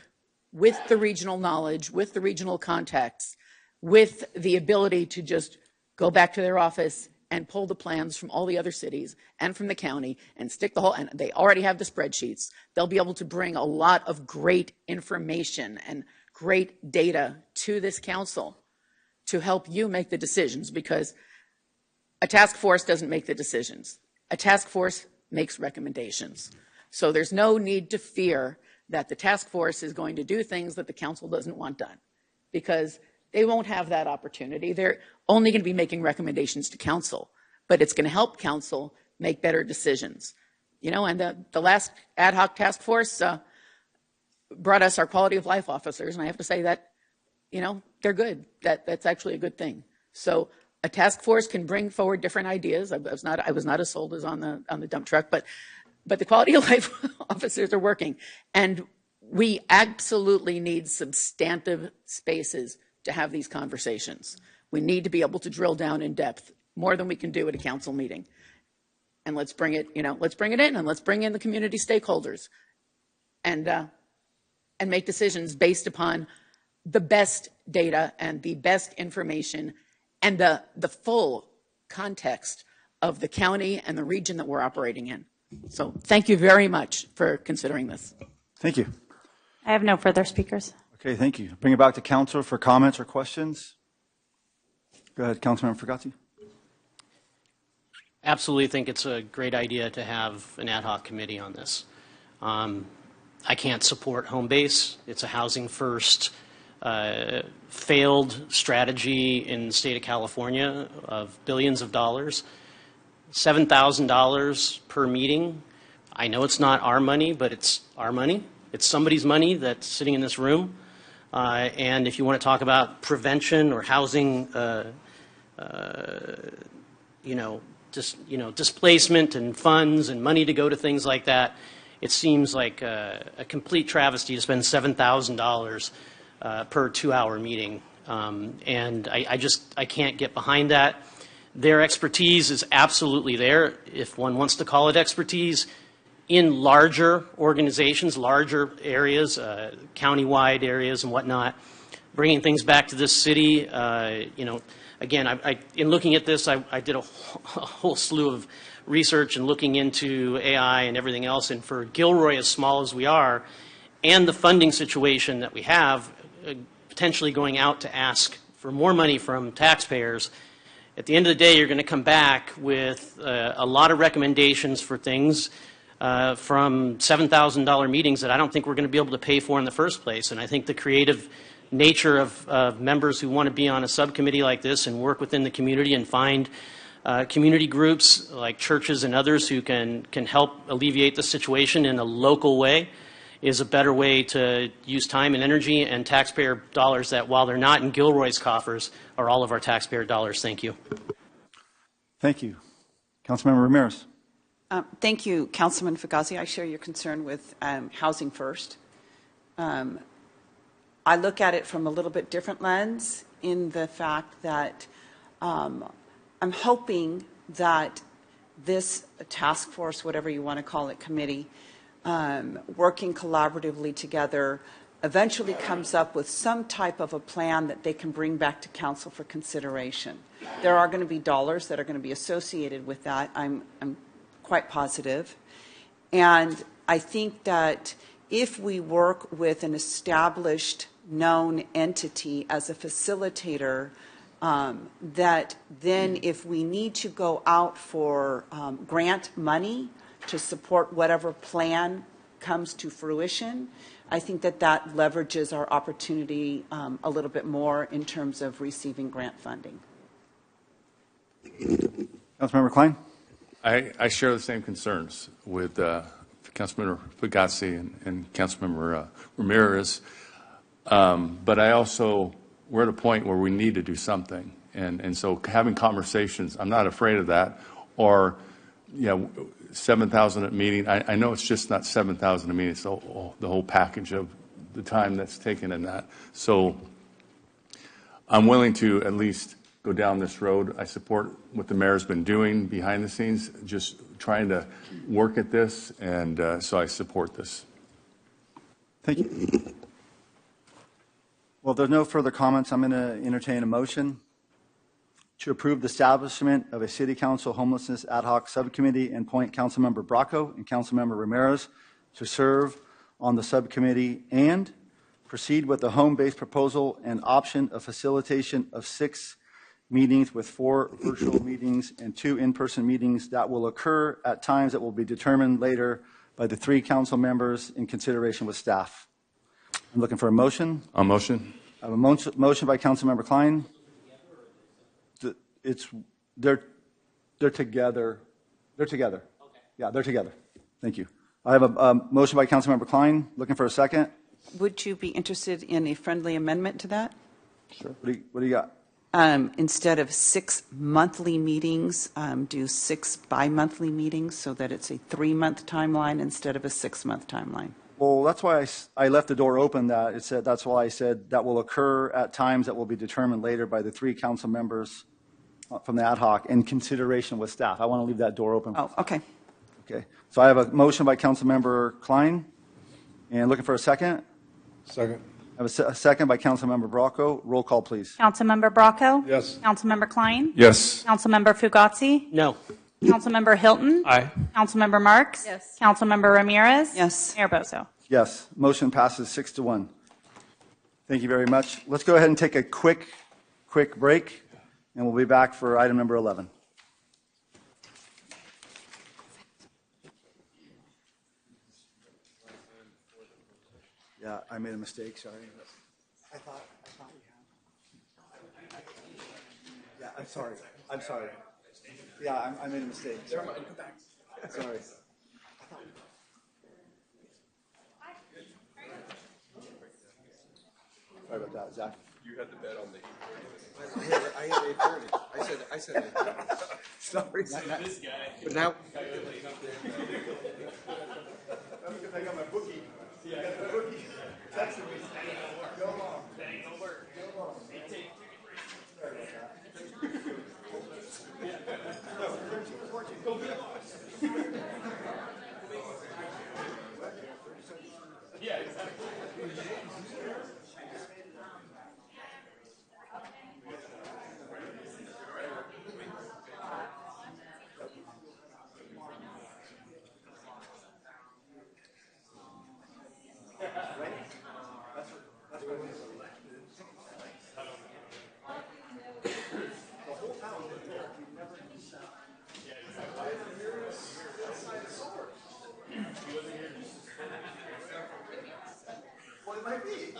with the regional knowledge, with the regional contacts, with the ability to just go back to their office and pull the plans from all the other cities and from the county and stick the whole, and they already have the spreadsheets. They'll be able to bring a lot of great information and great data to this council to help you make the decisions, because a task force doesn't make the decisions. A task force makes recommendations. So there's no need to fear that the task force is going to do things that the council doesn't want done, because they won't have that opportunity. They're only going to be making recommendations to council, but it's going to help council make better decisions. You know, and the last ad hoc task force brought us our quality of life officers, and I have to say that, you know, they're good. That's actually a good thing. So a task force can bring forward different ideas. I was not as sold as on the dump truck, but the quality of life officers are working, and we absolutely need substantive spaces to have these conversations. We need to be able to drill down in depth more than we can do at a council meeting. And let's bring it, you know, let's bring it in, and let's bring in the community stakeholders and make decisions based upon the best data and the best information and the full context of the county and the region that we're operating in. So thank you very much for considering this. Thank you. I have no further speakers. Okay, thank you. Bring it back to council for comments or questions. Go ahead, Councilmember Fugazzi. Absolutely think it's a great idea to have an ad hoc committee on this. I can't support Home Base. It's a housing first failed strategy in the state of California of billions of dollars. $7,000 per meeting. I know it's not our money, but it's our money. It's somebody's money that's sitting in this room. And if you want to talk about prevention or housing, displacement and funds and money to go to things like that, it seems like a complete travesty to spend $7,000 per 2-hour meeting. And I can't get behind that. Their expertise is absolutely there, if one wants to call it expertise, in larger organizations, larger areas, countywide areas and whatnot, bringing things back to this city. again, in looking at this, I did a whole slew of research and looking into AI and everything else. And for Gilroy, as small as we are, and the funding situation that we have, potentially going out to ask for more money from taxpayers, at the end of the day, you're going to come back with a lot of recommendations for things from $7,000 meetings that I don't think we're going to be able to pay for in the first place. And I think the creative nature of members who want to be on a subcommittee like this and work within the community and find community groups like churches and others who can help alleviate the situation in a local way is a better way to use time and energy and taxpayer dollars that, while they're not in Gilroy's coffers, are all of our taxpayer dollars. Thank you. Thank you. Councilmember Ramirez. Thank you, Councilman Fugazi. I share your concern with Housing First. I look at it from a little bit different lens in the fact that I'm hoping that this task force, whatever you want to call it, committee, working collaboratively together, eventually comes up with some type of a plan that they can bring back to council for consideration. There are going to be dollars that are going to be associated with that. I'm quite positive. And I think that if we work with an established, known entity as a facilitator, that then if we need to go out for grant money to support whatever plan comes to fruition, I think that that leverages our opportunity a little bit more in terms of receiving grant funding. Councilmember Klein? I share the same concerns with Councilmember Fugazi and Councilmember Ramirez. But I also, we're at a point where we need to do something. And so having conversations, I'm not afraid of that. Or, 7,000 a meeting. I know it's just not 7,000 a meeting. It's the whole package of the time that's taken in that. So I'm willing to at least go down this road. I support what the mayor's been doing behind the scenes, just trying to work at this. And so I support this. Thank you. Well, if there's no further comments, I'm going to entertain a motion to approve the establishment of a City Council Homelessness Ad Hoc Subcommittee and appoint Councilmember Bracco and Councilmember Ramirez to serve on the subcommittee and proceed with the home-based proposal and option of facilitation of 6 meetings with 4 virtual meetings and 2 in-person meetings that will occur at times that will be determined later by the 3 council members in consideration with staff. I'm looking for a motion. A motion. I have a motion by Councilmember Klein. They're together. They're together. Okay. Yeah, they're together. Thank you. I have a motion by Councilmember Klein. Looking for a second. Would you be interested in a friendly amendment to that? Sure. What do you got? Instead of 6 monthly meetings, do 6 bi-monthly meetings so that it's a 3-month timeline instead of a 6-month timeline. Well, that's why I left the door open. That's why I said that will occur at times that will be determined later by the 3 council members from the ad hoc in consideration with staff. I want to leave that door open. Oh, okay. Okay. So I have a motion by Councilmember Klein, and looking for a second. Second. I have a second by Councilmember Bracco. Roll call, please. Councilmember Bracco? Yes. Councilmember Klein? Yes. Councilmember Fugazi? No. Councilmember Hilton? Aye. Councilmember Marks? Yes. Councilmember Ramirez? Yes. Mayor Bozo? Yes. Motion passes 6-1. Thank you very much. Let's go ahead and take a quick break, and we'll be back for item number 11. Yeah, I made a mistake, sorry. I thought we had. Yeah, I'm sorry. Yeah, I made a mistake. Sorry. Sorry. Sorry about that, Zach. You had the bet on the 8:30. I had 8:30. I said 8:30. Sorry. This guy. But now. I got my bookie. See, I got my bookie. Texting me. Go long. Go work. Go long. Sorry about that. Go get lost. Yeah, exactly. might be.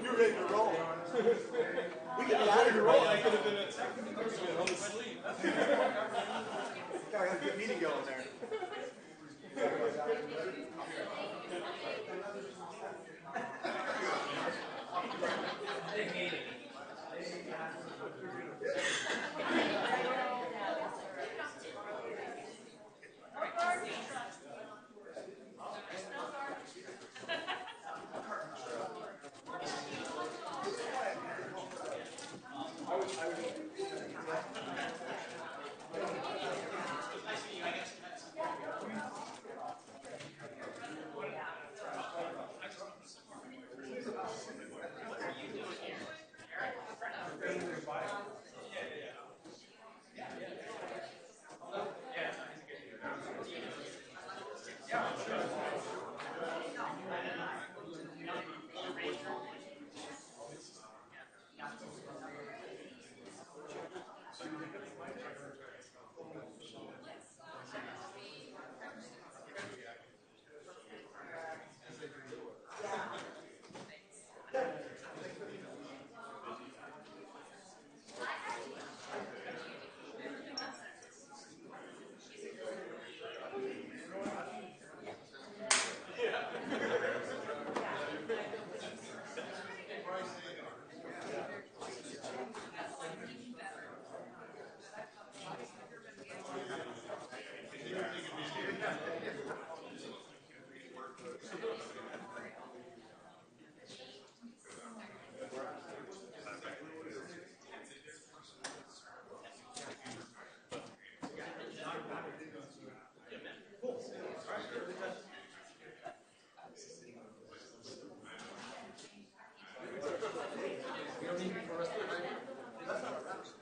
You're ready to roll. We got ready to roll. I could have been asleep. Got a good meeting going there.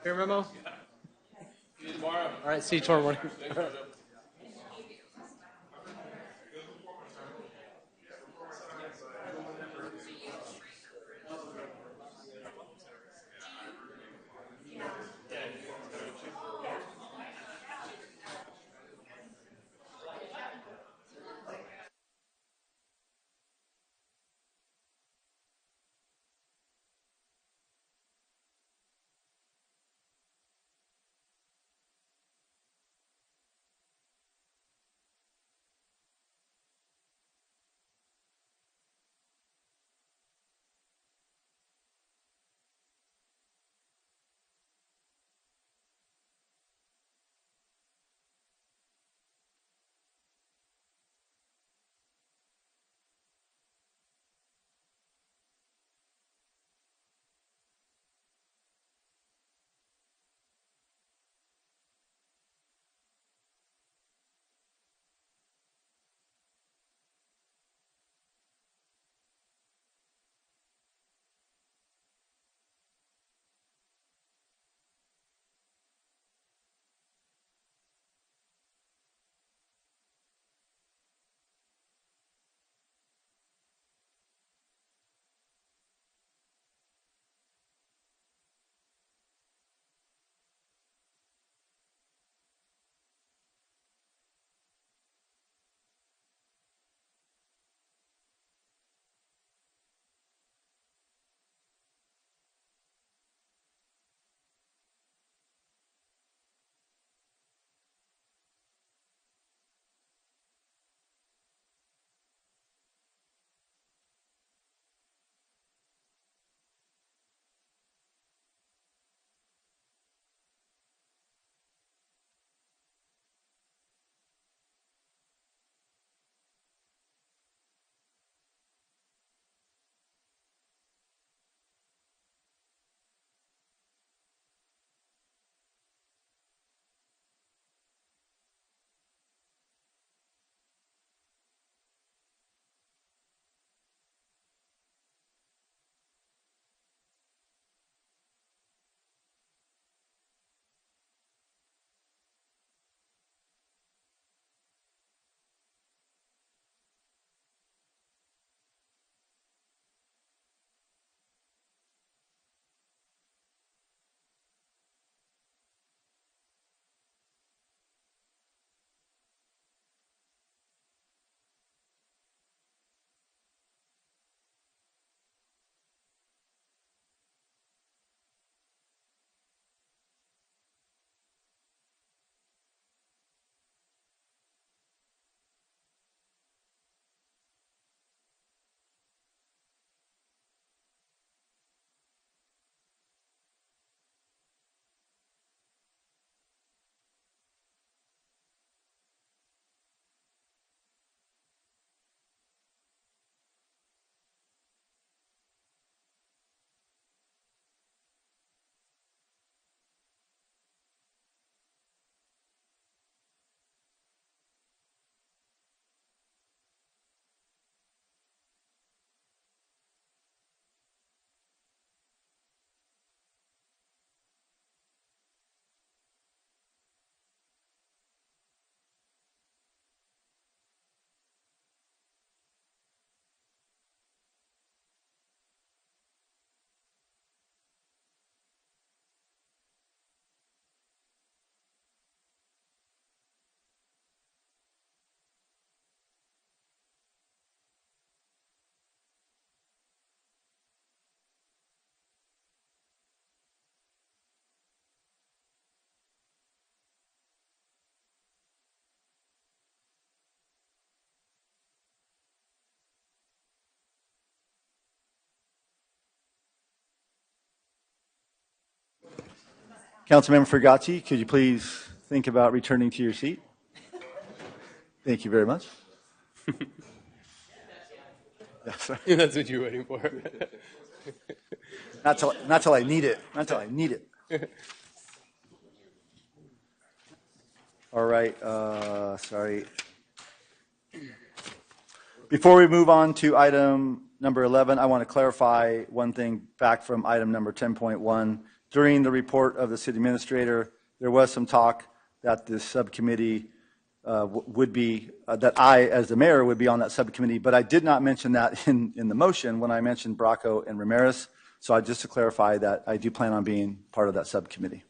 Here, Memo? See you tomorrow. All right, see you tomorrow morning. Councilmember Fugazzi, could you please think about returning to your seat? Thank you very much. Yes, That's what you're waiting for. not till I need it. Not till I need it. All right. Sorry. Before we move on to item number 11, I want to clarify one thing back from item number 10.1. During the report of the city administrator, there was some talk that this subcommittee would be, that I, as the mayor, would be on that subcommittee, but I did not mention that in the motion when I mentioned Bracco and Ramirez. So just to clarify that I do plan on being part of that subcommittee.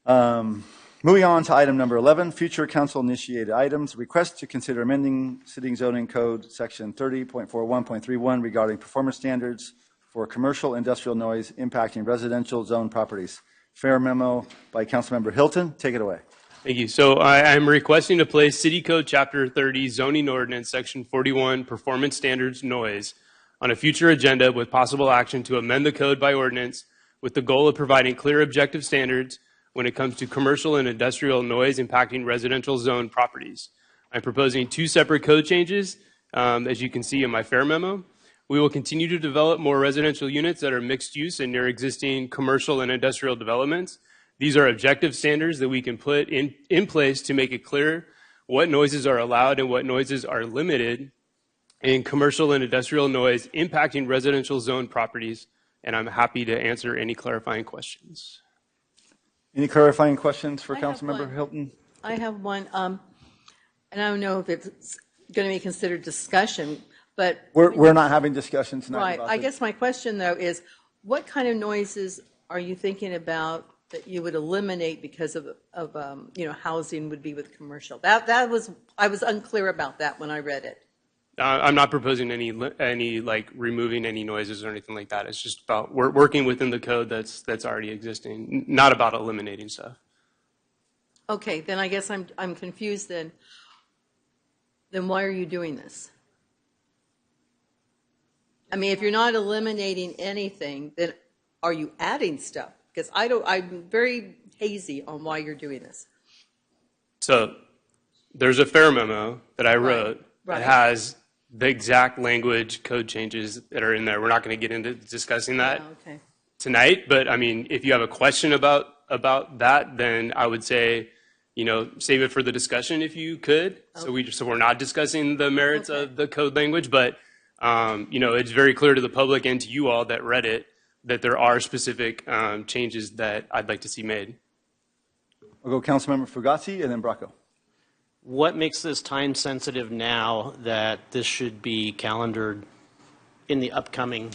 Moving on to item number 11, future council-initiated items. Request to consider amending City Zoning Code Section 30.41.31 regarding performance standards for commercial industrial noise impacting residential zone properties. Fair memo by Councilmember Hilton. Take it away. Thank you. So I'm requesting to place City Code Chapter 30 Zoning Ordinance Section 41 Performance Standards Noise on a future agenda with possible action to amend the code by ordinance with the goal of providing clear objective standards when it comes to commercial and industrial noise impacting residential zone properties. I'm proposing two separate code changes, as you can see in my fair memo. We will continue to develop more residential units that are mixed use and near existing commercial and industrial developments. These are objective standards that we can put in place to make it clear what noises are allowed and what noises are limited in commercial and industrial noise impacting residential zone properties. And I'm happy to answer any clarifying questions. Any clarifying questions for Councilmember Hilton? I have one, and I don't know if it's going to be considered discussion, but we're not having discussion tonight. Right. About I this. guess my question though is, what kind of noises are you thinking about that you would eliminate because of housing would be with commercial? That was, I was unclear about that when I read it. I'm not proposing any like removing any noises or anything like that. It's just about working within the code that's already existing, not about eliminating stuff. Okay, then I guess I'm confused then. Then why are you doing this? I mean, if you're not eliminating anything, then are you adding stuff? Because I'm very hazy on why you're doing this. So there's a fair memo that I wrote that has the exact language code changes that are in there. We're not going to get into discussing that tonight, but I mean, if you have a question about that, then I would say, save it for the discussion if you could. Okay. So we're not discussing the merits of the code language, but it's very clear to the public and to you all that read it that there are specific changes that I'd like to see made. I'll go Councilmember Fugazzi and then Bracco. What makes this time sensitive now that this should be calendared in the upcoming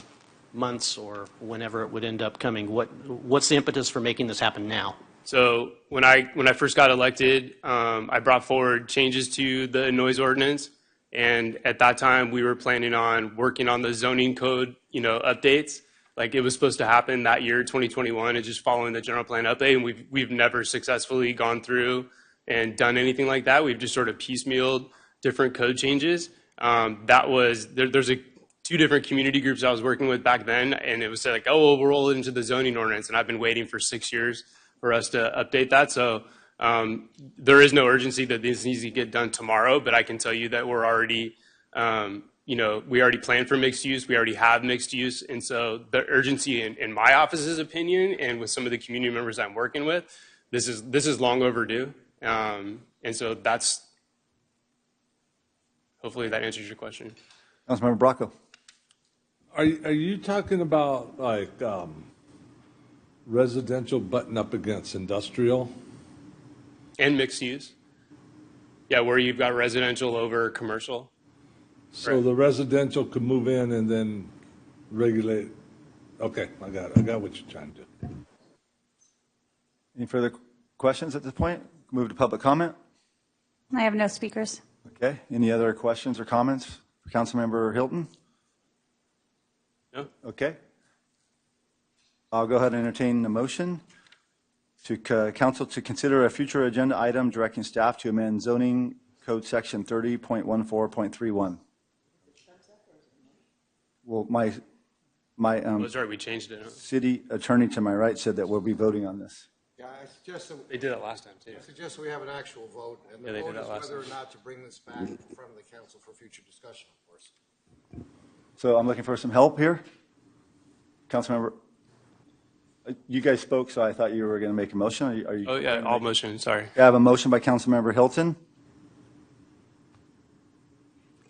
months or whenever it would end up coming? What's the impetus for making this happen now? So when I first got elected, I brought forward changes to the noise ordinance, and at that time we were planning on working on the zoning code, updates. Like it was supposed to happen that year, 2021, and just following the general plan update, and we've never successfully gone through and done anything like that. We've just sort of piecemealed different code changes. There's two different community groups I was working with back then, and it was like, oh, well, we'll roll it into the zoning ordinance, and I've been waiting for 6 years for us to update that. So there is no urgency that this needs to get done tomorrow, but I can tell you that we're already, we already planned for mixed use. We already have mixed use. And so the urgency in my office's opinion and with some of the community members I'm working with, this is long overdue. And so hopefully that answers your question. Councilmember Bracco. Are you talking about like residential button up against industrial? And mixed use. Yeah, where you've got residential over commercial. So right. The residential could move in and then regulate. Okay, I got what you're trying to do. Any further questions at this point? Move to public comment. I have no speakers. Okay. Any other questions or comments for Councilmember Hilton? No. Okay. I'll go ahead and entertain the motion to council to consider a future agenda item directing staff to amend zoning code section 30.14.31. Well, My Sorry, we changed it. city attorney to my right said that we'll be voting on this. Yeah, I suggest that. They did that last time, too. I suggest we have an actual vote, and Yeah, the they vote did is that last whether or time. not to bring this back in front of the council for future discussion, of course. So I'm looking for some help here. Councilmember, you guys spoke, so I thought you were going to make a motion. Are you Oh, yeah, all motion, sorry. I have a motion by Councilmember Hilton.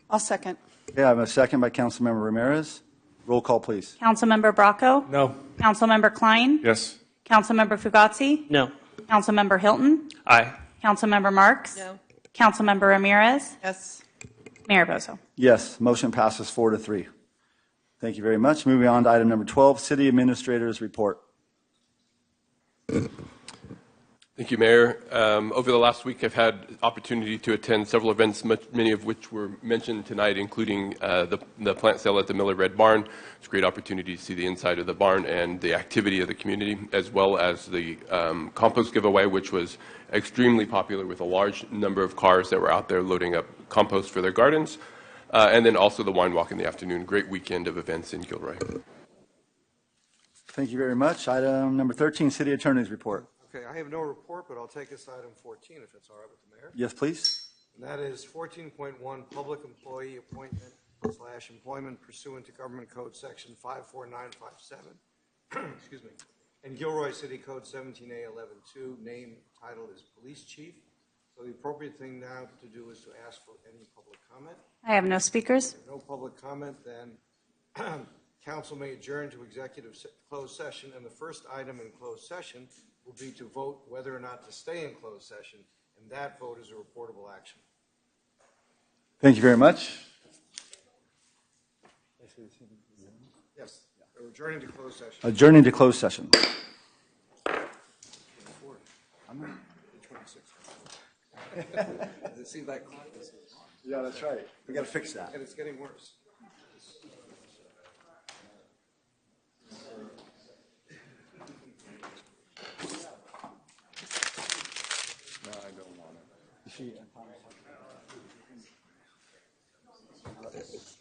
I'll second. Okay, I have a second by Councilmember Ramirez. Roll call, please. Councilmember Bracco? No. Councilmember Klein? Yes. Councilmember Fugazi? No. Councilmember Hilton? Aye. Councilmember Marks? No. Councilmember Ramirez? Yes. Mayor Bozo? Yes, motion passes 4-3. Thank you very much. Moving on to item number 12, City Administrator's Report. Thank you, Mayor. Over the last week, I've had opportunity to attend several events, many of which were mentioned tonight, including the plant sale at the Miller Red Barn. It's a great opportunity to see the inside of the barn and the activity of the community, as well as the compost giveaway, which was extremely popular with a large number of cars that were out there loading up compost for their gardens. And then also the wine walk in the afternoon. Great weekend of events in Gilroy. Thank you very much. Item number 13, City Attorney's Report. Okay, I have no report, but I'll take us to item 14, if it's all right with the mayor. Yes, please. And that is 14.1, public employee appointment / employment pursuant to Government Code Section 54957, excuse me, and Gilroy City Code 17A11-2, name title is Police Chief. So the appropriate thing now to do is to ask for any public comment. I have no speakers. If no public comment, then council may adjourn to executive closed session, and the first item in closed session will be to vote whether or not to stay in closed session, and that vote is a reportable action. Thank you very much. Yes, we're adjourning to closed session. Adjourning to closed session. Does it seem like clock is? Yeah, that's right. We got to fix that. And it's getting worse. No, I don't want it.